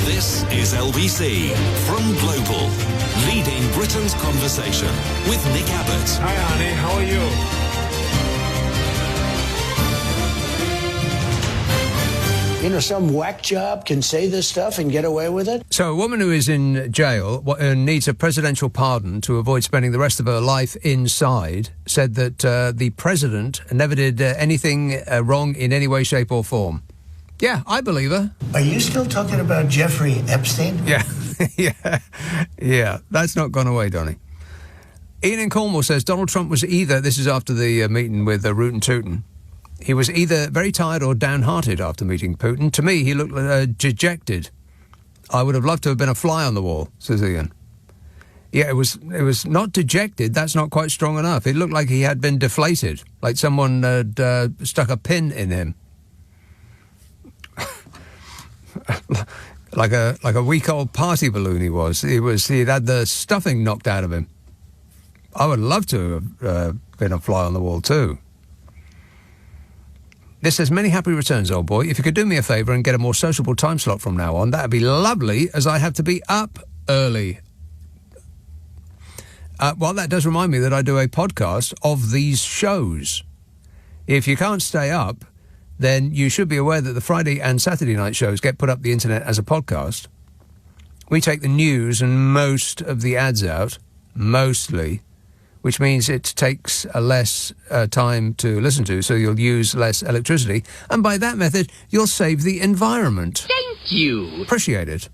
[SPEAKER 1] This is LBC from Global. Leading Britain's conversation with Nick Abbot.
[SPEAKER 8] Hi, honey. How are you?
[SPEAKER 3] You know, some whack job can say this stuff and get away with it?
[SPEAKER 4] So a woman who is in jail needs a presidential pardon to avoid spending the rest of her life inside said that the president never did anything wrong in any way, shape or form. Yeah, I believe her.
[SPEAKER 3] Are you still talking about Jeffrey Epstein?
[SPEAKER 4] Yeah, yeah, that's not gone away, Donny. Ian in Cornwall says Donald Trump was either, this is after the meeting with Rootin' Tootin', he was either very tired or downhearted after meeting Putin. To me, he looked dejected. I would have loved to have been a fly on the wall, says Ian. Yeah, it was not dejected. That's not quite strong enough. It looked like he had been deflated, like someone had stuck a pin in him. like a week-old party balloon he was. He'd had the stuffing knocked out of him. I would love to have been a fly on the wall too. This says, many happy returns, old boy. If you could do me a favour and get a more sociable time slot from now on, that'd be lovely, as I have to be up early. Well, that does remind me that I do a podcast of these shows. If you can't stay up, then you should be aware that the Friday and Saturday night shows get put up the internet as a podcast. We take the news and most of the ads out, mostly, which means it takes less time to listen to, so you'll use less electricity. And by that method, you'll save the environment.
[SPEAKER 6] Thank you.
[SPEAKER 4] Appreciate it.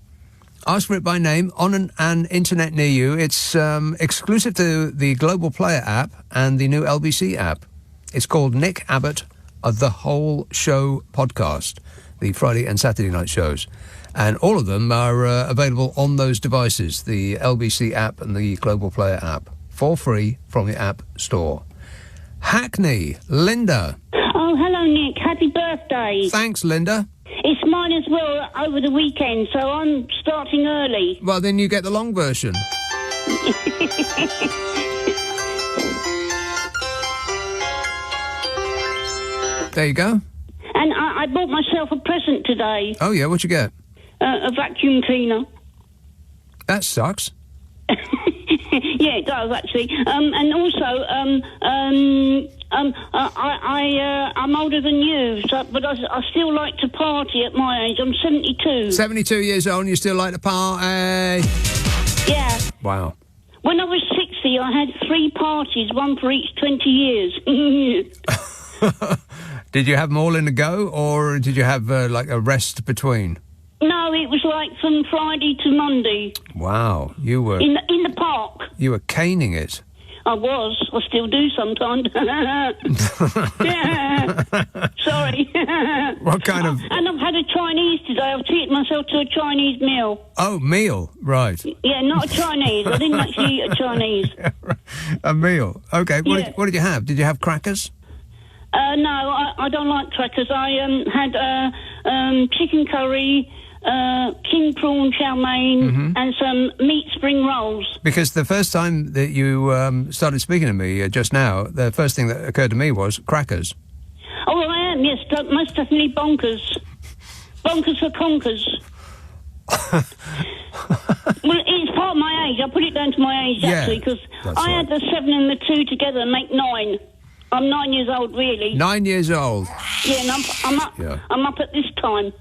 [SPEAKER 4] Ask for it by name on an internet near you. It's exclusive to the Global Player app and the new LBC app. It's called Nick Abbot of the Whole Show Podcast, the Friday and Saturday night shows. And all of them are available on those devices, the LBC app and the Global Player app, for free from the App Store. Hackney, Linda.
[SPEAKER 9] Oh, hello, Nick. Happy birthday.
[SPEAKER 4] Thanks, Linda.
[SPEAKER 9] It's mine as well over the weekend, so I'm starting early.
[SPEAKER 4] Well, then you get the long version. There you go.
[SPEAKER 9] And I bought myself a present today.
[SPEAKER 4] Oh, yeah? What'd you get?
[SPEAKER 9] A vacuum cleaner.
[SPEAKER 4] That sucks.
[SPEAKER 9] Yeah, it does, actually. And also, I'm older than you, but I still like to party at my age. I'm 72.
[SPEAKER 4] 72 years old and you still like to party?
[SPEAKER 9] Yeah.
[SPEAKER 4] Wow.
[SPEAKER 9] When I was 60, I had 3 parties, one for each 20 years.
[SPEAKER 4] Did you have them all in a go, or did you have, like, a rest between?
[SPEAKER 9] No, it was like from Friday to Monday.
[SPEAKER 4] Wow, you were...
[SPEAKER 9] In the park.
[SPEAKER 4] You were caning it.
[SPEAKER 9] I was. I still do sometimes. Yeah. Sorry.
[SPEAKER 4] What kind of...
[SPEAKER 9] And I've had a Chinese today. I've treated myself to a Chinese meal.
[SPEAKER 4] Oh, meal, right.
[SPEAKER 9] Yeah, not a Chinese. I didn't actually eat a Chinese.
[SPEAKER 4] A meal. Okay, what did you have? Did you have crackers?
[SPEAKER 9] No, I don't like crackers. I had chicken curry, king prawn chow mein, and some meat spring rolls.
[SPEAKER 4] Because the first time that you started speaking to me just now, the first thing that occurred to me was crackers.
[SPEAKER 9] Oh, I am, yes, most definitely bonkers. Bonkers for conkers. Well, it's part of my age. I put it down to my age, actually, because I had the 7 and the 2 together and make 9. I'm 9 years old, really.
[SPEAKER 4] 9 years old.
[SPEAKER 9] Yeah, and I'm up. Yeah. I'm up at this time.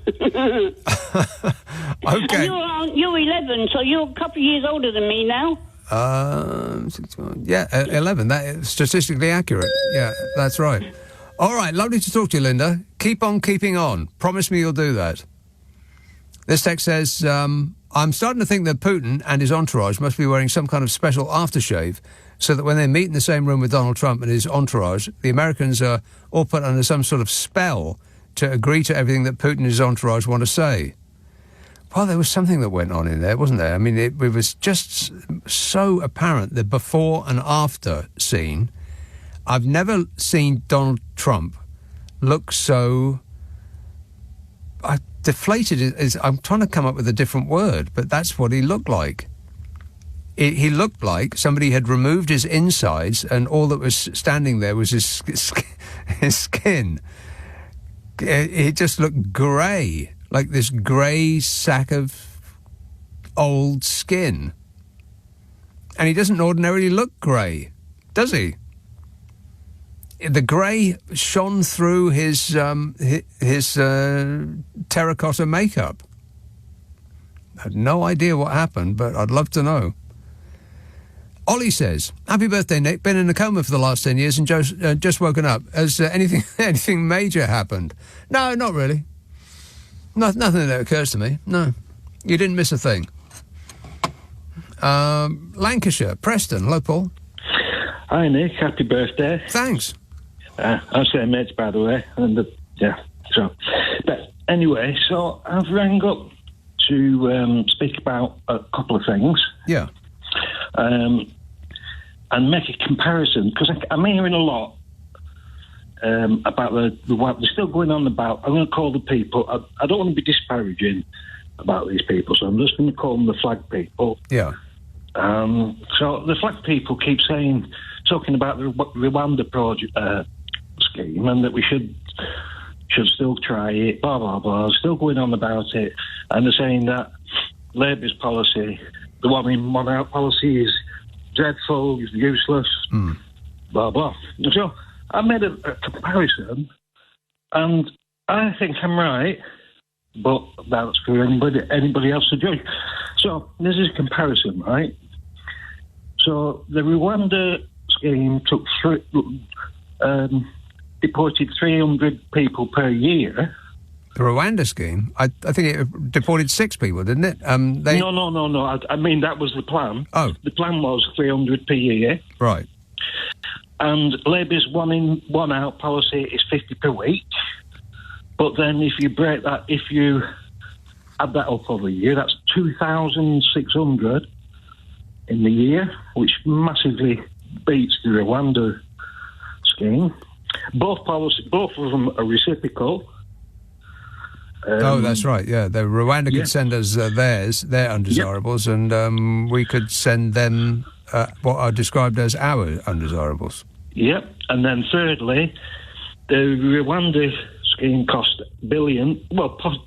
[SPEAKER 4] Okay.
[SPEAKER 9] And you're 11, so you're a couple of years older than me now.
[SPEAKER 4] 11. That is statistically accurate. Yeah, that's right. All right, lovely to talk to you, Linda. Keep on keeping on. Promise me you'll do that. This text says, I'm starting to think that Putin and his entourage must be wearing some kind of special aftershave so that when they meet in the same room with Donald Trump and his entourage, the Americans are all put under some sort of spell to agree to everything that Putin and his entourage want to say. Well, there was something that went on in there, wasn't there? I mean, it was just so apparent, the before and after scene. I've never seen Donald Trump look so... deflated. I'm trying to come up with a different word, but that's what he looked like. He looked like somebody had removed his insides and all that was standing there was his skin. He just looked grey, like this grey sack of old skin. And he doesn't ordinarily look grey, does he? The grey shone through his terracotta makeup. I had no idea what happened, but I'd love to know. Ollie says, "Happy birthday, Nick. Been in a coma for the last 10 years and just woken up. Has anything major happened?" No, not really. Nothing that occurs to me. No, you didn't miss a thing. Lancashire, Preston. Hello, Paul.
[SPEAKER 5] Hi, Nick. Happy birthday.
[SPEAKER 4] Thanks.
[SPEAKER 5] I'm saying mates, by the way. But anyway, so I've rang up to speak about a couple of things.
[SPEAKER 4] Yeah.
[SPEAKER 5] And make a comparison, because I'm hearing a lot about what they're still going on about. I'm going to call the people. I don't want to be disparaging about these people, so I'm just going to call them the flag people.
[SPEAKER 4] Yeah.
[SPEAKER 5] So the flag people keep talking about the Rwanda project scheme, and that we should still try it, blah, blah, blah, still going on about it. And they're saying that Labour's policy, the one in, one out policy, is dreadful, is useless, blah, blah. So I made a comparison, and I think I'm right, but that's for anybody else to judge. So this is a comparison, right? So the Rwanda scheme took deported 300 people per year.
[SPEAKER 4] The Rwanda scheme? I think it deported 6 people, didn't it?
[SPEAKER 5] No. I mean, that was the plan.
[SPEAKER 4] Oh.
[SPEAKER 5] The plan was 300 per year.
[SPEAKER 4] Right.
[SPEAKER 5] And Labour's one in, one out policy is 50 per week. But then if you break that, if you add that up over a year, that's 2,600 in the year, which massively beats the Rwanda scheme. Both of them are reciprocal.
[SPEAKER 4] That's right, yeah. The Rwanda could send us their undesirables, and we could send them what are described as our undesirables.
[SPEAKER 5] Yep. And then thirdly, the Rwanda scheme cost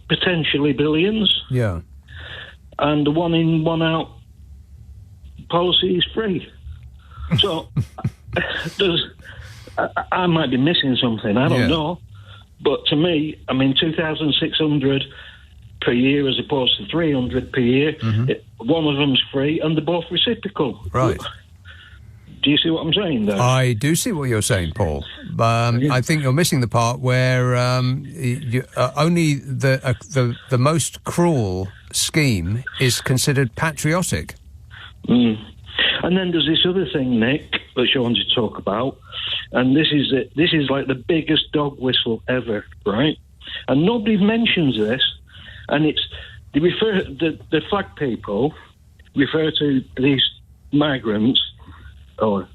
[SPEAKER 5] potentially billions.
[SPEAKER 4] Yeah.
[SPEAKER 5] And the one in, one out policy is free. So I might be missing something, I don't know. But to me, I mean, 2,600 per year as opposed to 300 per year. One of them's free, and they're both reciprocal.
[SPEAKER 4] Right.
[SPEAKER 5] Do you see what I'm saying, though?
[SPEAKER 4] I do see what you're saying, Paul. I think you're missing the part where only the most cruel scheme is considered patriotic.
[SPEAKER 5] And then there's this other thing, Nick, that you wanted to talk about, and this is like the biggest dog whistle ever, right? And nobody mentions this, and the flag people refer to these migrants or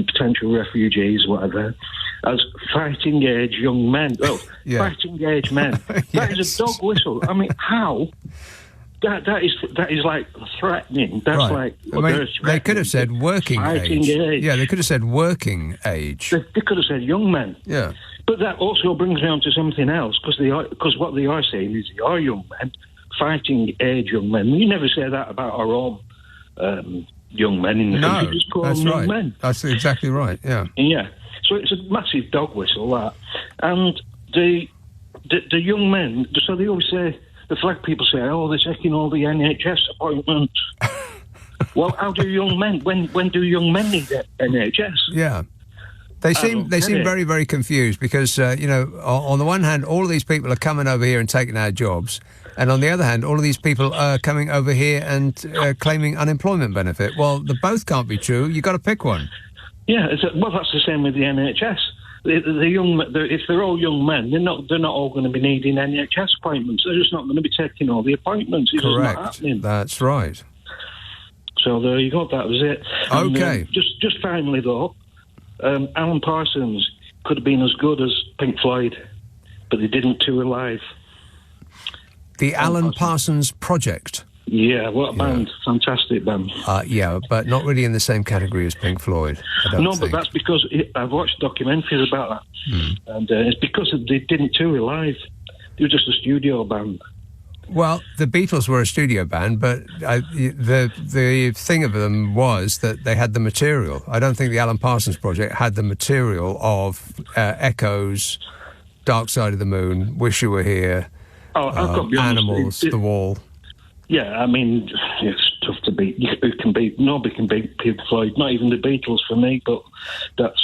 [SPEAKER 5] potential refugees, whatever, as fighting age young men. Well,
[SPEAKER 4] Yeah.
[SPEAKER 5] fighting age men. That is a dog whistle. I mean, how? That is like threatening. That's
[SPEAKER 4] Right.
[SPEAKER 5] like
[SPEAKER 4] They could have said working
[SPEAKER 5] fighting age.
[SPEAKER 4] Yeah, they could have said working age.
[SPEAKER 5] They could have said young men.
[SPEAKER 4] Yeah.
[SPEAKER 5] But that also brings me on to something else, because what they are saying is they are young men, fighting age young men. We never say that about our own young men in the country. Just call them young men.
[SPEAKER 4] That's exactly right, yeah.
[SPEAKER 5] Yeah. So it's a massive dog whistle, that. And the young men, so they always say, the flag people say, oh, they're taking all the NHS appointments. Well, how do young men, when do young men need NHS?
[SPEAKER 4] Yeah. They seem very, very confused because, on the one hand, all of these people are coming over here and taking our jobs. And on the other hand, all of these people are coming over here and claiming unemployment benefit. Well, the both can't be true. You've got to pick one.
[SPEAKER 5] Yeah, well, that's the same with the NHS. If they're all young men, they're not all going to be needing NHS appointments. They're just not going to be taking all the appointments. It's just not happening.
[SPEAKER 4] That's right.
[SPEAKER 5] So there you go. That was it.
[SPEAKER 4] Okay.
[SPEAKER 5] And, just finally though, Alan Parsons could have been as good as Pink Floyd, but they didn't tour live.
[SPEAKER 4] The Alan Parsons Project.
[SPEAKER 5] Yeah, what a band. Fantastic band.
[SPEAKER 4] Yeah, but not really in the same category as Pink Floyd, I don't think.
[SPEAKER 5] But that's because I've watched documentaries about that. And it's because they didn't tour live. They were just a studio band.
[SPEAKER 4] Well, the Beatles were a studio band, but the thing of them was that they had the material. I don't think the Alan Parsons Project had the material of Echoes, Dark Side of the Moon, Wish You Were Here,
[SPEAKER 5] I've got to be honest,
[SPEAKER 4] Animals, The Wall.
[SPEAKER 5] Yeah, I mean, it's tough to beat. Nobody can beat Pink Floyd, not even the Beatles for me, but that's...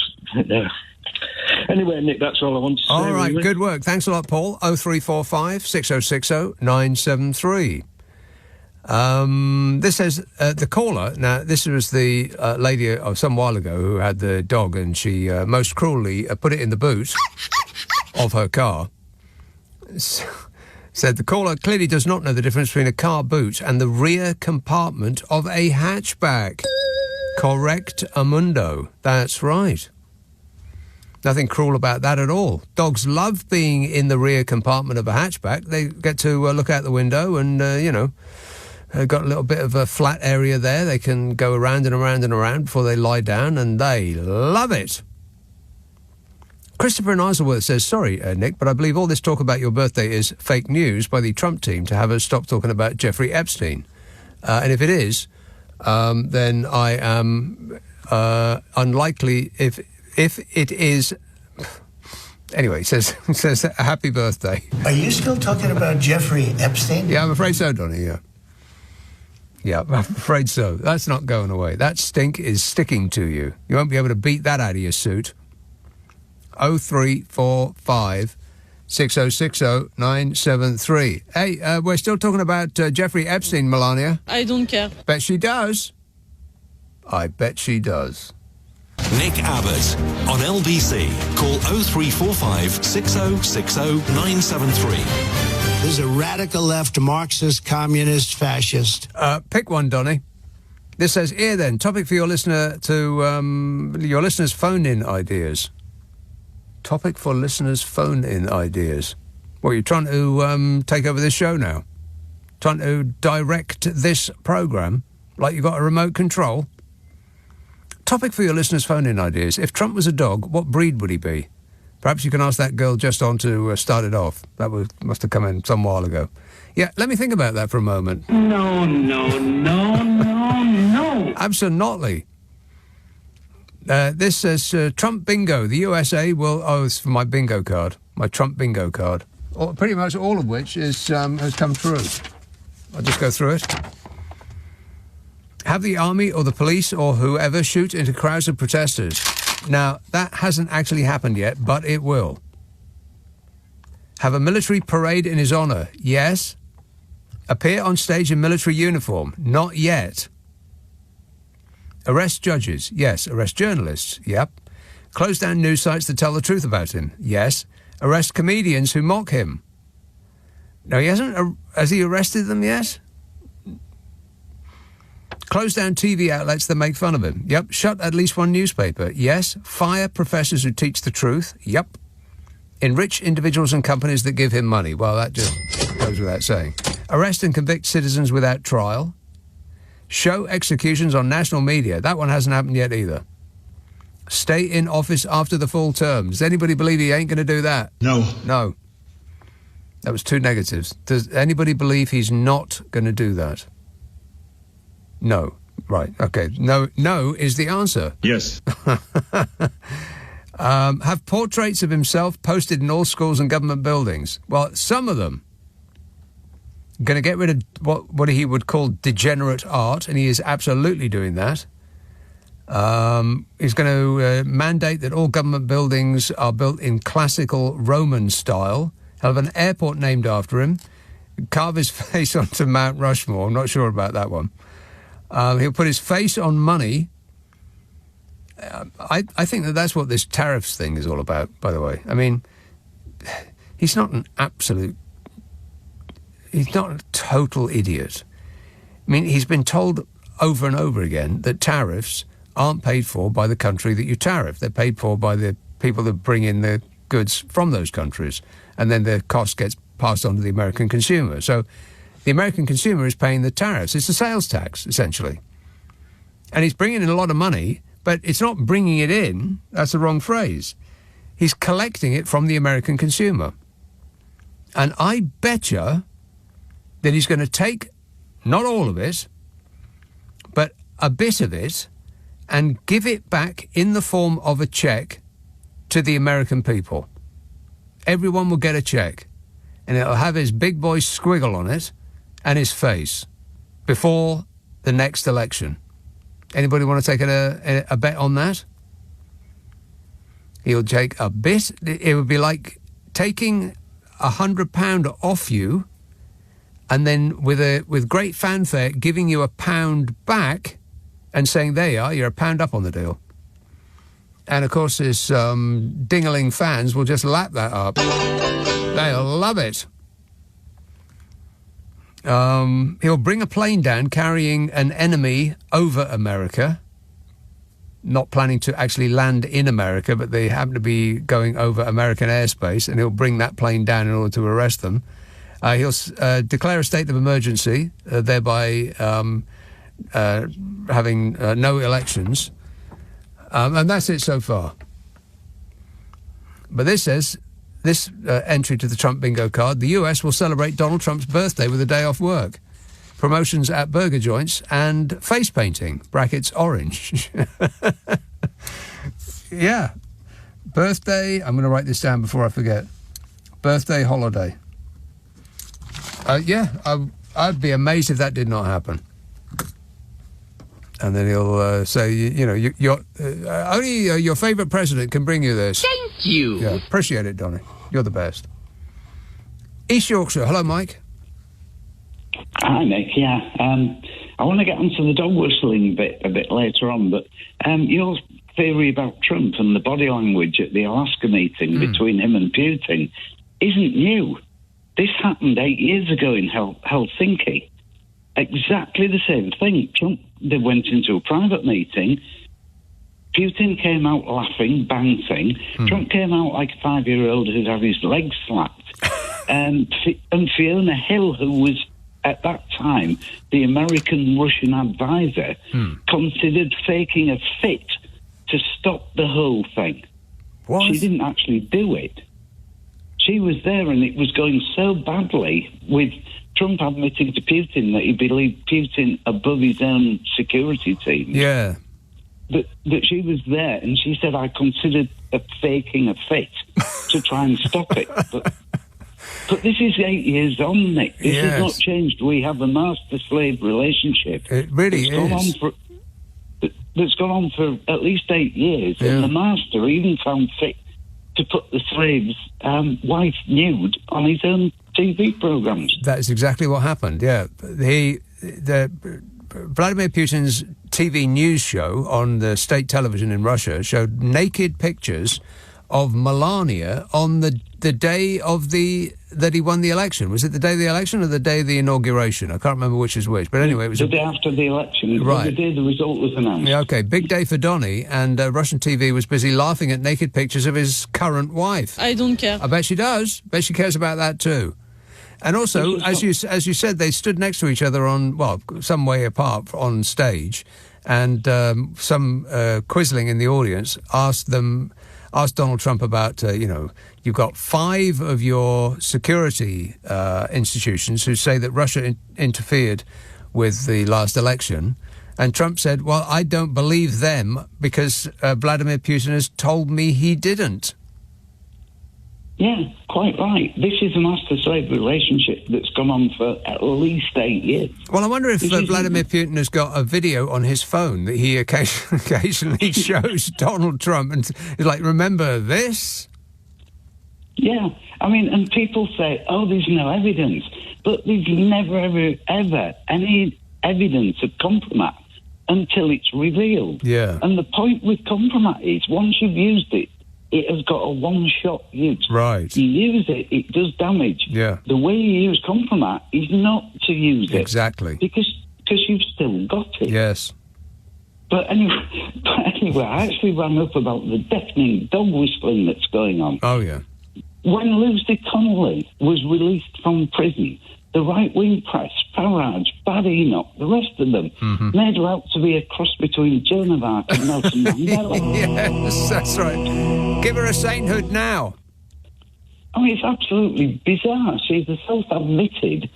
[SPEAKER 5] Anyway, Nick, that's all I wanted to say.
[SPEAKER 4] All right,
[SPEAKER 5] really.
[SPEAKER 4] good work. Thanks a lot, Paul. 0345 6060 973. This says, the caller, now this was the lady some while ago who had the dog and she most cruelly put it in the boot of her car. Said the caller clearly does not know the difference between a car boot and the rear compartment of a hatchback. Correct, Amundo. That's right. Nothing cruel about that at all. Dogs love being in the rear compartment of a hatchback. They get to look out the window and, got a little bit of a flat area there. They can go around and around and around before they lie down, and they love it. Christopher in Isleworth says, sorry, Nick, but I believe all this talk about your birthday is fake news by the Trump team to have us stop talking about Jeffrey Epstein. And if it is, then I am unlikely... If it is... Anyway, says happy birthday.
[SPEAKER 10] Are you still talking about Jeffrey Epstein?
[SPEAKER 4] Yeah, I'm afraid so, Donnie, yeah. Yeah, I'm afraid so. That's not going away. That stink is sticking to you. You won't be able to beat that out of your suit. 0345 6060 973. Hey, we're still talking about Jeffrey Epstein, Melania.
[SPEAKER 2] I don't care.
[SPEAKER 4] Bet she does. I bet she does.
[SPEAKER 1] Nick Abbott on LBC. Call 0345 6060 973.
[SPEAKER 10] This is a radical left, Marxist, communist, fascist.
[SPEAKER 4] Pick one, Donnie. This says, here then, topic for your listener to your listeners' phone-in ideas. Topic for listeners' phone-in ideas. What, you're trying to take over this show now? Trying to direct this programme like you've got a remote control? Topic for your listeners' phone-in ideas. If Trump was a dog, what breed would he be? Perhaps you can ask that girl just on to start it off. That must have come in some while ago. Yeah, let me think about that for a moment.
[SPEAKER 8] No.
[SPEAKER 4] Absolutely. This says, Trump bingo. The USA will... Oh, it's for my bingo card. My Trump bingo card. Pretty much all of which has come true. I'll just go through it. Have the army or the police or whoever shoot into crowds of protesters. Now, that hasn't actually happened yet, but it will. Have a military parade in his honour. Yes. Appear on stage in military uniform. Not yet. Arrest judges. Yes. Arrest journalists. Yep. Close down news sites that tell the truth about him. Yes. Arrest comedians who mock him. No, he hasn't. Has he arrested them yet? Close down TV outlets that make fun of him. Yep. Shut at least one newspaper. Yes. Fire professors who teach the truth. Yep. Enrich individuals and companies that give him money. Well, that just goes without saying. Arrest and convict citizens without trial. Show executions on national media. That one hasn't happened yet either. Stay in office after the full term. Does anybody believe he ain't going to do that?
[SPEAKER 8] No.
[SPEAKER 4] No. That was 2 negatives. Does anybody believe he's not going to do that? No. Right. Okay. No is the answer.
[SPEAKER 8] Yes.
[SPEAKER 4] Have portraits of himself posted in all schools and government buildings. Well, some of them. Going to get rid of what he would call degenerate art, and he is absolutely doing that. He's going to mandate that all government buildings are built in classical Roman style. He'll have an airport named after him. Carve his face onto Mount Rushmore. I'm not sure about that one. He'll put his face on money. I think that's what this tariffs thing is all about, by the way. I mean, he's not a total idiot. I mean, he's been told over and over again that tariffs aren't paid for by the country that you tariff. They're paid for by the people that bring in the goods from those countries, and then the cost gets passed on to the American consumer. So the American consumer is paying the tariffs. It's a sales tax, essentially. And he's bringing in a lot of money, but it's not bringing it in. That's the wrong phrase. He's collecting it from the American consumer. And I betcha that he's going to take, not all of it, but a bit of it, and give it back in the form of a cheque to the American people. Everyone will get a cheque, and it'll have his big boy squiggle on it and his face before the next election. Anybody want to take a bet on that? He'll take a bit. It would be like taking £100 off you, and then with great fanfare giving you £1 back and saying, there you are, you're £1 up on the deal. And of course his ding-a-ling fans will just lap that up. They'll love it. He'll bring a plane down carrying an enemy over America, not planning to actually land in America, but they happen to be going over American airspace, and he'll bring that plane down in order to arrest them. He'll declare a state of emergency, thereby having no elections. And that's it so far. But this says, this entry to the Trump bingo card, the US will celebrate Donald Trump's birthday with a day off work. Promotions at burger joints and face painting, brackets orange. Yeah. Birthday, I'm going to write this down before I forget. Birthday holiday. I'd be amazed if that did not happen. And then he'll say, only your favourite president can bring you this.
[SPEAKER 12] Thank you.
[SPEAKER 4] Yeah, appreciate it, Donny. You're the best. East Yorkshire. Hello, Mike.
[SPEAKER 23] Hi, Nick. Yeah, I want to get onto the dog whistling bit a bit later on, but your theory about Trump and the body language at the Alaska meeting between him and Putin isn't new. This happened 8 years ago in Helsinki. Exactly the same thing. Trump, they went into a private meeting. Putin came out laughing, bouncing. Trump came out like a 5-year-old who'd have his legs slapped. And Fiona Hill, who was at that time the American-Russian advisor, considered faking a fit to stop the whole thing. What? She didn't actually do it. She was there, and it was going so badly with Trump admitting to Putin that he believed Putin above his own security team.
[SPEAKER 4] Yeah.
[SPEAKER 23] That she was there, and she said, I considered faking a fit to try and stop it. But this is 8 years on, Nick. This has not changed. We have a master-slave relationship.
[SPEAKER 4] It really is.
[SPEAKER 23] That's gone on for at least 8 years, and the master even found fit to put the slave's wife nude on his own TV programs.
[SPEAKER 4] That is exactly what happened, yeah. Vladimir Putin's TV news show on the state television in Russia showed naked pictures of Melania on the day of that he won the election. Was it the day of the election or the day of the inauguration? I can't remember which is which. But anyway, it was
[SPEAKER 23] the day after the election.
[SPEAKER 4] Right.
[SPEAKER 23] The day the result was announced.
[SPEAKER 4] Yeah, okay, big day for Donny, and Russian TV was busy laughing at naked pictures of his current wife.
[SPEAKER 8] I don't care.
[SPEAKER 4] I bet she does. Bet she cares about that too. And also, as you said, they stood next to each other some way apart on stage, and some quisling in the audience asked Donald Trump about, you've got 5 of your security institutions who say that Russia interfered with the last election. And Trump said, well, I don't believe them because Vladimir Putin has told me he didn't.
[SPEAKER 23] Yeah, quite right. This is a master-slave relationship that's gone on for at least 8 years.
[SPEAKER 4] Well, I wonder if Vladimir Putin has got a video on his phone that he occasionally shows Donald Trump and is like, remember this?
[SPEAKER 23] Yeah, I mean, and people say, oh, there's no evidence. But there's never, ever any evidence of compromise until it's revealed.
[SPEAKER 4] Yeah.
[SPEAKER 23] And the point with compromise is once you've used it, it has got a one-shot use.
[SPEAKER 4] Right.
[SPEAKER 23] You use it, it does damage.
[SPEAKER 4] Yeah.
[SPEAKER 23] The way you use compromise is not to use it.
[SPEAKER 4] Exactly.
[SPEAKER 23] Because you've still got it.
[SPEAKER 4] Yes.
[SPEAKER 23] But anyway, I actually ran up about the deafening dog whistling that's going on.
[SPEAKER 4] Oh, yeah.
[SPEAKER 23] When Lucy Connolly was released from prison, the right-wing press, Farage, Bad Enoch, the rest of them, made her out to be a cross between Joan of Arc and Nelson Mandela.
[SPEAKER 4] Yes, that's right. Give her a sainthood now.
[SPEAKER 23] I mean, it's absolutely bizarre. She's a self-admitted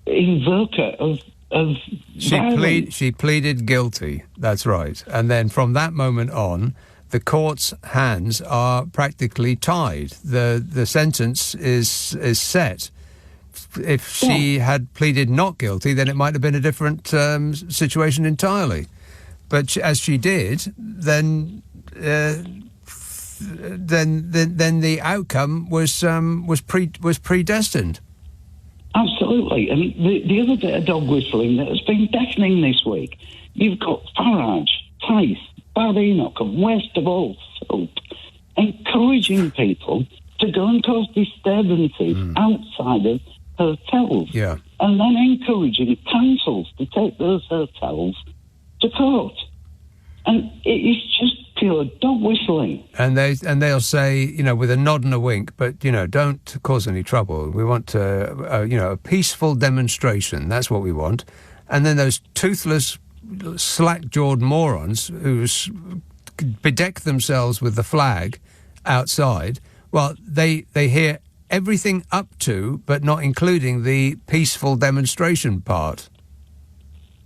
[SPEAKER 23] invoker of violence.
[SPEAKER 4] She pleaded guilty, that's right. And then from that moment on, the court's hands are practically tied. The sentence is set. If she had pleaded not guilty, then it might have been a different situation entirely. But as she did, then the outcome was predestined.
[SPEAKER 23] Absolutely. And the other bit of dog whistling that has been deafening this week, you've got Farage, Tice, Bad Enoch, and worst of all, Soap, encouraging people to go and cause disturbances outside of hotels.
[SPEAKER 4] Yeah.
[SPEAKER 23] And then encouraging councils to take those hotels to court. And it is just pure dog whistling.
[SPEAKER 4] And they'll say, with a nod and a wink, but, don't cause any trouble. We want, a peaceful demonstration. That's what we want. And then those toothless, slack-jawed morons who bedeck themselves with the flag outside, well, they hear everything up to, but not including the peaceful demonstration part.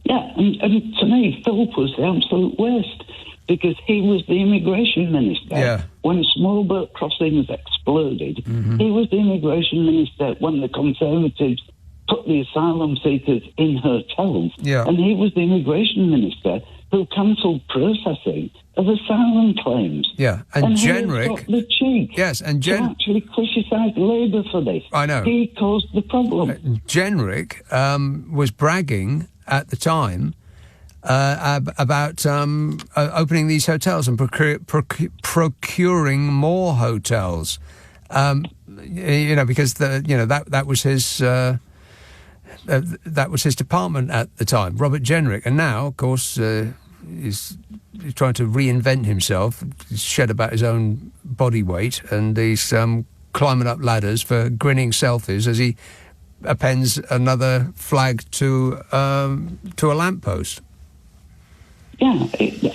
[SPEAKER 23] Yeah, and to me, Philip was the absolute worst, because he was the immigration minister when small boat crossings exploded. He was the immigration minister when the Conservatives put the asylum seekers in hotels.
[SPEAKER 4] Yeah.
[SPEAKER 23] And he was the immigration minister who cancelled processing of asylum claims.
[SPEAKER 4] Yeah, and Jenrick
[SPEAKER 23] got the cheek to actually criticise Labour for this.
[SPEAKER 4] I know.
[SPEAKER 23] He caused the problem.
[SPEAKER 4] Jenrick was bragging at the time about opening these hotels and procuring more hotels. Because that was his. That was his department at the time, Robert Jenrick. And now, of course, he's trying to reinvent himself. He's shed about his own body weight, and he's climbing up ladders for grinning selfies as he appends another flag to a lamppost.
[SPEAKER 23] Yeah,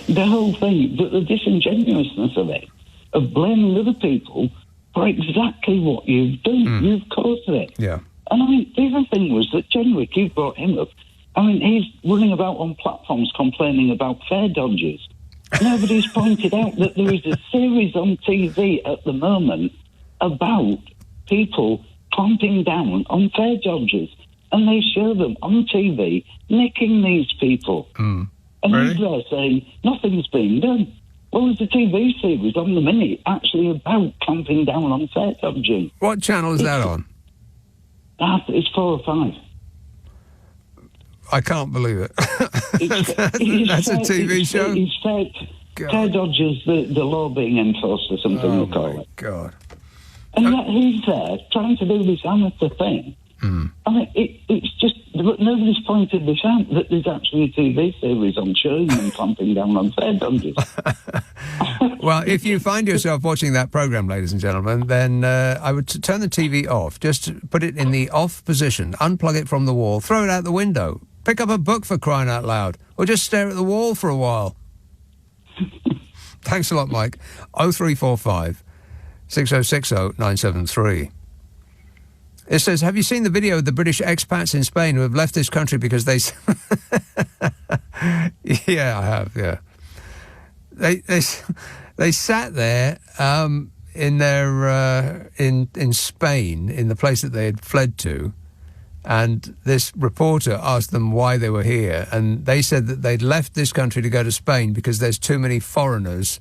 [SPEAKER 23] the whole thing, the disingenuousness of it, of blaming other people for exactly what you've done. You've caused it.
[SPEAKER 4] Yeah.
[SPEAKER 23] And I mean, the other thing was that Jenrick, you brought him up. I mean, he's running about on platforms complaining about fare dodgers. Nobody's pointed out that there is a series on TV at the moment about people clamping down on fare dodgers. And they show them on TV nicking these people. And
[SPEAKER 4] really?
[SPEAKER 23] he's there saying, nothing's being done. Well, there's a TV series on the minute actually about clamping down on fare dodging.
[SPEAKER 4] What channel is that on?
[SPEAKER 23] It's 4 or 5.
[SPEAKER 4] I can't believe it. That's a TV show?
[SPEAKER 23] Ted Dodgers, the law being enforced or something, we'll call it.
[SPEAKER 4] God.
[SPEAKER 23] And yet he's there trying to do this amateur thing. I mean, it's just, nobody's pointed this out, that there's actually a TV series on showing them clamping down on Ted Dodgers.
[SPEAKER 4] Well, if you find yourself watching that programme, ladies and gentlemen, then I would turn the TV off. Just put it in the off position, unplug it from the wall, throw it out the window, pick up a book for crying out loud, or just stare at the wall for a while. Thanks a lot, Mike. 0345 6060 973. It says, have you seen the video of the British expats in Spain who have left this country because they... Yeah, I have, yeah. They sat there in their in Spain, in the place that they had fled to, and this reporter asked them why they were here, and they said that they'd left this country to go to Spain because there's too many foreigners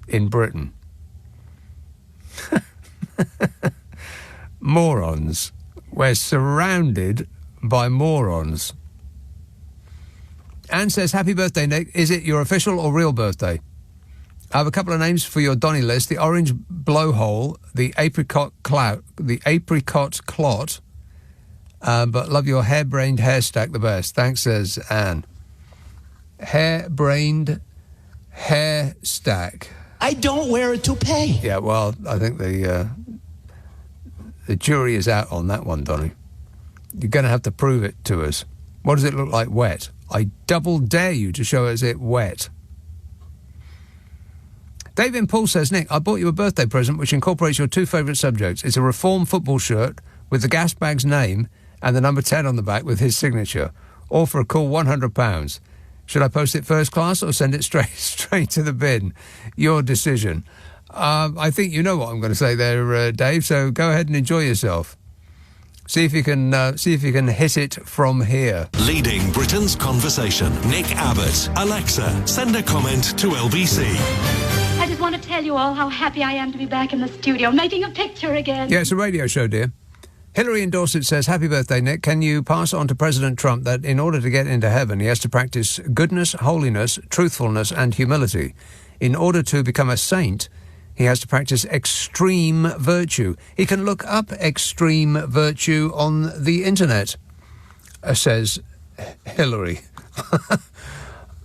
[SPEAKER 4] in Britain. Morons. We're surrounded by morons. Anne says, happy birthday, Nick. Is it your official or real birthday? I have a couple of names for your Donny list. The orange blowhole, the apricot clot, but love your hair-brained hair stack the best. Thanks, says Anne. Hair-brained hair stack.
[SPEAKER 15] I don't wear a toupee.
[SPEAKER 4] Yeah, well, I think the jury is out on that one, Donny. You're going to have to prove it to us. What does it look like wet? I double dare you to show us it wet. Dave in Paul says, Nick, I bought you a birthday present which incorporates your two favourite subjects. It's a Reform football shirt with the gas bag's name and the number 10 on the back with his signature, all for a cool £100. Should I post it first class or send it straight to the bin? Your decision. I think you know what I'm going to say there, Dave. So go ahead and enjoy yourself. See if you can hit it from here.
[SPEAKER 1] Leading Britain's conversation. Nick Abbott. Alexa, send a comment to LBC.
[SPEAKER 8] I just want to tell you all how happy I am to be back in the studio, making a picture again.
[SPEAKER 4] Yeah, it's a radio show, dear. Hillary in Dorset says, happy birthday, Nick. Can you pass on to President Trump that in order to get into heaven, he has to practice goodness, holiness, truthfulness, and humility. In order to become a saint, he has to practice extreme virtue. He can look up extreme virtue on the internet, says Hillary.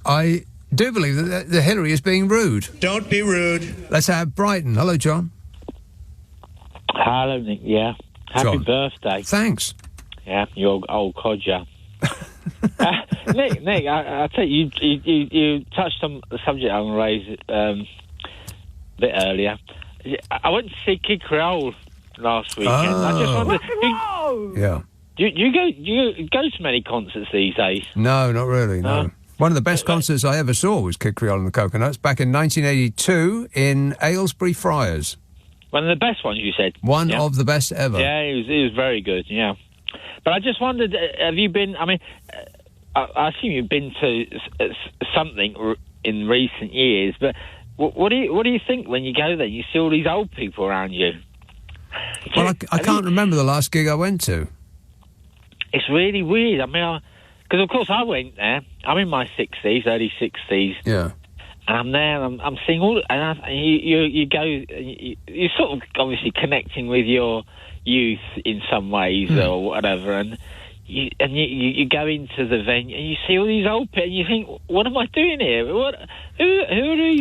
[SPEAKER 4] I do believe that the Hillary is being rude.
[SPEAKER 10] Don't be rude.
[SPEAKER 4] Let's have Brighton. Hello, John.
[SPEAKER 11] Hello, Nick. Yeah. Happy birthday.
[SPEAKER 4] Thanks.
[SPEAKER 11] Yeah, you old codger. Nick, I tell you, you touched on the subject I'm going to raise a bit earlier. I went to see Kid Creole last weekend. I just wondered,
[SPEAKER 4] yeah.
[SPEAKER 11] Do you go to many concerts these days?
[SPEAKER 4] No, not really, no. One of the best concerts I ever saw was Kid Creole and the Coconuts back in 1982 in Aylesbury Friars.
[SPEAKER 11] One of the best ones, you said?
[SPEAKER 4] One of the best ever.
[SPEAKER 11] Yeah, it was very good, yeah. But I just wondered, have you been, I mean, I assume you've been to something in recent years, but what do you think when you go there? You see all these old people around you.
[SPEAKER 4] Well, I can't remember the last gig I went to.
[SPEAKER 11] It's really weird. I mean, because of course I went there. I'm in my 60s, early 60s.
[SPEAKER 4] Yeah.
[SPEAKER 11] And I'm there, and I'm seeing all, and you go, you're sort of obviously connecting with your youth in some ways or whatever, and you go into the venue and you see all these old people, and you think, what am I doing here? Who are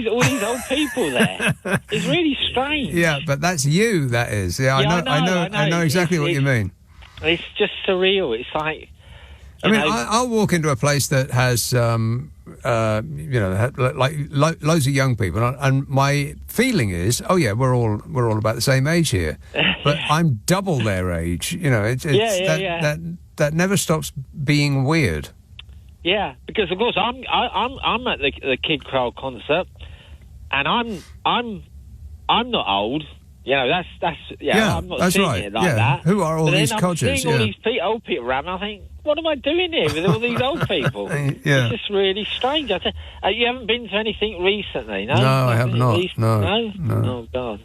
[SPEAKER 11] all these old people there? It's really strange.
[SPEAKER 4] Yeah, but that's you. That is. Yeah, I know exactly what you mean.
[SPEAKER 11] It's just surreal. It's like,
[SPEAKER 4] I'll walk into a place that has, like loads of young people, and my feeling is, oh yeah, we're all about the same age here, but I'm double their age. You know, that never stops being weird.
[SPEAKER 11] Yeah, because of course I'm at the Kid Creole concert, and I'm not old. You know, that's I'm not seeing it like that.
[SPEAKER 4] Who are all these codgers?
[SPEAKER 11] I'm seeing all these old people around, and I think, what am I doing here with all these old people?
[SPEAKER 4] Yeah.
[SPEAKER 11] It's just really strange. You haven't been to anything recently, no?
[SPEAKER 4] No, I have not. No.
[SPEAKER 11] Oh, God.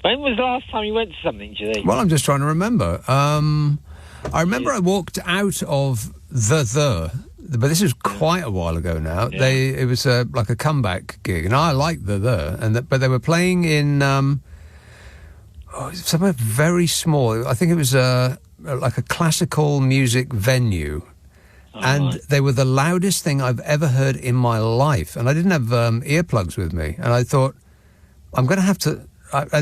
[SPEAKER 11] When was the last time you went to something, do you think?
[SPEAKER 4] Well, I'm just trying to remember. I remember I walked out of the but this is quite a while ago now.
[SPEAKER 11] Yeah.
[SPEAKER 4] It was like a comeback gig, and I liked but they were playing in somewhere very small. I think it was like a classical music venue. And they were the loudest thing I've ever heard in my life. And I didn't have earplugs with me. And I thought, I'm going to have to...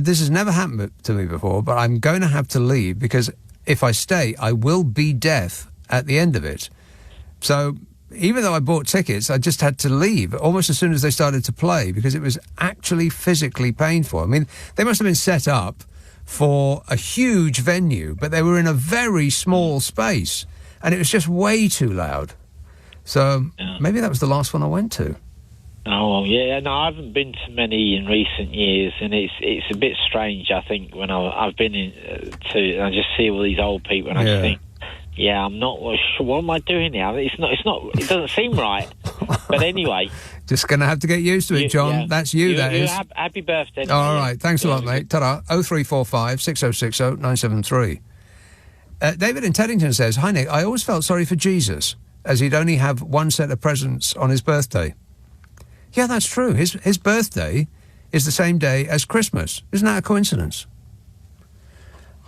[SPEAKER 4] this has never happened to me before, but I'm going to have to leave because if I stay, I will be deaf at the end of it. So even though I bought tickets, I just had to leave almost as soon as they started to play because it was actually physically painful. I mean, they must have been set up for a huge venue, but they were in a very small space. And it was just way too loud. So maybe that was the last one I went to.
[SPEAKER 11] Oh, yeah. No, I haven't been to many in recent years, and it's a bit strange, I think, when I've been to... I just see all these old people, and I just think, I'm not sure. What am I doing here? It doesn't seem right. But anyway...
[SPEAKER 4] Just going to have to get used to it, John.
[SPEAKER 11] Yeah.
[SPEAKER 4] That's you, that is.
[SPEAKER 11] Happy birthday.
[SPEAKER 4] All right. Thanks a lot, mate. Ta-da. 0345 6060 973. David in Teddington says, "Hi, Nick. I always felt sorry for Jesus, as he'd only have one set of presents on his birthday." Yeah, that's true. His birthday is the same day as Christmas. Isn't that a coincidence?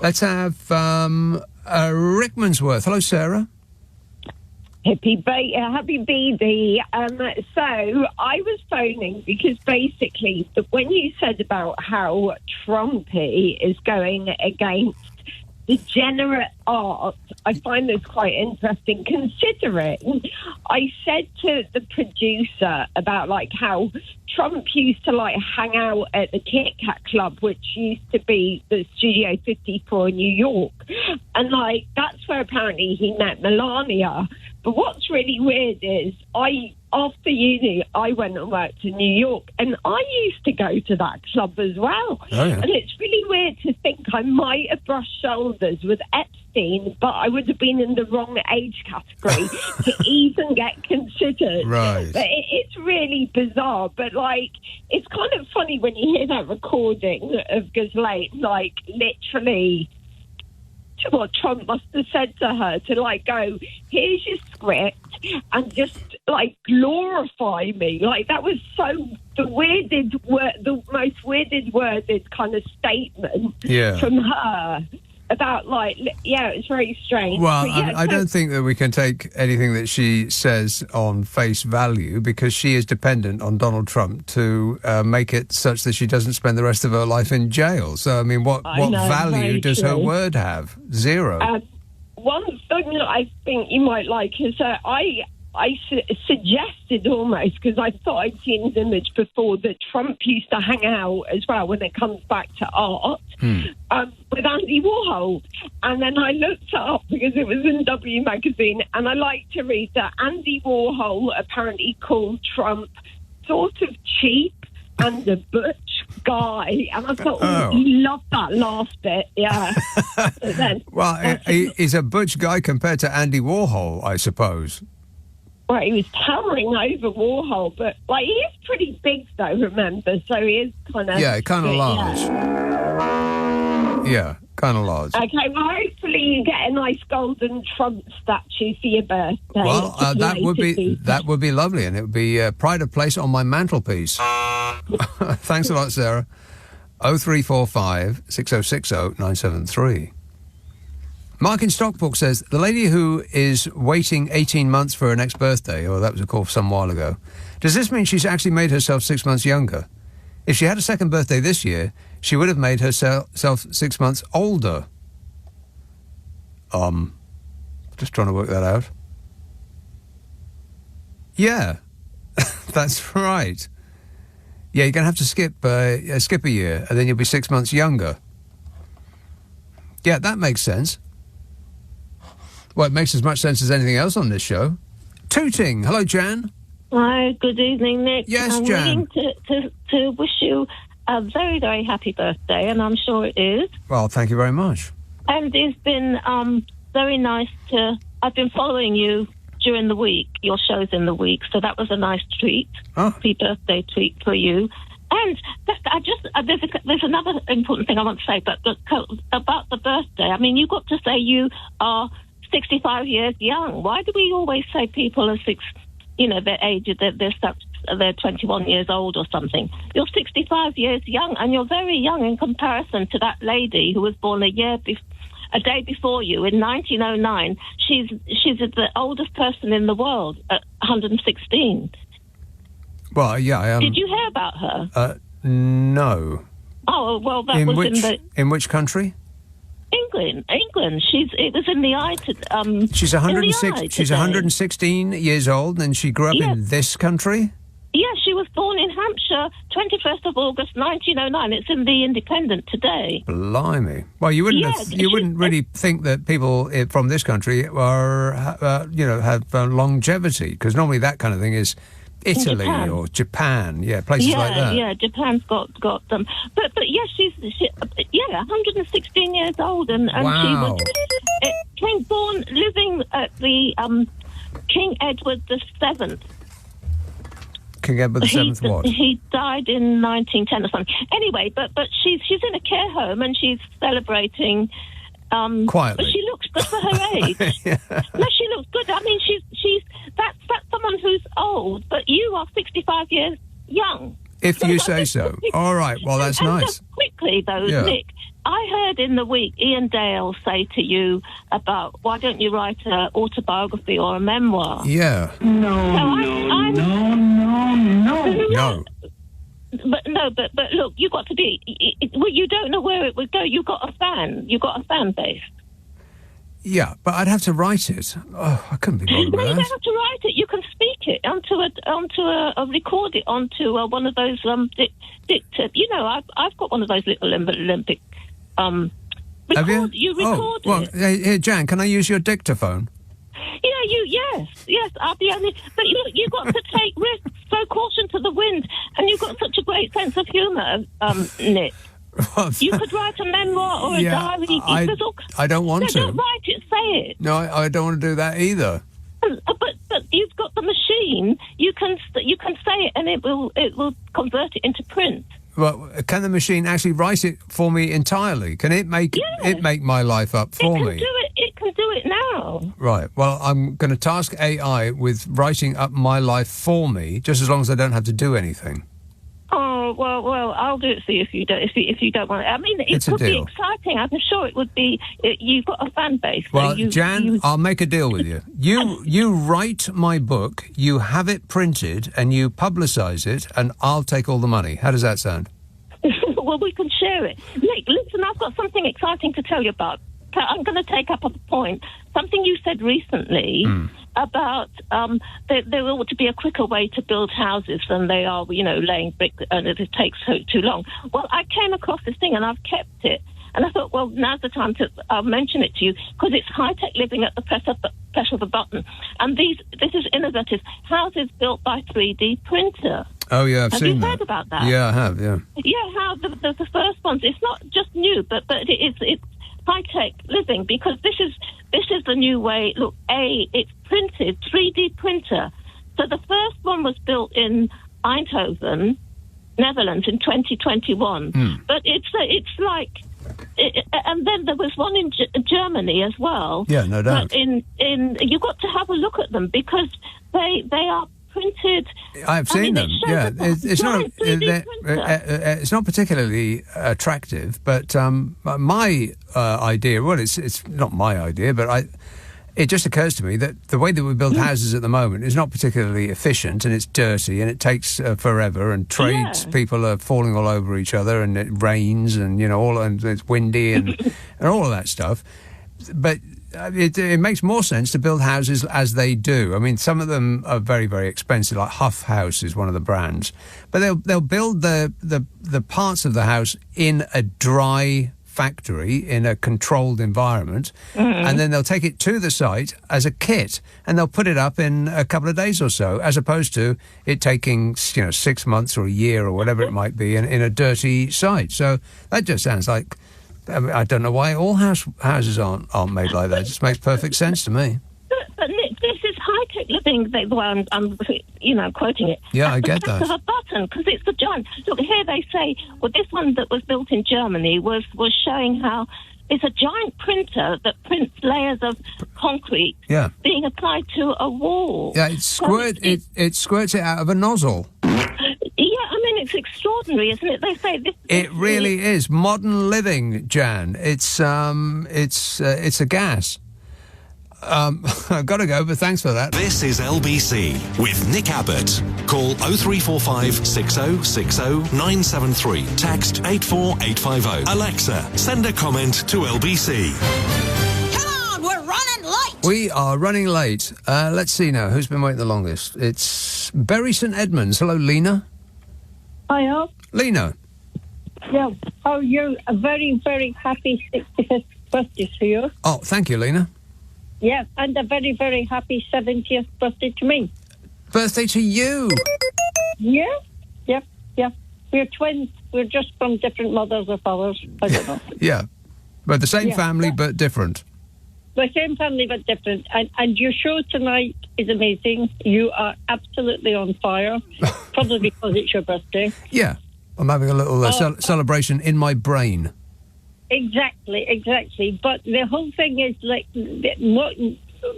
[SPEAKER 4] Let's have Rickmansworth. Hello, Sarah.
[SPEAKER 12] Happy birthday. So I was phoning because basically when you said about how Trumpy is going against degenerate art, I find this quite interesting, considering I said to the producer about like how Trump used to like hang out at the Kit Kat Club, which used to be the Studio 54 in New York, and like that's where apparently he met Melania. But what's really weird is after uni, I went and worked in New York, and I used to go to that club as well.
[SPEAKER 4] Oh, yeah.
[SPEAKER 12] And it's really weird to think I might have brushed shoulders with Epstein, but I would have been in the wrong age category to even get considered.
[SPEAKER 4] Right.
[SPEAKER 12] But it's really bizarre. But, like, it's kind of funny when you hear that recording of Ghislaine, like, literally... what Trump must have said to her to like go, here's your script and just like glorify me. Like that was so the most worded kind of statement from her about like it's very strange.
[SPEAKER 4] Well,
[SPEAKER 12] but,
[SPEAKER 4] I don't think that we can take anything that she says on face value because she is dependent on Donald Trump to make it such that she doesn't spend the rest of her life in jail. So, I mean, what value does her word have? Zero.
[SPEAKER 12] One thing that I think you might like is that I suggested almost, because I thought I'd seen his image before, that Trump used to hang out as well when it comes back to art with Andy Warhol. And then I looked it up because it was in W magazine, and I like to read that Andy Warhol apparently called Trump sort of cheap and a butch guy. And I thought, you love that last bit, yeah.
[SPEAKER 4] He's a butch guy compared to Andy Warhol, I suppose.
[SPEAKER 12] Well, he was towering over Warhol, but like he is pretty big, though. Remember, so he is kind of
[SPEAKER 4] kind of large. Yeah, kind of large.
[SPEAKER 12] Okay, well, hopefully you get a nice golden Trump statue for your birthday.
[SPEAKER 4] Well, that would be lovely, and it would be pride of place on my mantelpiece. Thanks a lot, Sarah. 0345 6060 973. Mark in Stockport says, the lady who is waiting 18 months for her next birthday, or that was a call some while ago, does this mean she's actually made herself 6 months younger? If she had a second birthday this year, she would have made herself 6 months older. Just trying to work that out. Yeah, that's right. Yeah, you're going to have to skip a year, and then you'll be 6 months younger. Yeah, that makes sense. Well, it makes as much sense as anything else on this show. Tooting. Hello, Jan.
[SPEAKER 14] Hi, good evening, Nick.
[SPEAKER 4] Yes,
[SPEAKER 14] I'm
[SPEAKER 4] Jan.
[SPEAKER 14] willing to wish you a very, very happy birthday, and I'm sure it is.
[SPEAKER 4] Well, thank you very much.
[SPEAKER 14] And it's been very nice I've been following you during the week, your shows in the week, so that was a nice treat. Happy birthday treat for you. And there's another important thing I want to say, but about the birthday. I mean, you got to say you are 65 years young. Why do we always say people are their age, they're 21 years old or something? You're 65 years young, and you're very young in comparison to that lady who was born a day before you in 1909. She's the oldest person in the world at 116.
[SPEAKER 4] Well, yeah.
[SPEAKER 14] Did you hear about her?
[SPEAKER 4] No.
[SPEAKER 14] Oh, well, that was
[SPEAKER 4] in which country?
[SPEAKER 14] England. It was in the eye to.
[SPEAKER 4] She's 106. She's 116 years old, and she grew up in this country.
[SPEAKER 14] Yeah, she was born in Hampshire, 21st of August, 1909. It's in the Independent today.
[SPEAKER 4] Blimey! Well, you wouldn't really think that people from this country are, have longevity, because normally that kind of thing is Italy or Japan, places like that.
[SPEAKER 14] Yeah, Japan's got them. But she's 116 years old, and
[SPEAKER 4] wow.
[SPEAKER 14] She was born living at the King Edward VII.
[SPEAKER 4] King Edward VII, what?
[SPEAKER 14] He died in 1910 or something. Anyway, but she's in a care home and she's celebrating.
[SPEAKER 4] Quietly.
[SPEAKER 14] But she looks good for her age. No, she looks good. I mean, that's someone who's old, but you are 65 years young.
[SPEAKER 4] If you say so. All right. Well, that's nice.
[SPEAKER 14] So quickly, though, Nick, I heard in the week Ian Dale say to you about, why don't you write an autobiography or a memoir?
[SPEAKER 4] Yeah.
[SPEAKER 14] No. But look, you got to be. You don't know where it would go. You got a fan base.
[SPEAKER 4] Yeah, but I'd have to write it. Oh, I couldn't be bothered with that.
[SPEAKER 14] You don't have to write it. You can speak it record it onto one of those I've got one of those little Olympic.
[SPEAKER 4] Have you?
[SPEAKER 14] You record it.
[SPEAKER 4] Here, Jan, can I use your dictaphone?
[SPEAKER 14] Yes, I'll be only. But you've got to take risks. Throw caution to the wind, and you've got such a great sense of humour, Nick. You could write a memoir or a diary.
[SPEAKER 4] I don't want to.
[SPEAKER 14] Don't write it. Say it.
[SPEAKER 4] No, I don't want to do that either.
[SPEAKER 14] But you've got the machine. You can say it, and it will convert it into print.
[SPEAKER 4] Well, can the machine actually write it for me entirely? Can it make my life up for me?
[SPEAKER 14] It can do it now.
[SPEAKER 4] Right. Well, I'm going to task AI with writing up my life for me, just as long as I don't have to do anything.
[SPEAKER 14] Oh well, I'll do it for you if you don't want it. I mean, it could be exciting. I'm sure it would be. You've got a fan base.
[SPEAKER 4] Well, Jan, I'll make a deal with you. You write my book, you have it printed, and you publicise it, and I'll take all the money. How does that sound?
[SPEAKER 14] Well, we can share it. Nick, listen, I've got something exciting to tell you about. I'm going to take up a point. Something you said recently about there ought to be a quicker way to build houses than they are, laying brick, and it takes too long. Well, I came across this thing and I've kept it. And I thought, well, now's the time to mention it to you, because it's high-tech living at the press of a button. And this is innovative. Houses built by 3D printer.
[SPEAKER 4] Oh, yeah, I've seen that.
[SPEAKER 14] Have you heard about that?
[SPEAKER 4] Yeah, I have, yeah.
[SPEAKER 14] Yeah, how the first ones, it's not just new, but it's high-tech living, because this is the new way. Look, it's printed, 3D printer. So the first one was built in Eindhoven, Netherlands, in 2021. But it's like... and then there was one in Germany as well.
[SPEAKER 4] Yeah, no doubt.
[SPEAKER 14] But you've got to have a look at them, because they are printed.
[SPEAKER 4] I've seen them. Yeah, it's not particularly attractive, but my idea. Well, it's not my idea, but it just occurs to me that the way that we build houses at the moment is not particularly efficient, and it's dirty, and it takes forever, and people are falling all over each other, and it rains, and and it's windy, and all of that stuff. But it makes more sense to build houses as they do. I mean, some of them are very, very expensive, like Huff House is one of the brands, but they'll build the parts of the house in a dry factory in a controlled environment, and then they'll take it to the site as a kit, and they'll put it up in a couple of days or so, as opposed to it taking 6 months or a year or whatever it might be in a dirty site. So that just sounds like, I don't know why all houses aren't made like that. It just makes perfect sense to me.
[SPEAKER 14] But Nick, this is high-tech living. The way I'm quoting it.
[SPEAKER 4] Yeah, I get that.
[SPEAKER 14] Of a button, because it's the giant. Look, here they say, well, this one that was built in Germany was showing how is a giant printer that prints layers of concrete being applied to a wall.
[SPEAKER 4] Yeah, it squirts it out of a nozzle.
[SPEAKER 14] Yeah, I mean, it's extraordinary, isn't it? They say this.
[SPEAKER 4] It really is modern living, Jan. It's a gas. I've got to go, but thanks for that.
[SPEAKER 1] This is LBC with Nick Abbott. Call 0345 6060 973. Text 84850. Alexa, send a comment to LBC.
[SPEAKER 16] Come on, we're running late.
[SPEAKER 4] We are running late. Let's see now. Who's been waiting the longest? It's Bury St Edmunds. Hello, Lena.
[SPEAKER 17] Hiya.
[SPEAKER 4] Lena.
[SPEAKER 17] Yeah. How are you? A very, very happy 65th birthday to you.
[SPEAKER 4] Oh, thank you, Lena.
[SPEAKER 17] Yeah, and a very, very happy 70th birthday to me.
[SPEAKER 4] Birthday to you.
[SPEAKER 17] Yeah. We're twins. We're just from different mothers or fathers. I don't know.
[SPEAKER 4] Yeah. But the same family, but different.
[SPEAKER 17] The same family, but different. And your show tonight is amazing. You are absolutely on fire. Probably because it's your birthday.
[SPEAKER 4] Yeah. I'm having a little celebration in my brain.
[SPEAKER 17] Exactly. But the whole thing is like what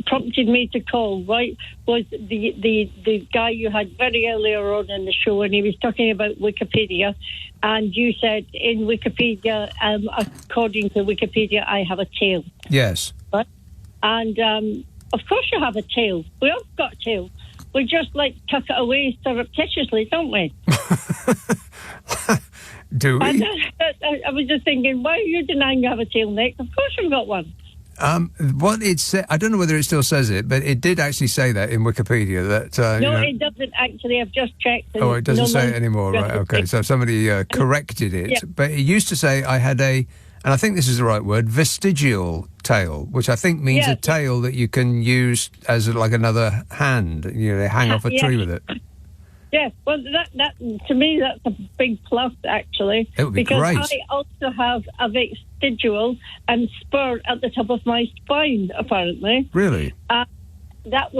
[SPEAKER 17] prompted me to call, right, was the guy you had very earlier on in the show, and he was talking about Wikipedia, and you said in Wikipedia, according to Wikipedia, I have a tail.
[SPEAKER 4] Yes.
[SPEAKER 17] Right? And of course you have a tail. We all got a tail. We just like tuck it away surreptitiously, don't we?
[SPEAKER 4] Do we?
[SPEAKER 17] I was just thinking, why are you denying you have a tail, Nick? Of course you've got one.
[SPEAKER 4] What it said, I don't know whether it still says it, but it did actually say that in Wikipedia. That
[SPEAKER 17] no, it doesn't actually. I've just checked.
[SPEAKER 4] Oh, it doesn't say it anymore, right? Okay, so somebody corrected it. Yeah. But it used to say I had and I think this is the right word, vestigial tail, which I think means a tail that you can use as like another hand. They hang off a tree with it.
[SPEAKER 17] Yeah, well, that to me, that's a big plus, actually.
[SPEAKER 4] It would be
[SPEAKER 17] because
[SPEAKER 4] great.
[SPEAKER 17] I also have a vestigial and spur at the top of my spine, apparently.
[SPEAKER 4] Really?
[SPEAKER 17] That's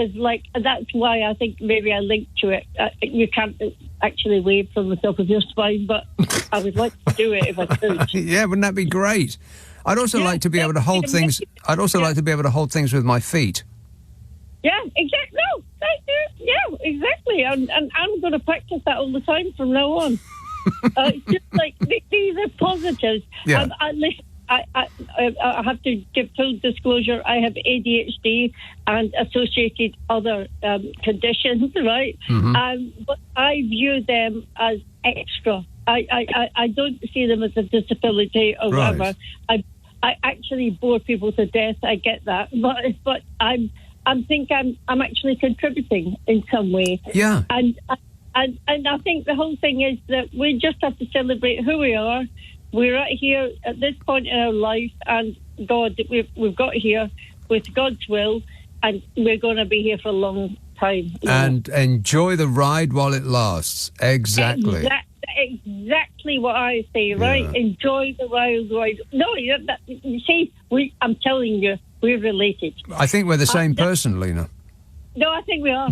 [SPEAKER 17] why I think maybe I linked to it. You can't actually wave from the top of your spine, but I would like to do it if I could.
[SPEAKER 4] Yeah, wouldn't that be great? I'd also like to be able to hold things. I'd also like to be able to hold things with my feet.
[SPEAKER 17] Yeah, exactly. No, thank you. Yeah, exactly. And I'm going to practice that all the time from now on. It's just like these are positives.
[SPEAKER 4] Yeah.
[SPEAKER 17] I have to give full disclosure. I have ADHD and associated other conditions, right? Mm-hmm. But I view them as extra. I don't see them as a disability or whatever. I actually bore people to death. I get that, but I think I'm actually contributing in some way.
[SPEAKER 4] Yeah.
[SPEAKER 17] And I think the whole thing is that we just have to celebrate who we are. We're right here at this point in our life, and God, we've got here with God's will, and we're going to be here for a long time.
[SPEAKER 4] And enjoy the ride while it lasts. Exactly.
[SPEAKER 17] Exactly what I say, right? Yeah. Enjoy the ride. No, you see, I'm telling you, we're related.
[SPEAKER 4] I think we're the same person, Lena.
[SPEAKER 17] No, I think we are.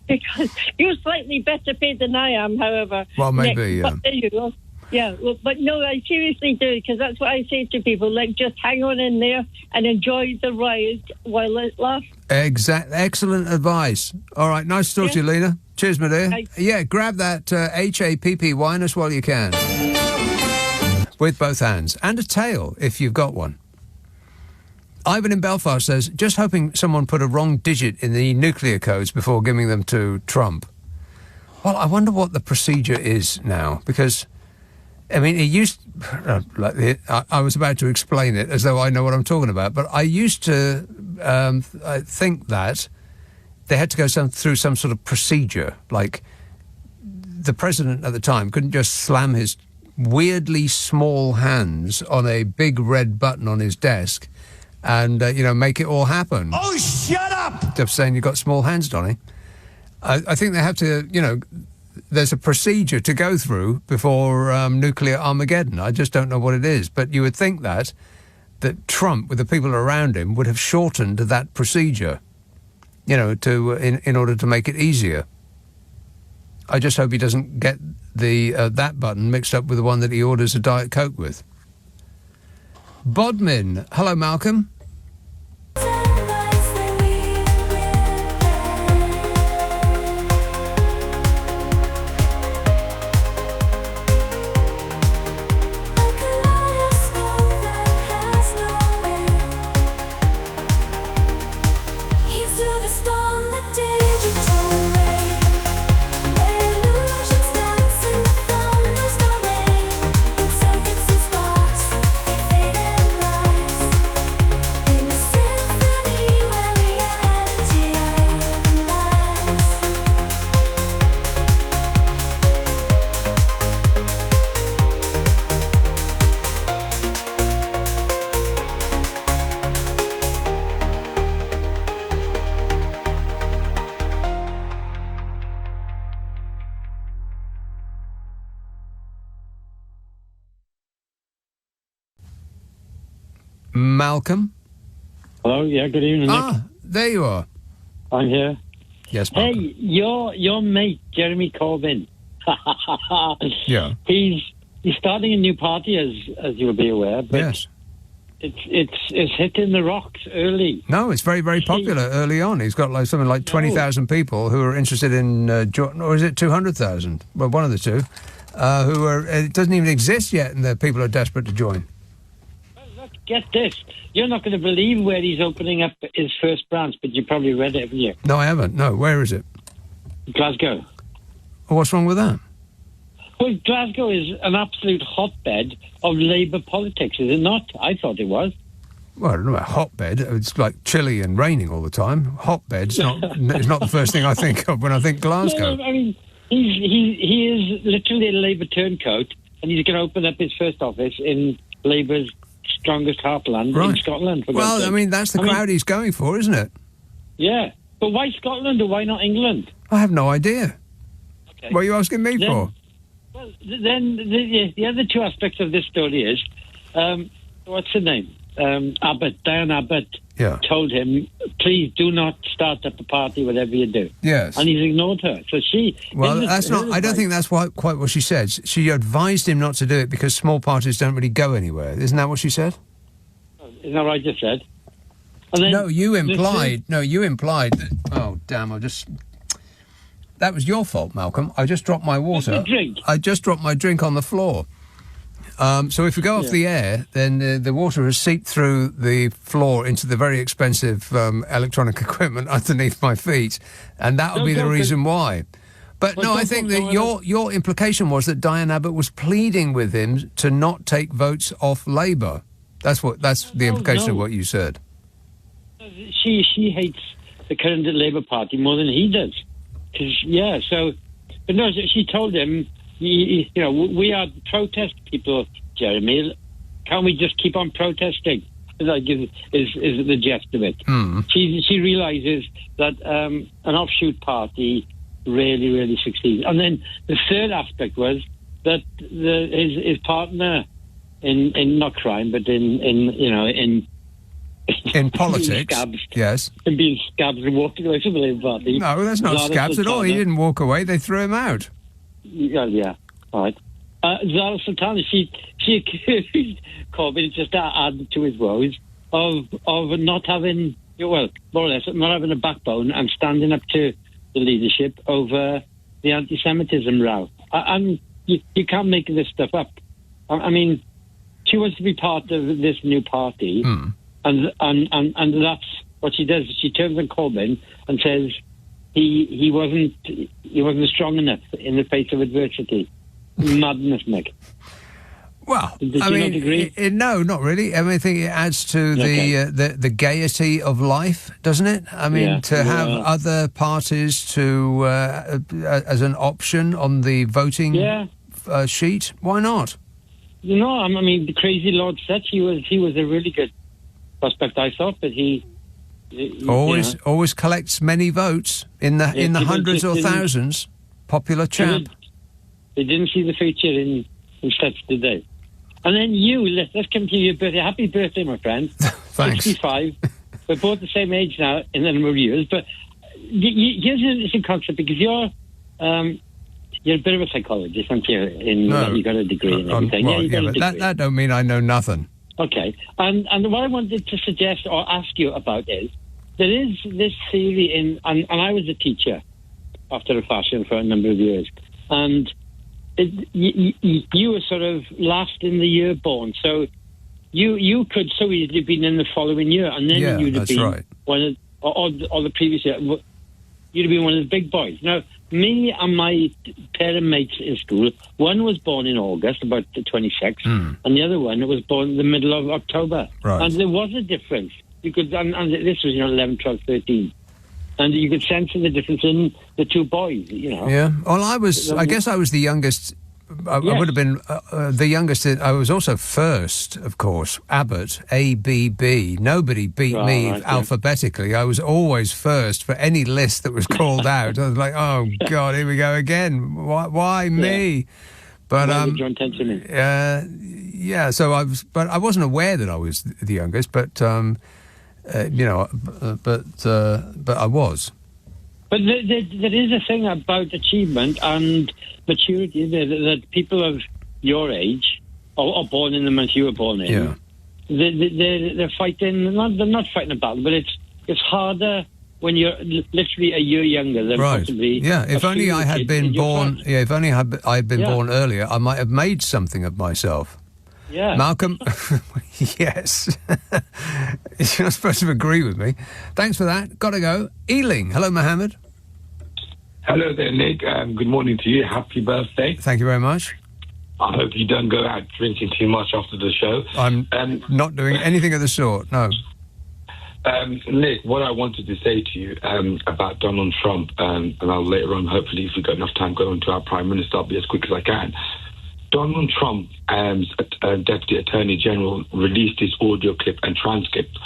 [SPEAKER 17] because you're slightly better paid than I am, however.
[SPEAKER 4] Well, maybe,
[SPEAKER 17] Nick,
[SPEAKER 4] yeah.
[SPEAKER 17] But there you go. Yeah, well, but no, I seriously do, because that's what I say to people, like, just hang on in there and enjoy the ride while it lasts.
[SPEAKER 4] Excellent advice. All right, nice to talk to you, Lena. Cheers, my dear. Yeah, grab that HAPP whinus while you can. With both hands. And a tail, if you've got one. Ivan in Belfast says, just hoping someone put a wrong digit in the nuclear codes before giving them to Trump. Well, I wonder what the procedure is now, because, I mean, it used... I was about to explain it as though I know what I'm talking about, but I used to think that they had to go through some sort of procedure, like the president at the time couldn't just slam his weirdly small hands on a big red button on his desk and, make it all happen.
[SPEAKER 15] Oh, shut up!
[SPEAKER 4] Just saying you've got small hands, Donny. I think they have to, there's a procedure to go through before nuclear Armageddon. I just don't know what it is. But you would think that Trump, with the people around him, would have shortened that procedure, in order to make it easier. I just hope he doesn't get that button mixed up with the one that he orders a Diet Coke with. Bodmin. Hello, Malcolm. Malcolm?
[SPEAKER 18] Hello, yeah, good evening, Nick.
[SPEAKER 4] Ah, there you are.
[SPEAKER 18] I'm here.
[SPEAKER 4] Yes, Malcolm.
[SPEAKER 18] Hey, your mate, Jeremy Corbyn.
[SPEAKER 4] Yeah.
[SPEAKER 18] He's starting a new party, as you'll be aware, but
[SPEAKER 4] yes.
[SPEAKER 18] It's hitting the rocks early.
[SPEAKER 4] No, it's very, very popular early on. He's got something like 20,000 people who are interested in, or is it 200,000? Well, one of the two, who are, it doesn't even exist yet, and the people are desperate to join.
[SPEAKER 18] Get this. You're not going to believe where he's opening up his first branch, but you probably read it, haven't you?
[SPEAKER 4] No, I haven't. No, where is it?
[SPEAKER 18] Glasgow.
[SPEAKER 4] Well, what's wrong with that?
[SPEAKER 18] Well, Glasgow is an absolute hotbed of Labour politics, is it not? I thought it was.
[SPEAKER 4] Well, I don't know about hotbed. It's like chilly and raining all the time. Hotbed's not it's not the first thing I think of when I think Glasgow.
[SPEAKER 18] No, I mean, he is literally a Labour turncoat, and he's going to open up his first office in Labour's strongest heartland in Scotland.
[SPEAKER 4] Well, I mean, that's the crowd he's going for, isn't it?
[SPEAKER 18] Yeah. But why Scotland or why not England?
[SPEAKER 4] I have no idea.
[SPEAKER 18] Okay.
[SPEAKER 4] What are you asking me for?
[SPEAKER 18] Well, then the other two aspects of this story is, what's her name? Abbot, Diane Abbott, told him, please do not start up a party, whatever you do.
[SPEAKER 4] Yes.
[SPEAKER 18] And he's ignored her. So she...
[SPEAKER 4] Well, that's not... I don't think that's quite what she said. She advised him not to do it because small parties don't really go anywhere. Isn't that what she said?
[SPEAKER 18] Isn't that what I just said? And then
[SPEAKER 4] no, you implied... that... Oh, damn, that was your fault, Malcolm. I just dropped my water.
[SPEAKER 18] Drink.
[SPEAKER 4] I just dropped my drink on the floor. So if we go off the air, then the water has seeped through the floor into the very expensive electronic equipment underneath my feet, and that will be the reason why. But no, I think that your implication was that Diane Abbott was pleading with him to not take votes off Labour. That's the implication of what you said.
[SPEAKER 18] She hates the current Labour Party more than he does. But no, she told him, we are protest people, Jeremy. Can't we just keep on protesting? Is the gist of it. She realises that an offshoot party really, really succeeds. And then the third aspect was that his partner in not crime, but in
[SPEAKER 4] politics,
[SPEAKER 18] scabs,
[SPEAKER 4] yes,
[SPEAKER 18] and being scabs and walking away from the Labour Party.
[SPEAKER 4] No, that's not scabs at all. He didn't walk away; they threw him out.
[SPEAKER 18] Yeah, all right. Zara Sultana, she accused Corbyn, just added to his woes, of not having, more or less, not having a backbone and standing up to the leadership over the anti-Semitism row. And you can't make this stuff up. I mean, she wants to be part of this new party, and that's what she does. She turns on Corbyn and says he wasn't strong enough in the face of adversity. Madness, Nick.
[SPEAKER 4] Well,
[SPEAKER 18] Did you not agree?
[SPEAKER 4] No, not really. I mean, I think it adds to the gaiety of life, doesn't it? I mean, to have other parties to as an option on the voting sheet. Why not?
[SPEAKER 18] I mean, the crazy Lord said he was a really good prospect, I thought, but he
[SPEAKER 4] always collects many votes in the hundreds or thousands. Popular chap.
[SPEAKER 18] They didn't see the future in steps, did they? And then let's come to your birthday. Happy birthday, my friend.
[SPEAKER 4] Thanks.
[SPEAKER 18] 65. We're both the same age now in a number of years, but here's an interesting concept, because you're a bit of a psychologist, aren't you? You got a degree and everything.
[SPEAKER 4] That don't mean I know nothing.
[SPEAKER 18] Okay. And what I wanted to suggest or ask you about is, there is this theory and I was a teacher after a fashion for a number of years, and you were sort of last in the year born, so you could so easily have been in the following year, and then you'd have been one of, or the previous year, you'd have been one of the big boys. Now, me and my pair of mates in school, one was born in August, about the 26th, and the other one was born in the middle of October.
[SPEAKER 4] Right.
[SPEAKER 18] And there was a difference. You could, and this was 11, 12, 13. And you could sense the difference in the two boys,
[SPEAKER 4] Yeah. Well, I guess I was the youngest. I would have been the youngest. I was also first, of course. Abbot, ABB. Nobody beat me alphabetically. I was always first for any list that was called out. I was like, oh God, here we go again. Why me? But yeah. So I wasn't aware that I was the youngest. But but I was.
[SPEAKER 18] But there is a thing about achievement and maturity that people of your age, or born in the month you were born in, they're fighting. They're not fighting a battle, but it's harder when you're literally a year younger than possibly.
[SPEAKER 4] Yeah, if only I had been born. Yeah, if only I had been born earlier, I might have made something of myself.
[SPEAKER 18] Yeah,
[SPEAKER 4] Malcolm. Yes, you're not supposed to agree with me. Thanks for that. Got to go. Ealing. Hello, Mohammed.
[SPEAKER 19] Hello there, Nick. Good morning to you. Happy birthday.
[SPEAKER 4] Thank you very much.
[SPEAKER 19] I hope you don't go out drinking too much after the show.
[SPEAKER 4] I'm not doing anything of the sort. No.
[SPEAKER 19] Nick, what I wanted to say to you about Donald Trump, and I'll later on, hopefully, if we've got enough time, go on to our Prime Minister. I'll be as quick as I can. Donald Trump, Deputy Attorney General, released his audio clip and transcript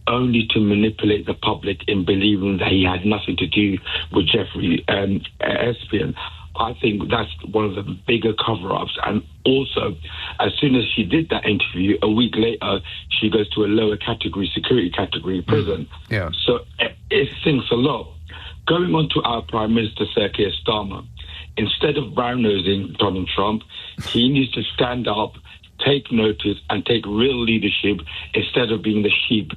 [SPEAKER 19] only to manipulate the public in believing that he had nothing to do with Jeffrey Epstein. I think that's one of the bigger cover-ups. And also, as soon as she did that interview, a week later, she goes to a lower category, security category prison.
[SPEAKER 4] Yeah.
[SPEAKER 19] So it thinks a lot. Going on to our Prime Minister, Sir Keir Starmer, instead of brown-nosing Donald Trump, he needs to stand up, take notice, and take real leadership instead of being the sheep